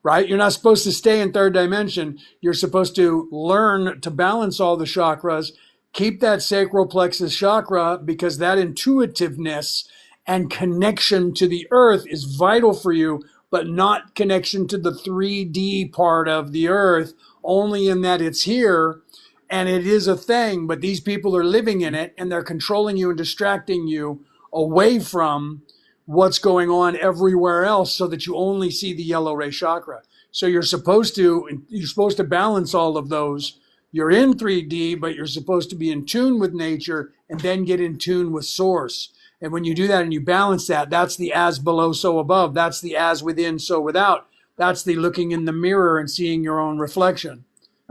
right? You're not supposed to stay in third dimension. You're supposed to learn to balance all the chakras, keep that sacral plexus chakra, because that intuitiveness and connection to the earth is vital for you, but not connection to the 3D part of the earth, only in that it's here. And it is a thing, but these people are living in it, and they're controlling you and distracting you away from what's going on everywhere else, so that you only see the yellow ray chakra. So you're supposed to balance all of those. You're in 3D, but you're supposed to be in tune with nature and then get in tune with source. And when you do that and you balance that, that's the as below, so above. That's the as within, so without. That's the looking in the mirror and seeing your own reflection.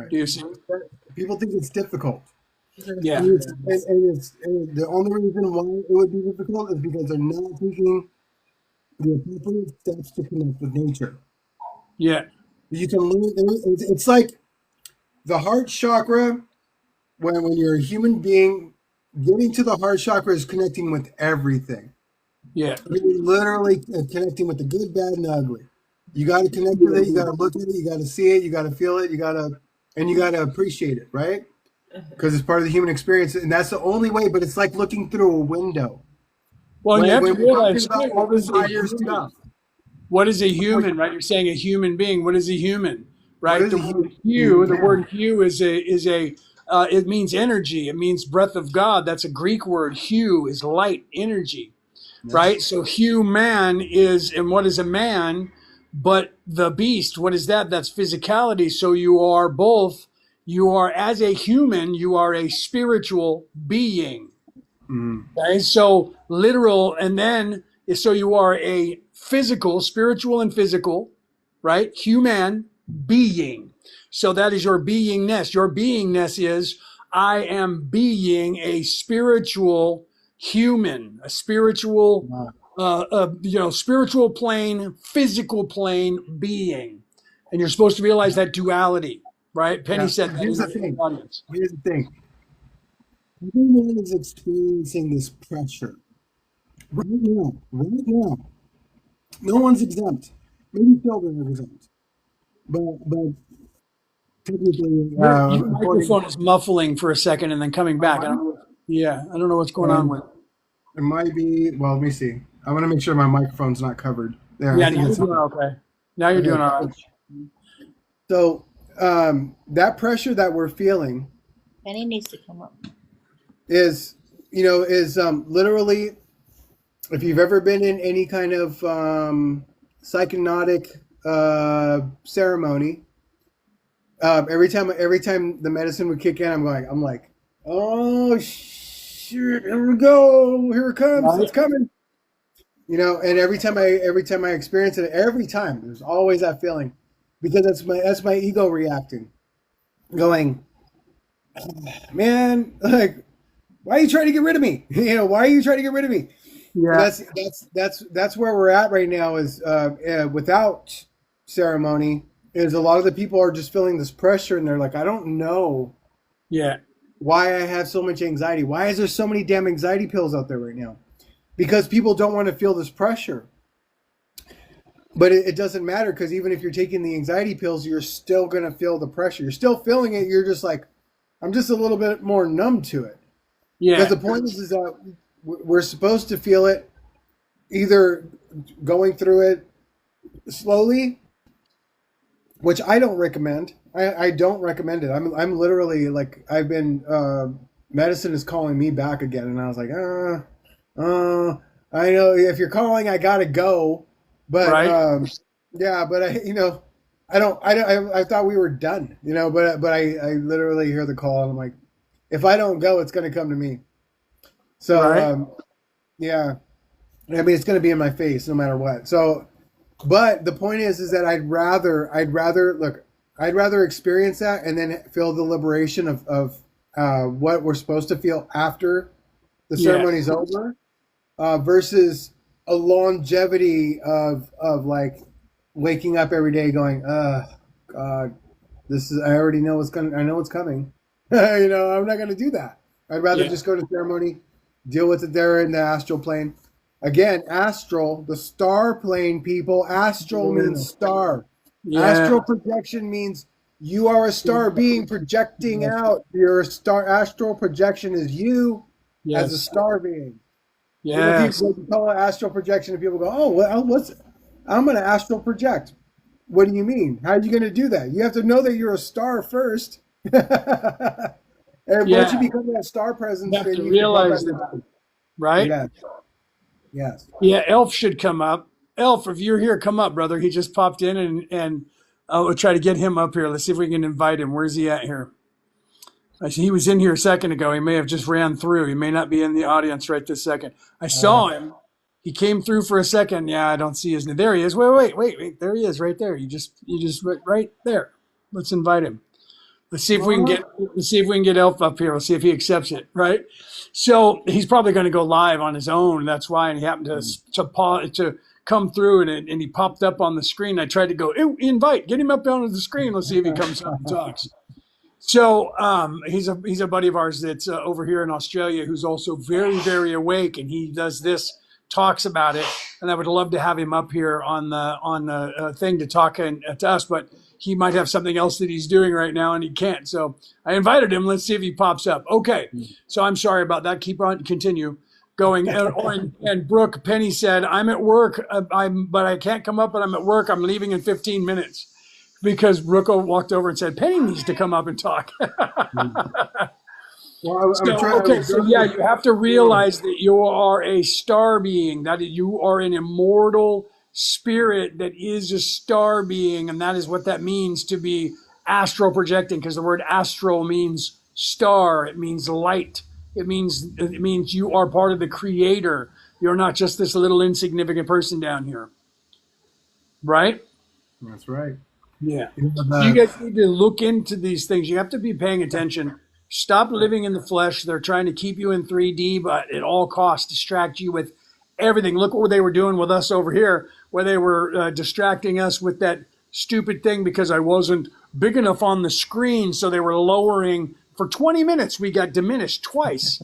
Do you see? People think it's difficult. Yeah. And the only reason why it would be difficult is because they're not taking the appropriate steps to connect with nature. Yeah. You can learn. It's like the heart chakra. When you're a human being, getting to the heart chakra is connecting with everything. Yeah. You're literally connecting with the good, bad, and the ugly. You got to connect with it. You got to look at it. You got to see it. You got to feel it. You got to appreciate it, right? Because it's part of the human experience, and that's the only way. But it's like looking through a window. Well, you have to realize what is a human, right? You're saying a human being. What is a human, right? The word hue is it means energy. It means breath of God. That's a Greek word. Hue is light, energy, right? So human is, and what is a man? But the beast, what is that? That's physicality. So you are both. You are, as a human, you are a spiritual being. Okay, so literal, and then so you are a physical, spiritual and physical, right? Human being. So that is your beingness. Your beingness is, I am being a spiritual human, a spiritual, spiritual plane, physical plane being. And you're supposed to realize that duality. Right? Penny said that. Here's the thing. Everyone is experiencing this pressure. Right now. No one's exempt. Maybe children represent. But technically, Your according, microphone is muffling for a second and then coming back. I don't know what's going on with. it might be. Well, let me see. I want to make sure my microphone's not covered. There, Yeah, I think now it's you're doing okay. Now you're doing all right. So that pressure that we're feeling Penny needs to come up. is literally, if you've ever been in any kind of psychotic ceremony, every time the medicine would kick in, I'm like, oh shit, here we go, here it comes, Right. It's coming. And every time I experience it, every time there's always that feeling, because that's my ego reacting, going, man, like, why are you trying to get rid of me? Why are you trying to get rid of me? Yeah. That's where we're at right now. Is without ceremony, is a lot of the people are just feeling this pressure, and they're like, I don't know. Yeah. Why I have so much anxiety? Why is there so many damn anxiety pills out there right now? Because people don't want to feel this pressure. But it doesn't matter, because even if you're taking the anxiety pills, you're still going to feel the pressure. You're still feeling it. You're just like, I'm just a little bit more numb to it. Yeah. Because the point is that we're supposed to feel it, either going through it slowly, which I don't recommend. I don't recommend it. I'm literally like, I've been, medicine is calling me back again. And I was like, I know if you're calling, I got to go. But, right. Yeah, but I thought we were done, but I literally hear the call, and I'm like, if I don't go, it's going to come to me. So, Right. Yeah, I mean, it's going to be in my face no matter what. So, but the point is that I'd rather experience that and then feel the liberation of what we're supposed to feel after the ceremony's over, versus a longevity of like waking up every day going, God, I already know I know it's coming. I'm not going to do that. I'd rather just go to ceremony, deal with it there in the astral plane. Again, astral, the star plane, people. Astral means star. Yeah. Astral projection means you are a star being projecting out. Your star astral projection is you as a star being. Yeah. People call it astral projection, and people go, "Oh, well, I'm going to astral project." What do you mean? How are you going to do that? You have to know that you're a star first. And once you become that star presence, you have to realize that, right? Yeah. Yes. Yeah, Elf should come up. Elf, if you're here, come up, brother. He just popped in, and we'll try to get him up here. Let's see if we can invite him. Where's he at here? I see he was in here a second ago. He may have just ran through. He may not be in the audience right this second. I saw him. He came through for a second. Yeah, I don't see his name. There he is. Wait. There he is right there. You just right there. Let's invite him. Let's see if we can get Elf up here. Let's see if he accepts it, right? So he's probably going to go live on his own. That's why. And he happened to come through, and he popped up on the screen. I tried to go, invite, get him up onto the screen. Let's see if he comes up and talks. So he's a buddy of ours that's over here in Australia, who's also very, very awake, and he does this, talks about it. And I would love to have him up here on the thing to talk to us, but he might have something else that he's doing right now and he can't. So I invited him. Let's see if he pops up. Okay. So I'm sorry about that. Continue going. And Brooke Penny said, I'm at work, but I can't come up, but I'm at work. I'm leaving in 15 minutes. Because Brooke walked over and said, Penny needs to come up and talk. Well, so you have to realize that you are a star being, that you are an immortal spirit that is a star being, and that is what that means to be astral projecting, because the word astral means star, it means light, it means you are part of the creator. You're not just this little insignificant person down here. Right? That's right. Yeah. You guys need to look into these things. You have to be paying attention. Stop living in the flesh. They're trying to keep you in 3D, but at all costs distract you with everything. Look what they were doing with us over here, where they were distracting us with that stupid thing because I wasn't big enough on the screen. So they were lowering for 20 minutes. We got diminished twice.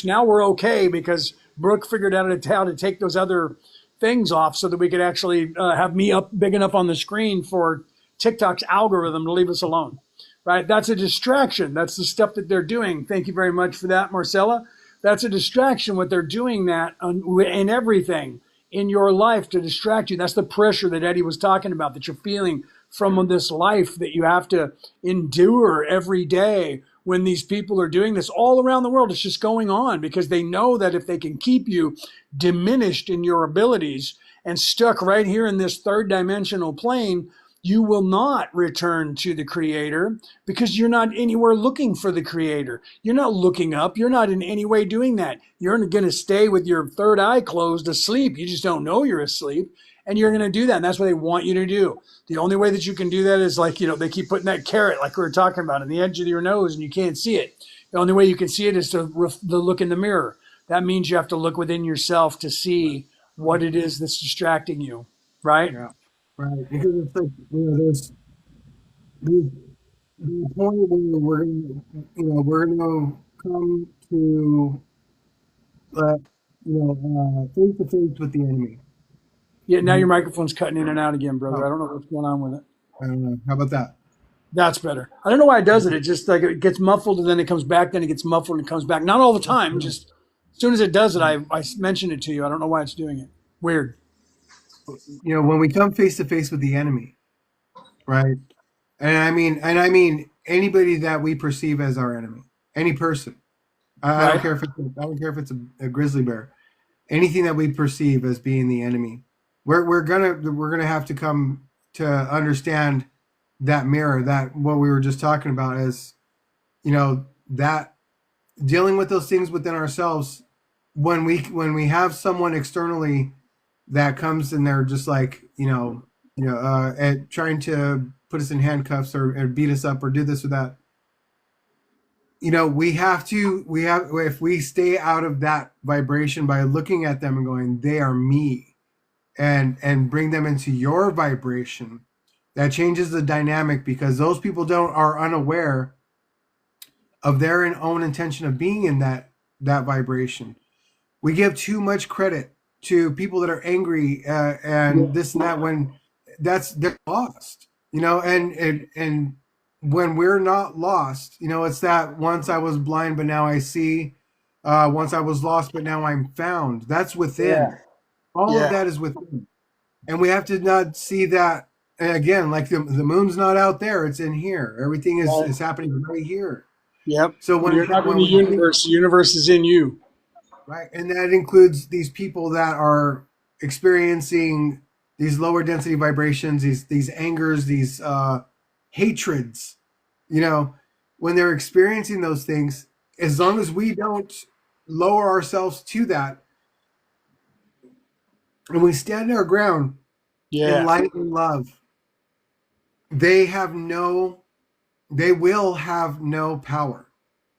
Now we're okay because Brooke figured out how to take those other things off so that we could actually have me up big enough on the screen for TikTok's algorithm to leave us alone. Right? That's a distraction. That's the stuff that they're doing. Thank you very much for that, Marcella. That's a distraction, what they're doing that in everything in your life to distract you. That's the pressure that Eddie was talking about, that you're feeling from this life that you have to endure every day when these people are doing this all around the world. It's just going on because they know that if they can keep you diminished in your abilities and stuck right here in this third dimensional plane, you will not return to the creator because you're not anywhere looking for the creator. You're not looking up. You're not in any way doing that. You're going to stay with your third eye closed asleep. You just don't know you're asleep, and you're going to do that. And that's what they want you to do. The only way that you can do that is like, they keep putting that carrot, like we were talking about, on the edge of your nose and you can't see it. The only way you can see it is to look in the mirror. That means you have to look within yourself to see what it is that's distracting you. Right? Yeah. Right, because it's like, there's the point where we're gonna come to face to face with the enemy. Yeah, now your microphone's cutting in and out again, brother. I don't know what's going on with it. I don't know. How about that? That's better. I don't know why it does it. It just like it gets muffled and then it comes back, then it gets muffled and it comes back. Not all the time. Just as soon as it does it, I mention it to you. I don't know why it's doing it. Weird. When we come face to face with the enemy, right? And I mean anybody that we perceive as our enemy, any person. I don't care if it's a grizzly bear, anything that we perceive as being the enemy. We're gonna have to come to understand that mirror, that what we were just talking about is, that dealing with those things within ourselves. When we have someone externally that comes and they're just like, at trying to put us in handcuffs or beat us up or do this or that. If we stay out of that vibration by looking at them and going, they are me, and bring them into your vibration, that changes the dynamic because those people are unaware of their own intention of being in that vibration. We give too much credit to people that are angry and this and that when they're lost, and when we're not lost, it's that once I was blind, but now I see, once I was lost, but now I'm found. That's within. Yeah. All of that is within. And we have to not see that, again, like the moon's not out there, it's in here. Everything is happening right here. Yep. So when you're not in the universe is in you. Right. And that includes these people that are experiencing these lower density vibrations, these angers, these hatreds, when they're experiencing those things, as long as we don't lower ourselves to that and we stand our ground in light and love, they will have no power.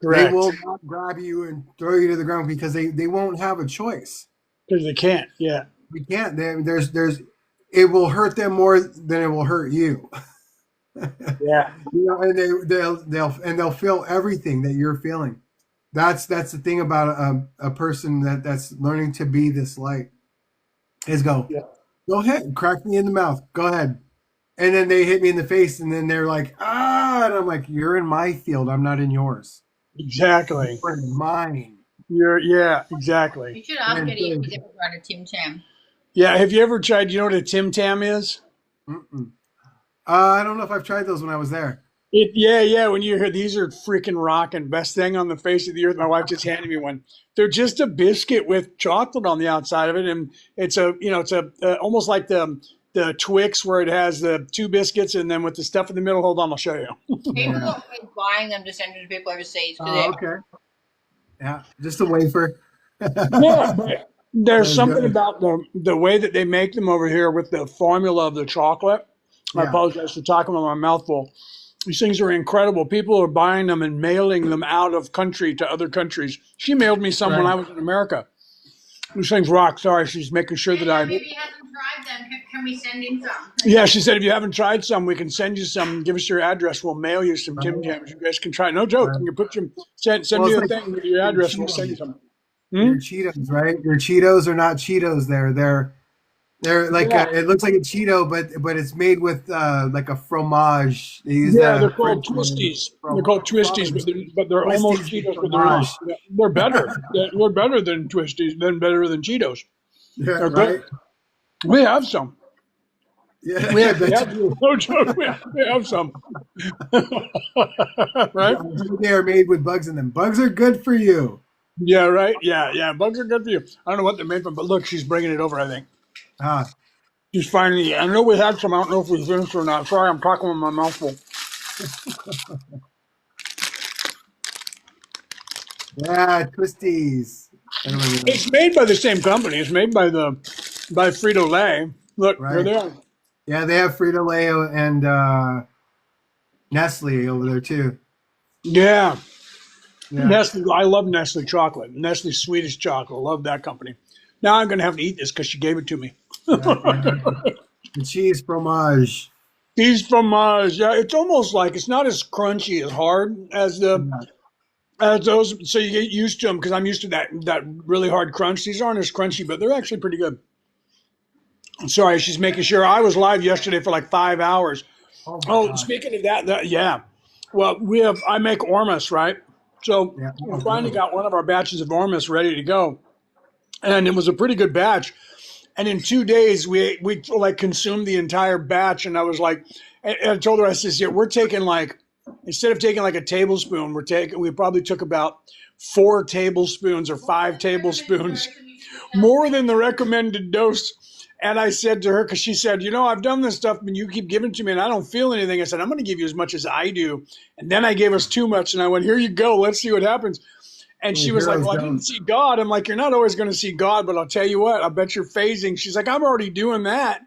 Correct. They will not grab you and throw you to the ground because they won't have a choice. Because they can't. Yeah. We can't. It will hurt them more than it will hurt you. Yeah. And they'll feel everything that you're feeling. That's the thing about a person that's learning to be this light is go ahead, crack me in the mouth. Go ahead. And then they hit me in the face and then they're like, and I'm like, you're in my field. I'm not in yours. Exactly. You're in mine. Exactly. You should ask Eddie if he's ever tried a Tim Tam. Yeah, have you ever tried, you know what a Tim Tam is? I don't know if I've tried those when I was there. When you hear these are freaking rocking, best thing on the face of the earth. My wife just handed me one. They're just a biscuit with chocolate on the outside of it, and it's almost like the Twix where it has the two biscuits and then with the stuff in the middle. Hold on, I'll show you. People are always buying them to send to people overseas. Okay. Yeah, just a wafer. But there's something about the way that they make them over here with the formula of the chocolate. I apologize for talking with my mouth full. These things are incredible. People are buying them and mailing them out of country to other countries. She mailed me some when I was in America. These things rock. Sorry, she's making sure that I... If you haven't tried them, can we send in some? Yeah, she said if you haven't tried some, we can send you some. Give us your address. We'll mail you some Tim Tams. You guys can try. No joke. You can put send me a thing with your address and we'll send you some. Your Cheetos, right? Your Cheetos are not Cheetos. They're They're like Yeah, it looks like a Cheeto, but it's made with like a fromage. They use yeah, they're the called French word twisties. They're called twisties, fromage. but they're almost Twisties with Cheetos, but they're not. fromage. Yeah, they're better. They're better than twisties. They're better than Cheetos. Yeah, They're good. right. We have some. Yeah, We I actually bet have you. no joke. We have some. Right? They are made with bugs in them. Bugs are good for you. Yeah, right. Yeah. Bugs are good for you. I don't know what they're made from, but look, she's bringing it over. I think Ah, she's finally. I know we had some. I don't know if we finished or not. Sorry, I'm talking with my mouth full. yeah, twisties. I don't remember that. It's made by the same company. It's made by Frito Lay. Look, here Right. they are. Yeah, they have Frito Lay and Nestle over there too. Yeah, Yeah. Nestle. I love Nestle chocolate. Nestle Swedish chocolate. Love that company. Now I'm gonna have to eat this because she gave it to me. Yeah. The cheese fromage. These from yeah, it's almost like it's not as crunchy as hard as Yeah. those. So you get used to them because I'm used to that really hard crunch. These aren't as crunchy, but they're actually pretty good. I'm sorry, she's making sure. I was live yesterday for like 5 hours. Oh my Oh, God. speaking of that, yeah. Well, I make ormus, right? So Yeah. we Oh, finally good. got one of our batches of ormus ready to go, and it was a pretty good batch. And in 2 days, we like consumed the entire batch. And I was like, and I told her, I said, yeah, we're taking like, instead of taking like a tablespoon, we probably took about 4 tablespoons or 5 tablespoons, more than the recommended dose. And I said to her, because she said, I've done this stuff, and you keep giving it to me, and I don't feel anything. I said, I'm going to give you as much as I do. And then I gave us too much, and I went, here you go. Let's see what happens. And she was like, Heroes well, I don't. didn't see God. I'm like, you're not always going to see God, but I'll tell you what, I bet you're phasing. She's like, I'm already doing that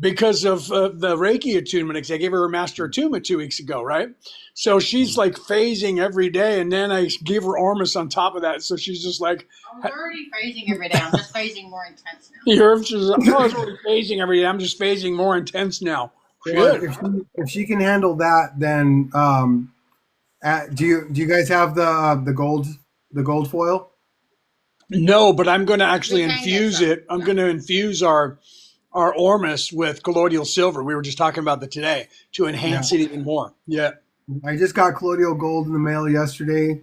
because of the Reiki attunement. Because I gave her master attunement 2 weeks ago, right? So she's like phasing every day. And then I gave her Ormus on top of that. So she's just like, I'm already phasing every day. I'm just phasing more intense now. you heard? She's like, oh, I was already phasing every day. I'm just phasing more intense now. Well, Good. if she can handle that, then do you guys have the gold foil? No, but I'm going to actually We can get infuse some. it. I'm going to infuse our Ormus with colloidal silver. We were just talking about that today to enhance it even more. Yeah. I just got colloidal gold in the mail yesterday.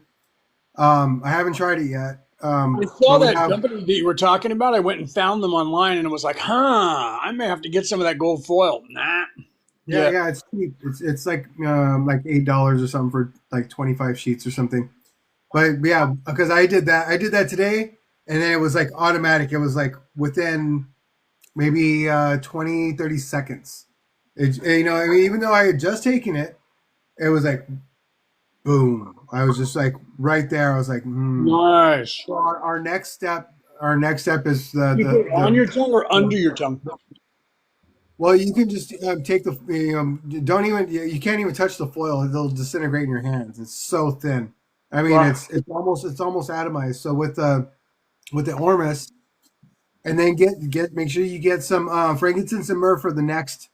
I haven't tried it yet. I saw But we that have, company that you were talking about. I went and found them online, and it was like, I may have to get some of that gold foil. Nah. yeah, it's cheap. It's like $8 or something for like 25 sheets or something. But yeah, because I did that today, and then it was like automatic. It was like within maybe 20, 30 seconds. I mean, even though I had just taken it, it was like boom. I was just like right there. I was like, Nice. So our next step is You put it on your tongue or under your tongue? well, you can just take don't even you can't even touch the foil. It'll disintegrate in your hands. It's so thin. I mean, Wow. it's almost atomized. So with the Ormus, and then make sure you get some frankincense and myrrh for the next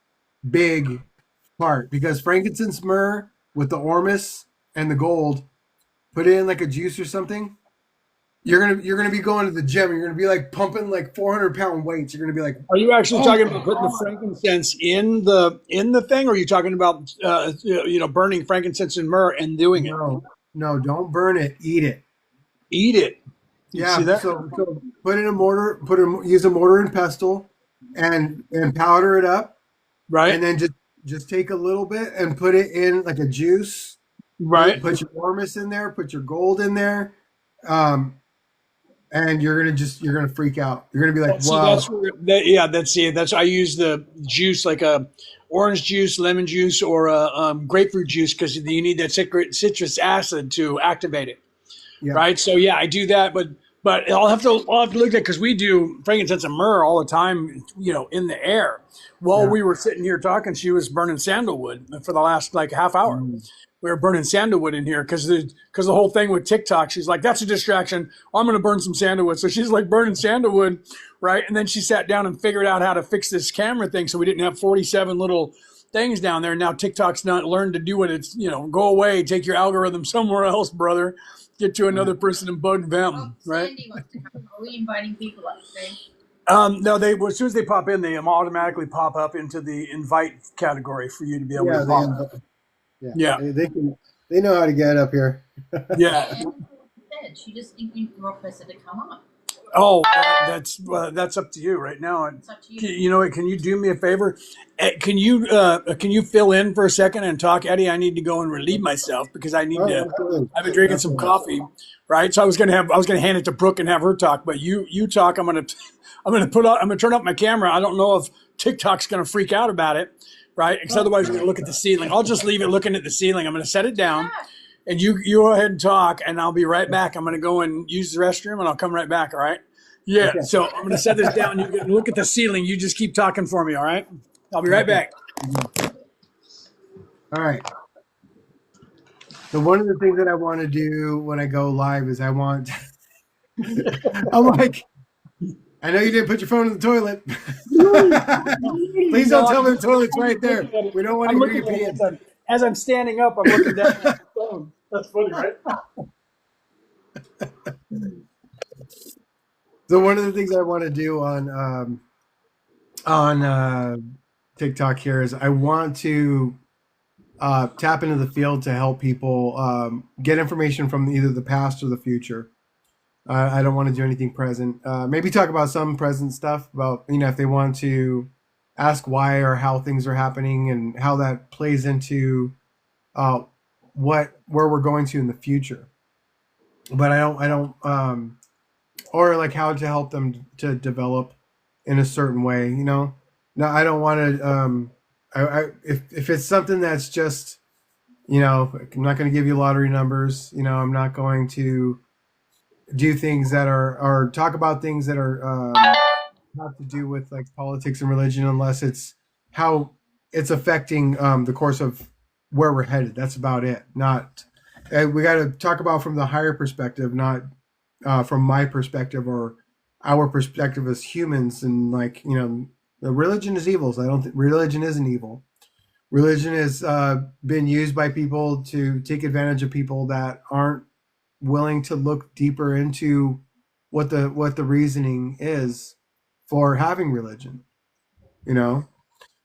big part, because frankincense, myrrh with the Ormus and the gold, put it in like a juice or something. You're gonna be going to the gym. You're gonna be like pumping like 400-pound weights. You're gonna be like, Are you actually oh talking my about putting the God. frankincense in the thing, or are you talking about burning frankincense and myrrh and doing it? No, don't burn it. Eat it. Eat it. You Yeah. see that? So put in a mortar. Use a mortar and pestle, and powder it up, Right. and then just take a little bit and put it in like a juice. Right. Put your Ormus in there. Put your gold in there. And you're gonna freak out. You're gonna be like, See, wow. that's I use the juice like a orange juice, lemon juice, or a grapefruit juice because you need that citrus acid to activate it. Yeah. Right. So yeah, I do that, but I'll have to look at it because we do frankincense and myrrh all the time, in the air. While we were sitting here talking, she was burning sandalwood for the last like half hour. We were burning sandalwood in here because the whole thing with TikTok, she's like, that's a distraction. I'm going to burn some sandalwood. So she's like burning sandalwood, right? And then she sat down and figured out how to fix this camera thing so we didn't have 47 little things down there. Now TikTok's not learned to do it. It's, go away, take your algorithm somewhere else, brother. Get to another person and bug them, right? Sandy wants to come. Are we inviting people up today? No, they as soon as they pop in, they automatically pop up into the invite category for you to be able Yeah, to pop. Yeah, they know how to get up here. yeah. She just requested to come up. Oh, that's up to you right now. It's up to you. You know what? Can you do me a favor? Can you fill in for a second and talk, Eddie? I need to go and relieve myself because I need to. Absolutely. I've been drinking some coffee, right? So I was gonna hand it to Brooke and have her talk, but you talk. I'm gonna turn up my camera. I don't know if TikTok's gonna freak out about it, right? Because otherwise you're gonna look at the ceiling. I'll just leave it looking at the ceiling. I'm gonna set it down. And you go ahead and talk, and I'll be right back. I'm going to go and use the restroom, and I'll come right back, all right? Yeah, okay. So I'm going to set this down. You can look at the ceiling. You just keep talking for me, all right? I'll be right back. All right. So one of the things that I want to do when I go live is I'm like, I know you didn't put your phone in the toilet. Please don't tell me the toilet's right there. We don't want to hear you peeing. As I'm standing up, I'm looking down at the phone. That's funny, right? So one of the things I want to do on TikTok here is I want to tap into the field to help people get information from either the past or the future. I don't want to do anything present. Maybe talk about some present stuff about, if they want to ask why or how things are happening and how that plays into where we're going to in the future. But I don't or like how to help them to develop in a certain way, No, I don't want to if it's something that's just, I'm not going to give you lottery numbers, I'm not going to do things that are, or talk about things that are have to do with like politics and religion, unless it's how it's affecting the course of where we're headed. That's about it. Not we got to talk about from the higher perspective, not from my perspective or our perspective as humans. And like, the religion is evil. So I don't think religion isn't evil. Religion has been used by people to take advantage of people that aren't willing to look deeper into what the reasoning is for having religion,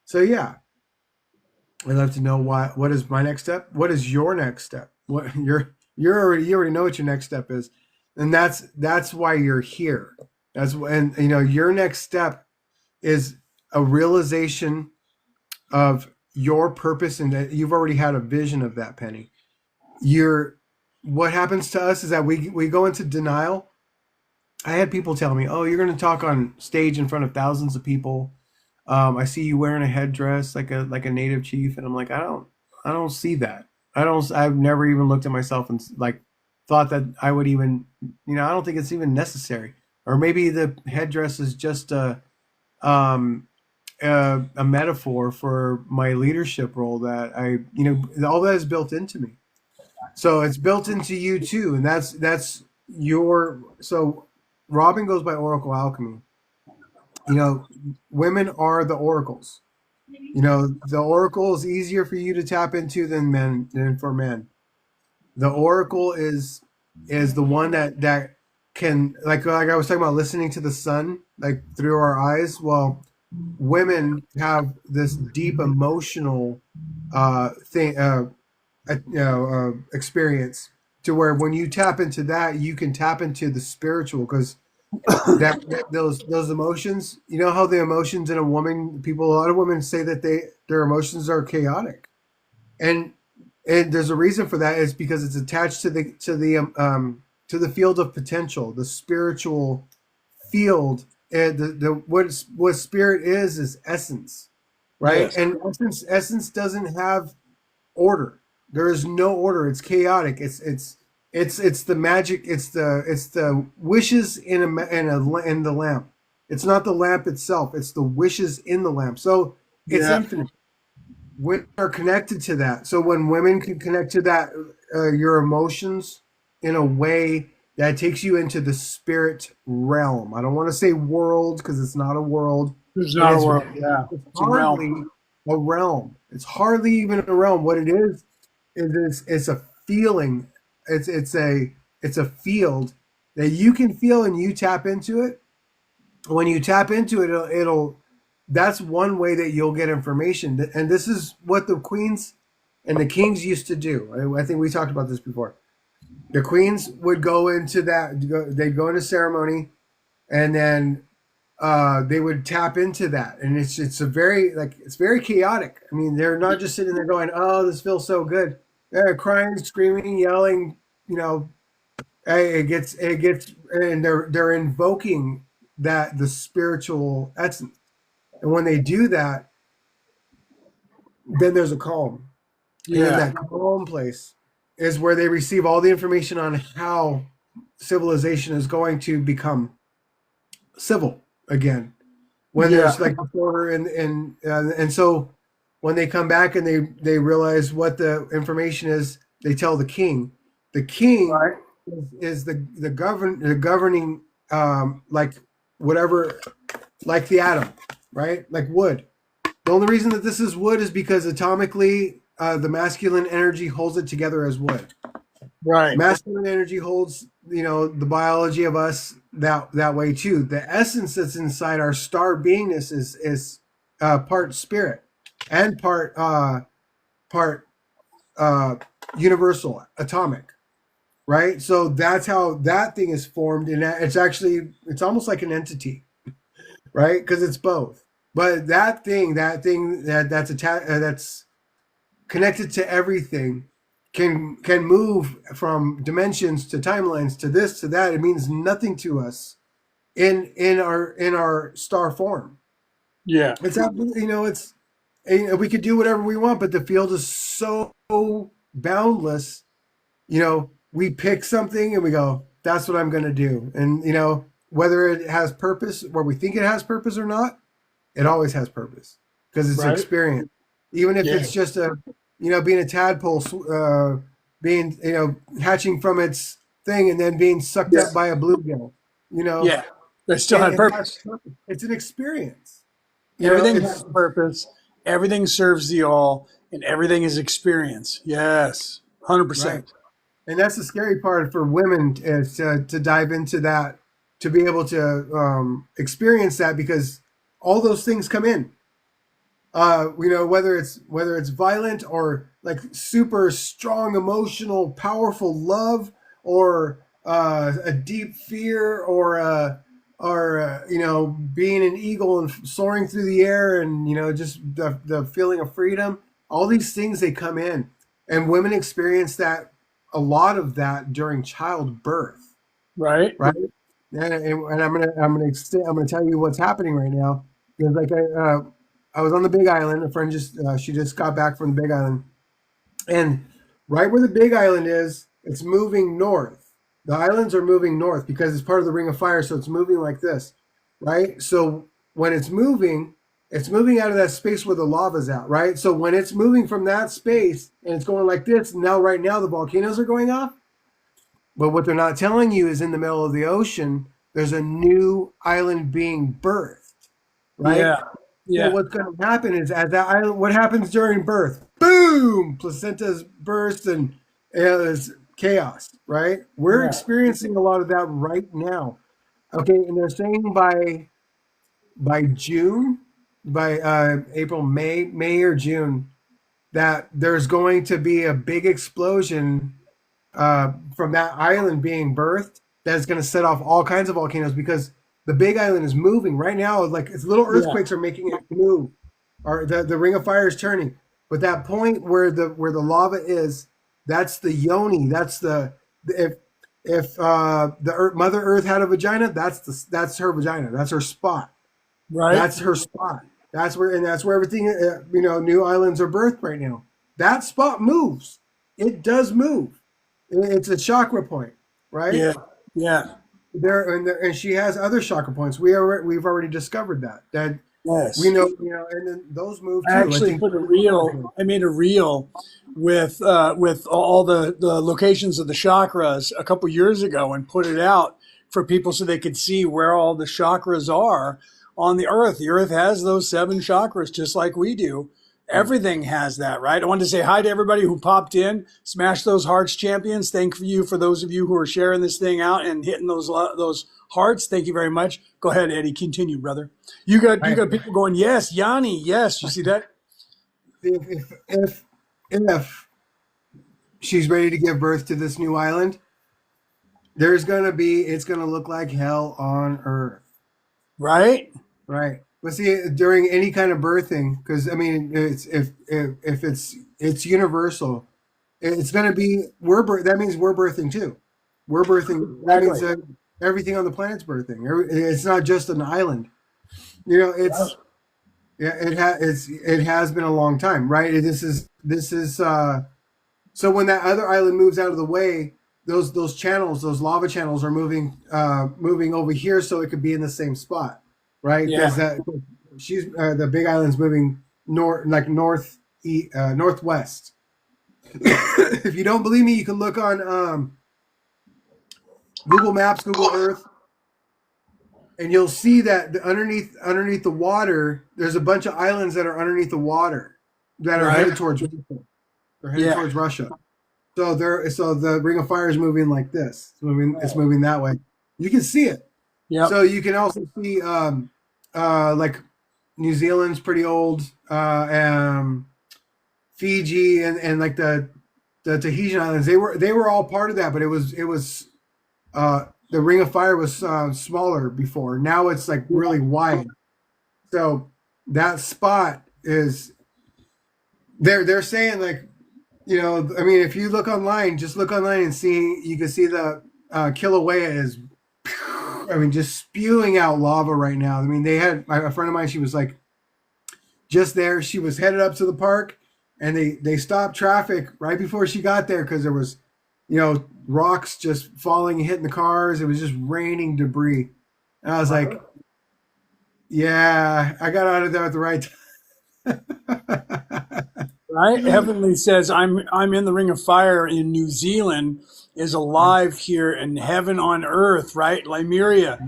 So yeah, I'd love to know what is my next step. What is your next step? What you already know what your next step is, and that's why you're here. Your next step is a realization of your purpose, and that you've already had a vision of that, Penny. What happens to us is that we go into denial. I had people tell me, "Oh, you're going to talk on stage in front of thousands of people. I see you wearing a headdress like a native chief," and I'm like, I don't see that. I've never even looked at myself and like thought that I would even, I don't think it's even necessary. Or maybe the headdress is just a metaphor for my leadership role that all that is built into me. So it's built into you too, and that's your. So Robin goes by Oracle Alchemy. Women are the oracles. The oracle is easier for you to tap into than for men. The oracle is the one that can, like I was talking about, listening to the sun like through our eyes. Well, women have this deep emotional experience, to where when you tap into that, you can tap into the spiritual, because those emotions, how the emotions in a woman, a lot of women say that their emotions are chaotic, and there's a reason for that. Is because it's attached to the field of potential, the spiritual field, and what spirit is essence, right? Yes. And essence doesn't have order. There is no order. It's chaotic. It's the magic. It's the wishes in the lamp. It's not the lamp itself. It's the wishes in the lamp. So it's infinite. Women are connected to that. So when women can connect to that, your emotions in a way that takes you into the spirit realm. I don't want to say world, because it's not a world. It's not a world. Yeah, it's hardly a realm. It's hardly even a realm. What it is it's a feeling. It's a field that you can feel, and you tap into it, when you tap into it, it'll that's one way that you'll get information. And this is what the queens and the kings used to do. I think we talked about this before. The queens would go into they'd go into ceremony, and then they would tap into that. And it's very chaotic. I mean, they're not just sitting there going, "Oh, this feels so good." They're crying, screaming, yelling. It gets, and they're invoking the spiritual essence. And when they do that, then there's a calm. Yeah. And in that calm place is where they receive all the information on how civilization is going to become civil again. When there's like disorder and so when they come back and they realize what the information is, they tell the king. The king is the governing like whatever, like the atom, right? Like wood. The only reason that this is wood is because atomically the masculine energy holds it together as wood. Right. Masculine energy holds, the biology of us that way too. The essence that's inside our star beingness is part spirit and part universal, atomic. Right? So that's how that thing is formed, and it's almost like an entity, right? Because it's both. But that thing that's connected to everything can move from dimensions to timelines to this to that. It means nothing to us in our star form. Yeah, it's we could do whatever we want, but the field is so boundless. We pick something and we go, that's what I'm going to do. And, whether it has purpose, or we think it has purpose or not, it always has purpose because it's experience. Even if it's just being a tadpole, hatching from its thing and then being sucked up by a bluegill, Yeah, that still had purpose. It's an experience. Everything has purpose. Everything serves the all, and everything is experience. Yes, 100%. Right. And that's the scary part for women is to dive into that, to be able to experience that, because all those things come in. Whether it's violent or like super strong, emotional, powerful love, or a deep fear, or being an eagle and soaring through the air, and just the feeling of freedom. All these things, they come in, and women experience that. A lot of that during childbirth, right? And I'm gonna tell you what's happening right now, because I was on the Big Island. A friend she just got back from the Big Island, and right where the Big Island is, it's moving north. The islands are moving north because it's part of the Ring of Fire, so it's moving like this, right? So when it's moving out of that space where the lava's at, right? So when it's moving from that space and it's going like this, right now the volcanoes are going off. But what they're not telling you is in the middle of the ocean, there's a new island being birthed, right? Yeah. So what's going to happen is at that island, what happens during birth? Boom! Placentas burst and there's chaos, right? We're experiencing a lot of that right now. Okay, and they're saying by June, by April, May or June, that there's going to be a big explosion from that island being birthed that's going to set off all kinds of volcanoes, because the Big Island is moving right now. Like it's little earthquakes are making it move, or the Ring of Fire is turning. But that point where the lava is, that's the yoni. That's if Mother Earth had a vagina, that's her vagina. That's her spot. Right. That's her spot. That's where everything, new islands are birthed right now. That spot moves. It does move. It's a chakra point, right? Yeah. Yeah. And she has other chakra points. We've already discovered that. Yes. We know, and then those move too. I made a reel with all the locations of the chakras a couple years ago and put it out for people so they could see where all the chakras are on the earth. The earth has those 7 chakras just like we do. Everything has that, right? I wanted to say hi to everybody who popped in. Smash those hearts, champions. Thank you for those of you who are sharing this thing out and hitting those hearts. Thank you very much. Go ahead, Eddie. Continue, brother. You got people going, yes, Yanni, yes. You see that? If she's ready to give birth to this new island, it's going to look like hell on earth. Right? Right. But see, during any kind of birthing, because I mean, it's it's universal. It's going to be that means we're birthing too. We're birthing. That means that everything on the planet's birthing. It's not just an island. You know, it has been a long time, right? This is so when that other island moves out of the way, those lava channels are moving over here, so it could be in the same spot. Right, because the big island's moving northwest. If you don't believe me, you can look on Google Maps, Google Earth, and you'll see that underneath the water, there's a bunch of islands that are underneath the water that are headed towards Russia. They're headed towards Russia. So the Ring of Fire is moving like this. It's moving that way. You can see it. Yeah. So you can also see like New Zealand's pretty old, Fiji and like the Tahitian Islands. They were all part of that, but it was the Ring of Fire was smaller before. Now it's like really wide. So that spot is they're saying, like, you know, I mean, if you look online, just look online and you can see the Kilauea is, I mean, just spewing out lava right now. I mean, they had a friend of mine, she was like just there. She was headed up to the park, and they stopped traffic right before she got there because there was, you know, rocks just falling and hitting the cars. It was just raining debris. And I was like, yeah, I got out of there at the right time. Right? Heavenly says, I'm in the Ring of Fire in New Zealand, is alive here in heaven on earth, right? Lemuria.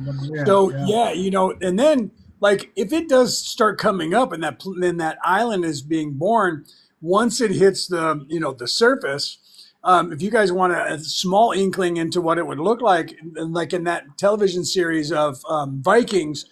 Yeah, you know, and then, like, if it does start coming up and then that island is being born, once it hits the, you know, the surface, if you guys want a small inkling into what it would look like in that television series of Vikings,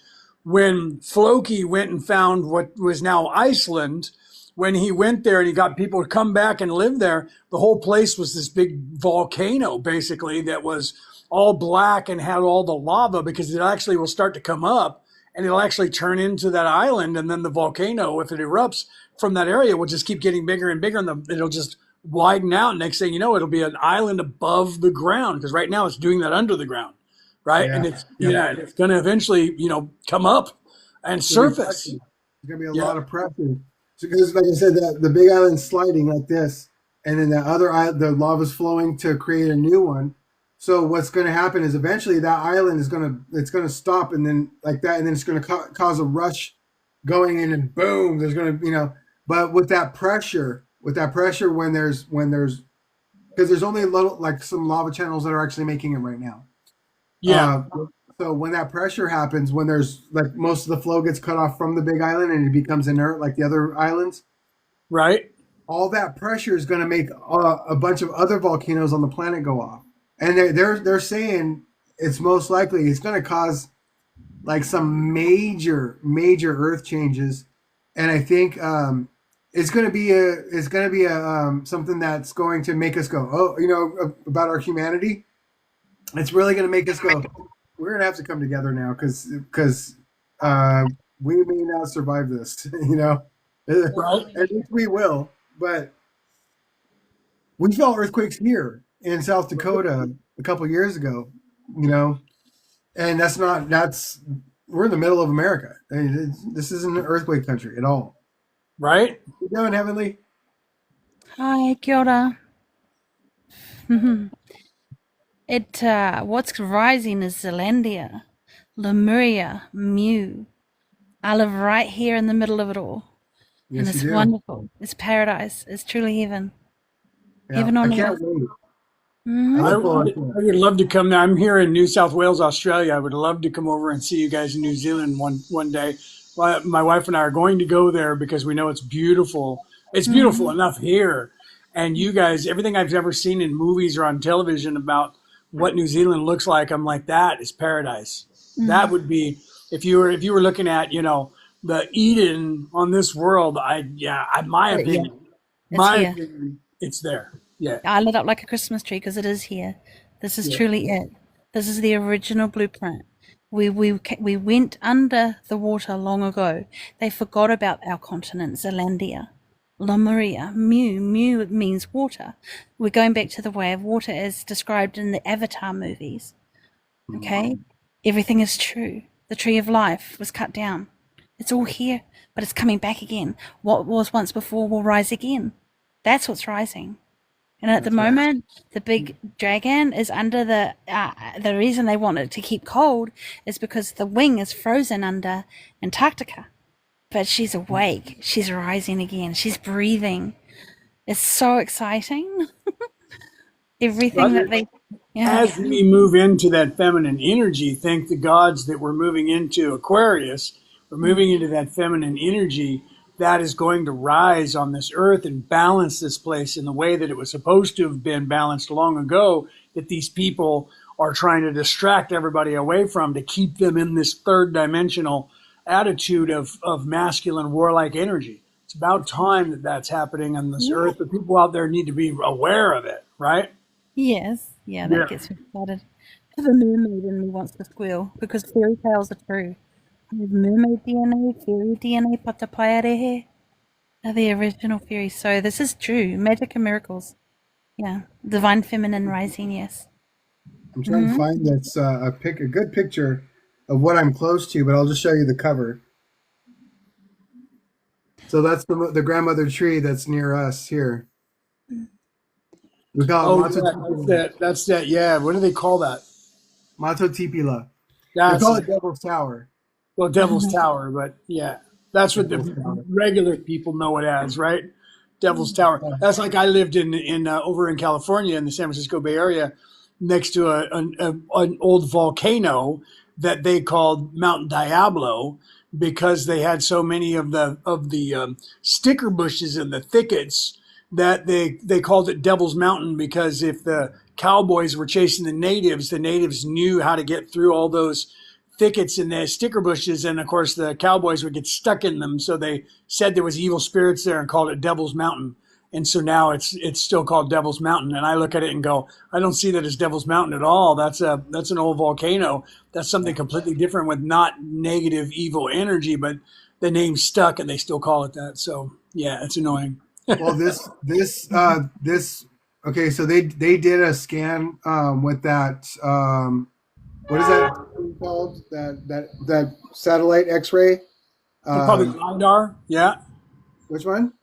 when Floki went and found what was now Iceland, when he went there and he got people to come back and live there, the whole place was this big volcano, basically, that was all black and had all the lava, because it actually will start to come up and it'll actually turn into that island. And then the volcano, if it erupts from that area, will just keep getting bigger and bigger, and it'll just widen out. Next thing you know, it'll be an island above the ground, because right now it's doing that under the ground, right? And it's going to eventually, you know, come up and surface. There's going to be a lot of pressure. Because, like I said, the big island's sliding like this, and then the lava's flowing to create a new one. So what's going to happen is eventually that island is going to stop, and then like that, and then it's going to cause a rush going in, and boom, there's going to, you know. But with that pressure, when there's because there's only some lava channels that are actually making it right now. Yeah. So when that pressure happens, when there's like most of the flow gets cut off from the big island and it becomes inert like the other islands, right? All that pressure is going to make a bunch of other volcanoes on the planet go off, and they're saying it's most likely it's going to cause like some major Earth changes, and I think it's going to be something that's going to make us go, oh, you know, about our humanity. It's really going to make us go, we're going to have to come together now because we may not survive this, you know. Right. At least we will. But we felt earthquakes here in South Dakota a couple of years ago, you know, and we're in the middle of America. I mean, this isn't an earthquake country at all. Right? You doing, Heavenly? Hi, kia ora. What's rising is Zealandia, Lemuria, Mu. I live right here in the middle of it all. Yes, and it's you do. wonderful. It's paradise. It's truly heaven. Yeah, Heaven on I can't earth. wait. I would love to come. I'm here in New South Wales, Australia. I would love to come over and see you guys in New Zealand one day. my wife and I are going to go there because we know it's beautiful. It's beautiful enough here. And you guys, everything I've ever seen in movies or on television about what New Zealand looks like, I'm like, that is paradise. That would be, if you were looking at, the Eden on this world, my opinion, it's there. Yeah. I lit up like a Christmas tree because it is here. This is truly it. This is the original blueprint. We went under the water long ago. They forgot about our continent, Zealandia. Lemuria, Mu means water. We're going back to the way of water as described in the Avatar movies. Okay? Everything is true. The tree of life was cut down. It's all here, but it's coming back again. What was once before will rise again. That's what's rising. And at the moment, the big dragon is under the reason they want it to keep cold is because the wing is frozen under Antarctica. But she's awake. She's rising again. She's breathing. It's so exciting. Everything that they... Yeah. As we move into that feminine energy, thank the gods that we're moving into Aquarius. We're moving into that feminine energy that is going to rise on this earth and balance this place in the way that it was supposed to have been balanced long ago, that these people are trying to distract everybody away from, to keep them in this third dimensional attitude of masculine warlike energy. It's about time that that's happening on this earth, but people out there need to be aware of it, right? Yes. Yeah, that gets me excited. I have a mermaid in me wants to squeal because fairy tales are true. I have mermaid DNA, fairy DNA, patapaiarehe. They're the original fairies. So this is true. Magic and miracles. Yeah. Divine feminine rising, yes. I'm trying to find that's a good picture of what I'm close to, but I'll just show you the cover. So that's the grandmother tree that's near us here. We call it that's that. Yeah, what do they call that? Matotipila. They call it Devil's Tower. Well, Devil's Tower, but yeah, that's what the regular people know it as, right? Devil's Tower. That's like I lived in over in California in the San Francisco Bay Area, next to an old volcano that they called Mount Diablo, because they had so many of the sticker bushes in the thickets that they called it Devil's Mountain, because if the cowboys were chasing the natives knew how to get through all those thickets and the sticker bushes, and of course the cowboys would get stuck in them. So they said there was evil spirits there and called it Devil's Mountain. And so now it's still called Devil's Mountain. And I look at it and go, I don't see that as Devil's Mountain at all. That's an old volcano. That's something completely different with not negative evil energy, but the name's stuck and they still call it that. So yeah, it's annoying. Well, okay, so they did a scan with that what is that called? That satellite X-ray? Probably LiDAR. Yeah. Which one?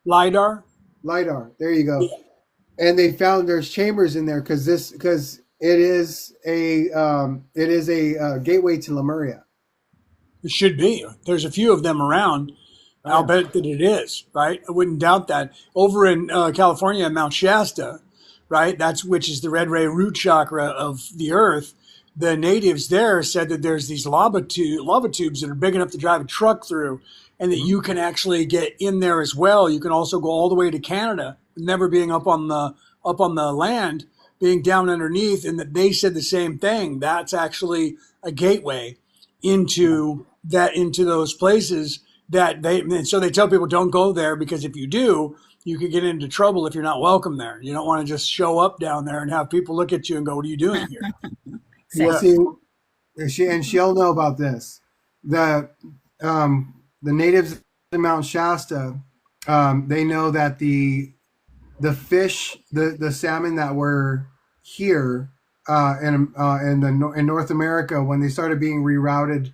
LiDAR. LiDAR. There you go. Yeah. And they found there's chambers in there because it is a gateway to Lemuria. It should be. There's a few of them around. I'll bet that it is, right? I wouldn't doubt that. Over in California, Mount Shasta, right? Which is the red ray root chakra of the earth. The natives there said that there's these lava tubes that are big enough to drive a truck through, and that you can actually get in there as well. You can also go all the way to Canada, never being up on the land, being down underneath, and that they said the same thing. That's actually a gateway into those places and so they tell people don't go there, because if you do, you could get into trouble if you're not welcome there. You don't want to just show up down there and have people look at you and go, what are you doing here? Well, see, she'll know about this. The natives in Mount Shasta, they know that the fish, the salmon that were here in North America, when they started being rerouted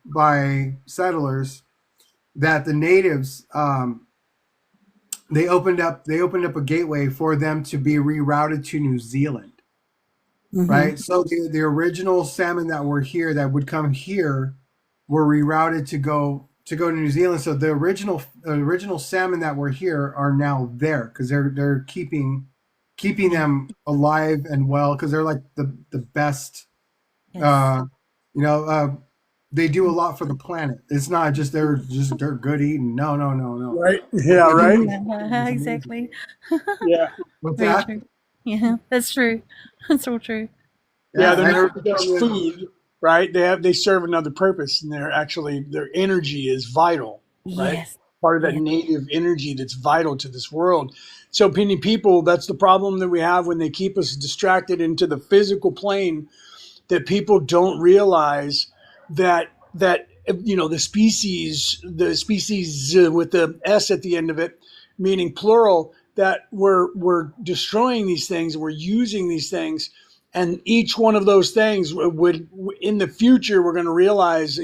by settlers, that the natives they opened up a gateway for them to be rerouted to New Zealand. Mm-hmm. Right. So the original salmon that were here, that would come here, were rerouted to go to New Zealand. So the original salmon that were here are now there, because they're keeping them alive and well, because they're like the best. Yes. they do a lot for the planet. It's not just they're good eating. No. Right? Yeah, right? Exactly. Yeah. What's Very that? true. Yeah, that's true. That's all true. Yeah, Yeah, they're and not just food, right? They serve another purpose, and their energy is vital, right? Yes. Part of that Yeah. native energy that's vital to this world. So many people, that's the problem that we have when they keep us distracted into the physical plane, that people don't realize that the species with the S at the end of it, meaning plural, that we're destroying these things, we're using these things, and each one of those things would in the future we're going to realize.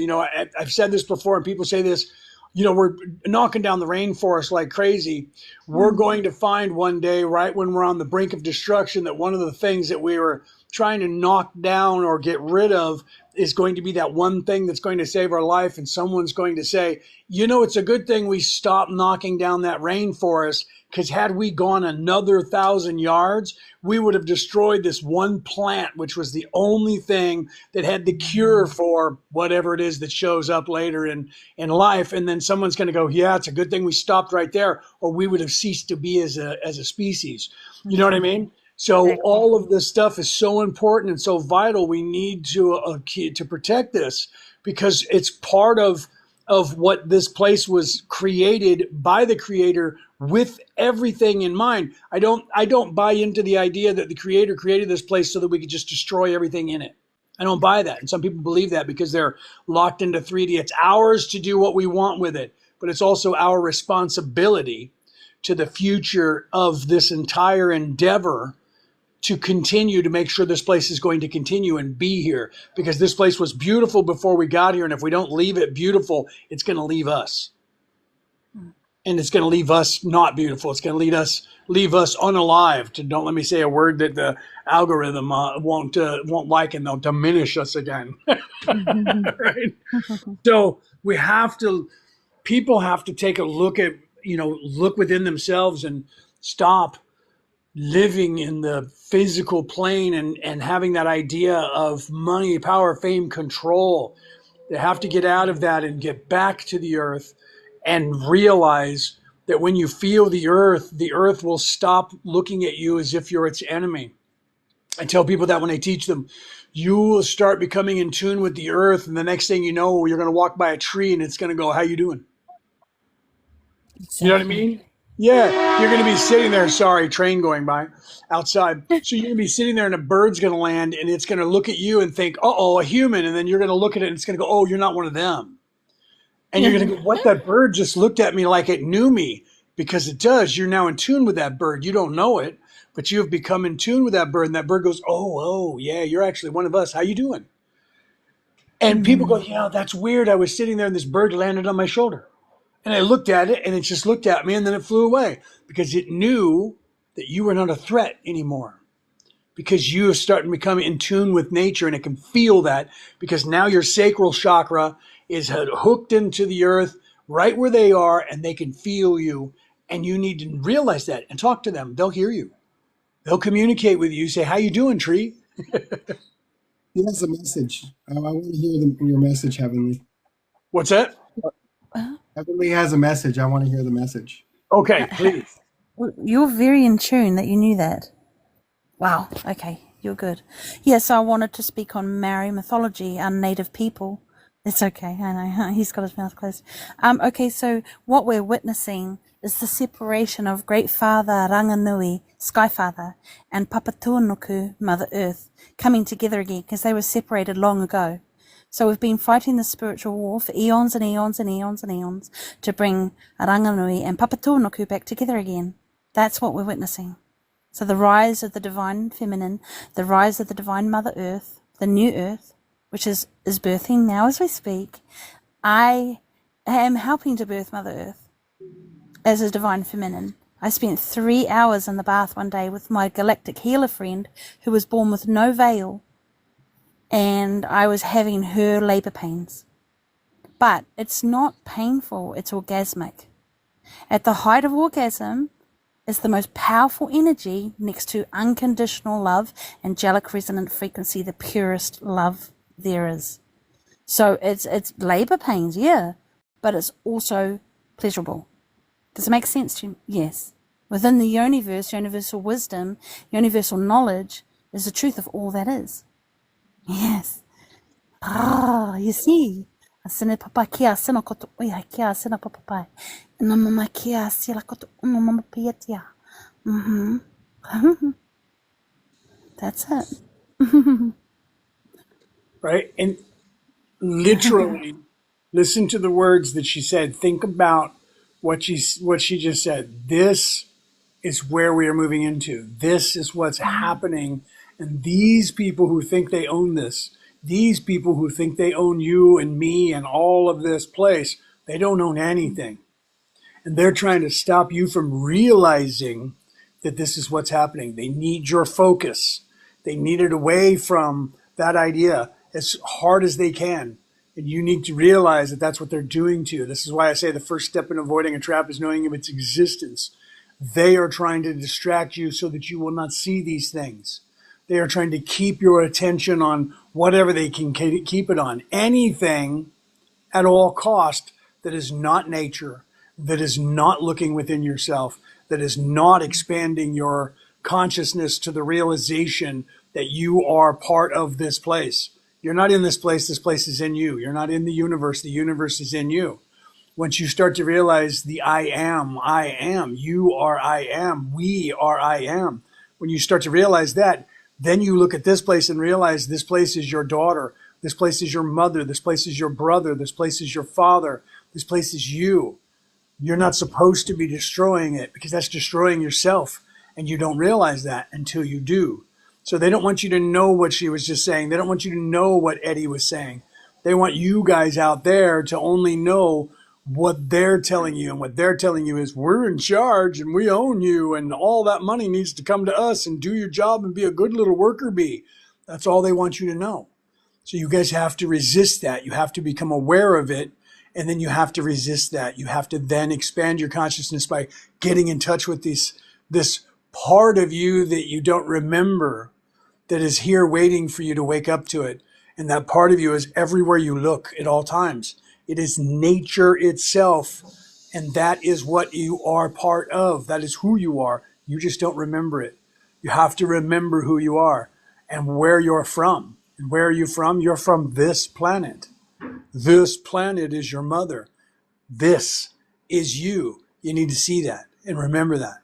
I've said this before, and people say this. We're knocking down the rainforest like crazy. We're going to find one day, right when we're on the brink of destruction, that one of the things that we were trying to knock down or get rid of is going to be that one thing that's going to save our life. And someone's going to say, it's a good thing we stopped knocking down that rainforest, because had we gone another 1,000 yards, we would have destroyed this one plant, which was the only thing that had the cure for whatever it is that shows up later in life. And then someone's going to go, yeah, it's a good thing we stopped right there, or we would have ceased to be as a species. You know what I mean? So all of this stuff is so important and so vital. We need to protect this, because it's part of what this place was created by the Creator with everything in mind. I don't buy into the idea that the Creator created this place so that we could just destroy everything in it. I don't buy that. And some people believe that because they're locked into 3D. It's ours to do what we want with it, but it's also our responsibility to the future of this entire endeavor to continue to make sure this place is going to continue and be here, because this place was beautiful before we got here. And if we don't leave it beautiful, it's going to leave us. And it's going to leave us not beautiful. It's going to leave us unalive. Don't let me say a word that the algorithm won't like, and they'll diminish us again. Right? So people have to take a look at, look within themselves and stop living in the physical plane and having that idea of money, power, fame, control. They have to get out of that and get back to the earth and realize that when you feel the earth will stop looking at you as if you're its enemy. I tell people that when I teach them, you will start becoming in tune with the earth, and the next thing you know, you're going to walk by a tree and it's going to go, how you doing? Exactly. You know what I mean? Yeah, you're going to be sitting there, sorry, train going by outside. So you're going to be sitting there and a bird's going to land and it's going to look at you and think, uh-oh, a human. And then you're going to look at it and it's going to go, oh, you're not one of them. And you're going to go, what? That bird just looked at me like it knew me, because it does. You're now in tune with that bird. You don't know it, but you have become in tune with that bird. And that bird goes, oh, yeah, you're actually one of us. How you doing? And people go, yeah, that's weird. I was sitting there and this bird landed on my shoulder. And I looked at it and it just looked at me and then it flew away, because it knew that you were not a threat anymore, because you are starting to become in tune with nature, and it can feel that, because now your sacral chakra is hooked into the earth right where they are, and they can feel you. And you need to realize that and talk to them. They'll hear you. They'll communicate with you. Say, how you doing, tree? He has a message. I want to hear your message, Heavenly. What's that? Heavenly has a message. I want to hear the message. Okay, please. You're very in tune that you knew that. Wow. Okay, you're good. Yes, I wanted to speak on Maori mythology and native people. It's okay. I know he's got his mouth closed. Okay, so what we're witnessing is the separation of Great Father Ranganui, Sky Father, and Papatuanuku, Mother Earth, coming together again, because they were separated long ago. So we've been fighting the spiritual war for eons and eons and eons and eons to bring Ranganui and Papatuanuku back together again. That's what we're witnessing. So the rise of the divine feminine, the rise of the divine Mother Earth, the new Earth, which is birthing now as we speak. I am helping to birth Mother Earth as a divine feminine. I spent 3 hours in the bath one day with my galactic healer friend who was born with no veil, and I was having her labor pains. But it's not painful, it's orgasmic. At the height of orgasm is the most powerful energy next to unconditional love, angelic resonant frequency, the purest love there is. So it's labor pains, yeah, but it's also pleasurable. Does it make sense to you? Yes. Within the universe, universal wisdom, universal knowledge is the truth of all that is. Yes. Ah, you see. Asine papa kia asina koto uya kia asina papa. No mama kia asila koto no mama piatia. That's it. Right? And literally listen to the words that she said. Think about what she just said. This is where we are moving into. This is what's happening. And these people who think they own this, these people who think they own you and me and all of this place, they don't own anything. And they're trying to stop you from realizing that this is what's happening. They need your focus. They need it away from that idea as hard as they can. And you need to realize that that's what they're doing to you. This is why I say the first step in avoiding a trap is knowing of its existence. They are trying to distract you so that you will not see these things. They are trying to keep your attention on whatever they can keep it on. Anything at all cost that is not nature, that is not looking within yourself, that is not expanding your consciousness to the realization that you are part of this place. You're not in this place is in you. You're not in the universe is in you. Once you start to realize the I am, you are I am, we are I am. When you start to realize that, then you look at this place and realize this place is your daughter, this place is your mother, this place is your brother, this place is your father, this place is you. You're not supposed to be destroying it because that's destroying yourself. And you don't realize that until you do. So they don't want you to know what she was just saying. They don't want you to know what Eddie was saying. They want you guys out there to only know what they're telling you. And what they're telling you is we're in charge and we own you and all that money needs to come to us and do your job and be a good little worker bee. That's all they want you to know. So you guys have to resist that. You have to become aware of it. And then you have to resist that. You have to then expand your consciousness by getting in touch with this part of you that you don't remember that is here waiting for you to wake up to it. And that part of you is everywhere you look at all times. It is nature itself. And that is what you are part of. That is who you are. You just don't remember it. You have to remember who you are and where you're from. And where are you from? You're from this planet. This planet is your mother. This is you. You need to see that and remember that.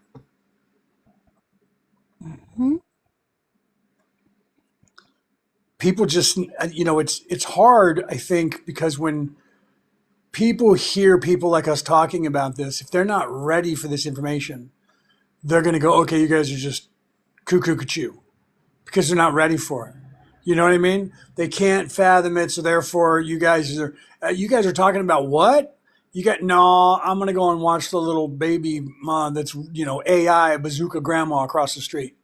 People just, it's hard, I think, because when people hear people like us talking about this, if they're not ready for this information, they're going to go, okay, you guys are just cuckoo, because they're not ready for it. You know what I mean? They can't fathom it, so therefore you guys are talking about what? No, I'm going to go and watch the little baby that's, AI bazooka grandma across the street.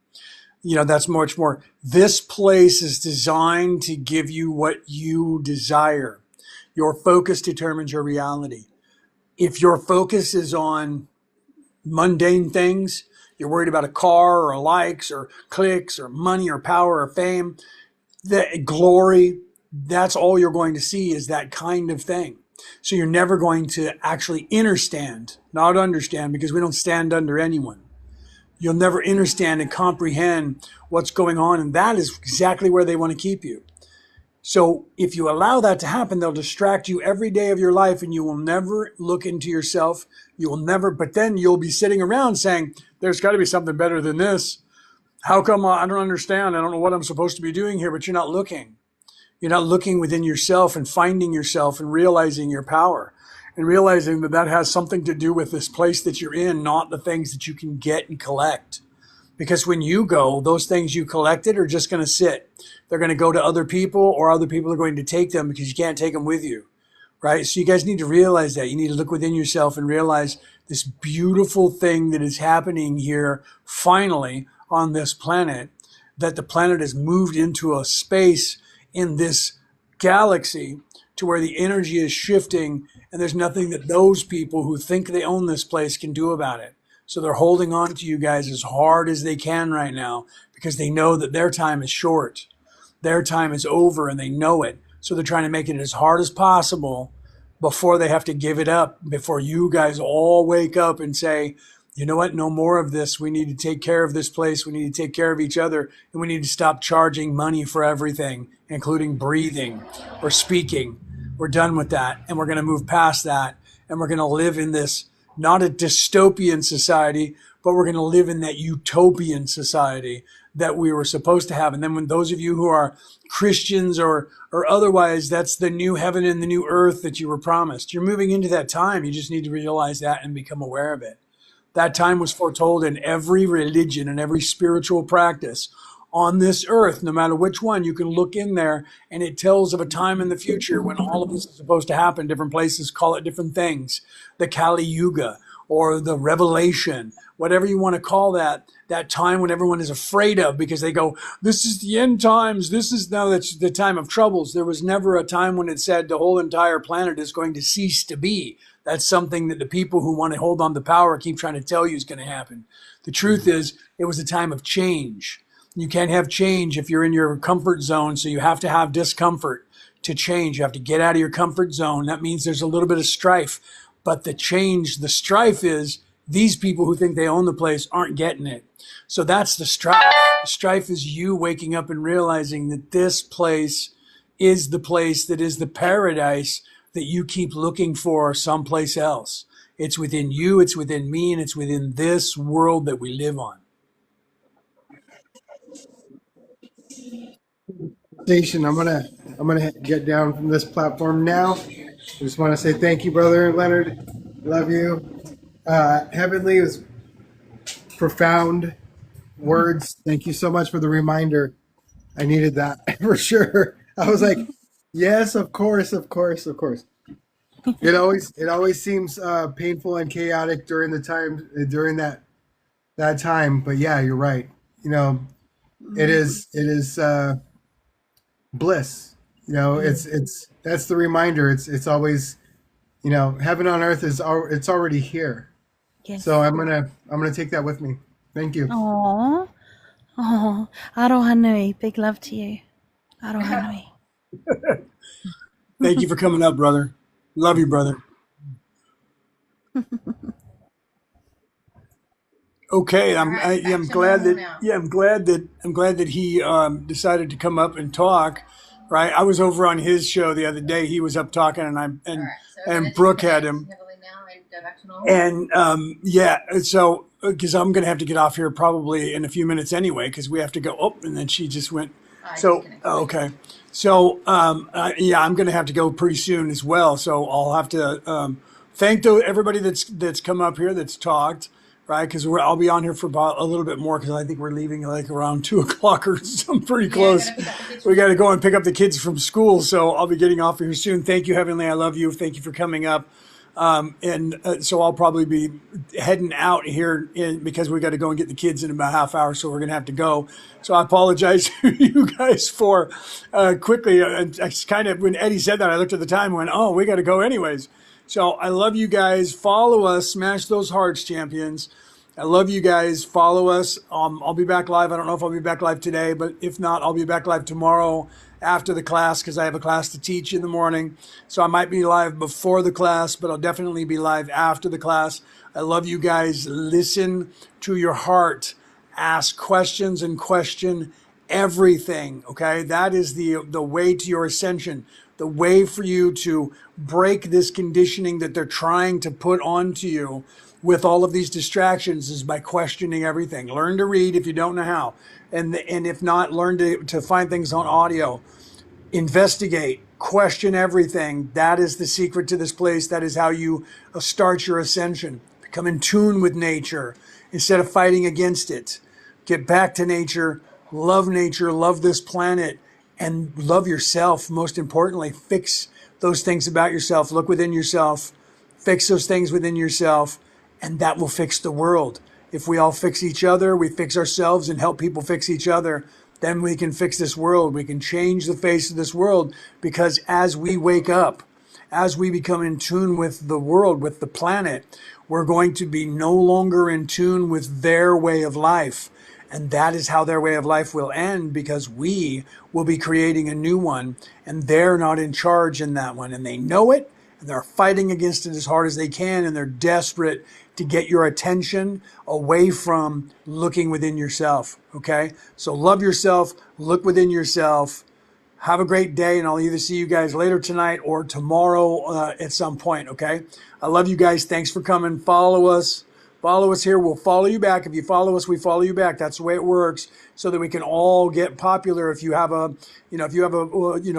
That's much more. This place is designed to give you what you desire. Your focus determines your reality. If your focus is on mundane things, you're worried about a car or likes or clicks or money or power or fame, the glory, that's all you're going to see is that kind of thing. So you're never going to actually understand, not understand, because we don't stand under anyone. You'll never understand and comprehend what's going on. And that is exactly where they want to keep you. So if you allow that to happen, they'll distract you every day of your life and you will never look into yourself. You will never, but then you'll be sitting around saying, there's got to be something better than this. How come I don't understand? I don't know what I'm supposed to be doing here, but you're not looking. You're not looking within yourself and finding yourself and realizing your power and realizing that that has something to do with this place that you're in, not the things that you can get and collect. Because when you go, those things you collected are just going to sit. They're going to go to other people or other people are going to take them because you can't take them with you, right? So you guys need to realize that. You need to look within yourself and realize this beautiful thing that is happening here finally on this planet, that the planet has moved into a space in this galaxy to where the energy is shifting and there's nothing that those people who think they own this place can do about it. So they're holding on to you guys as hard as they can right now because they know that their time is short. Their time is over and they know it. So they're trying to make it as hard as possible before they have to give it up, before you guys all wake up and say, you know what, no more of this. We need to take care of this place. We need to take care of each other. And we need to stop charging money for everything, including breathing or speaking. We're done with that. And we're going to move past that. And we're going to live in this, not a dystopian society, but we're going to live in that utopian society that we were supposed to have. And then when those of you who are Christians or otherwise, that's the new heaven and the new earth that you were promised. You're moving into that time. You just need to realize that and become aware of it. That time was foretold in every religion and every spiritual practice on this earth, no matter which one. You can look in there and it tells of a time in the future when all of this is supposed to happen. Different places call it different things. The Kali Yuga or the Revelation, whatever you want to call that time when everyone is afraid of, because they go, this is the end times. That's the time of troubles. There was never a time when it said the whole entire planet is going to cease to be. That's something that the people who want to hold on to power keep trying to tell you is going to happen. The truth is, it was a time of change. You can't have change if you're in your comfort zone, so you have to have discomfort to change. You have to get out of your comfort zone. That means there's a little bit of strife. But the strife is these people who think they own the place aren't getting it. So that's the strife. The strife is you waking up and realizing that this place is the place that is the paradise that you keep looking for someplace else. It's within you, it's within me, and it's within this world that we live on. Station, I'm gonna get down from this platform now. I just want to say thank you, brother Leonard. Love you. Heavenly was profound words. Thank you so much for the reminder. I needed that for sure. I was like, yes, of course. It always seems painful and chaotic during that time. But yeah, you're right. It is bliss. That's the reminder. It's always, heaven on earth it's already here. Yes. So I'm gonna take that with me. Thank you. Aww. Oh, aroha nui. Big love to you. Aroha nui. Thank you for coming up, brother. Love you, brother. Okay, I'm glad that he decided to come up and talk. Right, I was over on his show the other day. He was up talking, and Brooke had him. And so because I'm going to have to get off here probably in a few minutes anyway, because we have to go. Oh, and then she just went. Okay. So I'm going to have to go pretty soon as well. So I'll have to thank everybody that's come up here that's talked. Right, because I'll be on here for about a little bit more, because I think we're leaving like around 2:00 or something pretty close. We got to go and pick up the kids from school, so I'll be getting off here soon. Thank you, Heavenly. I love you. Thank you for coming up. So I'll probably be heading out here because we got to go and get the kids in about half hour, so we're going to have to go. So I apologize to you guys for quickly. I kind of, when Eddie said that, I looked at the time and went, oh, we got to go anyways. So I love you guys. Follow us. Smash those hearts, champions. I love you guys. Follow us. I'll be back live. I don't know if I'll be back live today, but if not, I'll be back live tomorrow after the class, because I have a class to teach in the morning. So I might be live before the class, but I'll definitely be live after the class. I love you guys. Listen to your heart. Ask questions and question everything. Okay? That is the way to your ascension. The way for you to break this conditioning that they're trying to put onto you with all of these distractions is by questioning everything. Learn to read if you don't know how. And if not, learn to find things on audio. Investigate, question everything. That is the secret to this place. That is how you start your ascension. Become in tune with nature instead of fighting against it. Get back to nature, love this planet, and love yourself. Most importantly, fix those things about yourself. Look within yourself, fix those things within yourself, and that will fix the world. If we all fix each other, we fix ourselves and help people fix each other, then we can fix this world. We can change the face of this world, because as we wake up, as we become in tune with the world, with the planet, we're going to be no longer in tune with their way of life. And that is how their way of life will end, because we will be creating a new one, and they're not in charge in that one. And they know it, and they're fighting against it as hard as they can, and they're desperate to get your attention away from looking within yourself, okay? So love yourself, look within yourself. Have a great day, and I'll either see you guys later tonight or tomorrow at some point, okay? I love you guys. Thanks for coming. Follow us. Follow us here. We'll follow you back. If you follow us, we follow you back. That's the way it works, so that we can all get popular. If you have a,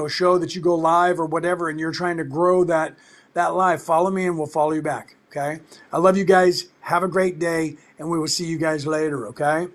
show that you go live or whatever, and you're trying to grow that live, follow me and we'll follow you back, okay? I love you guys. Have a great day, and we will see you guys later, okay?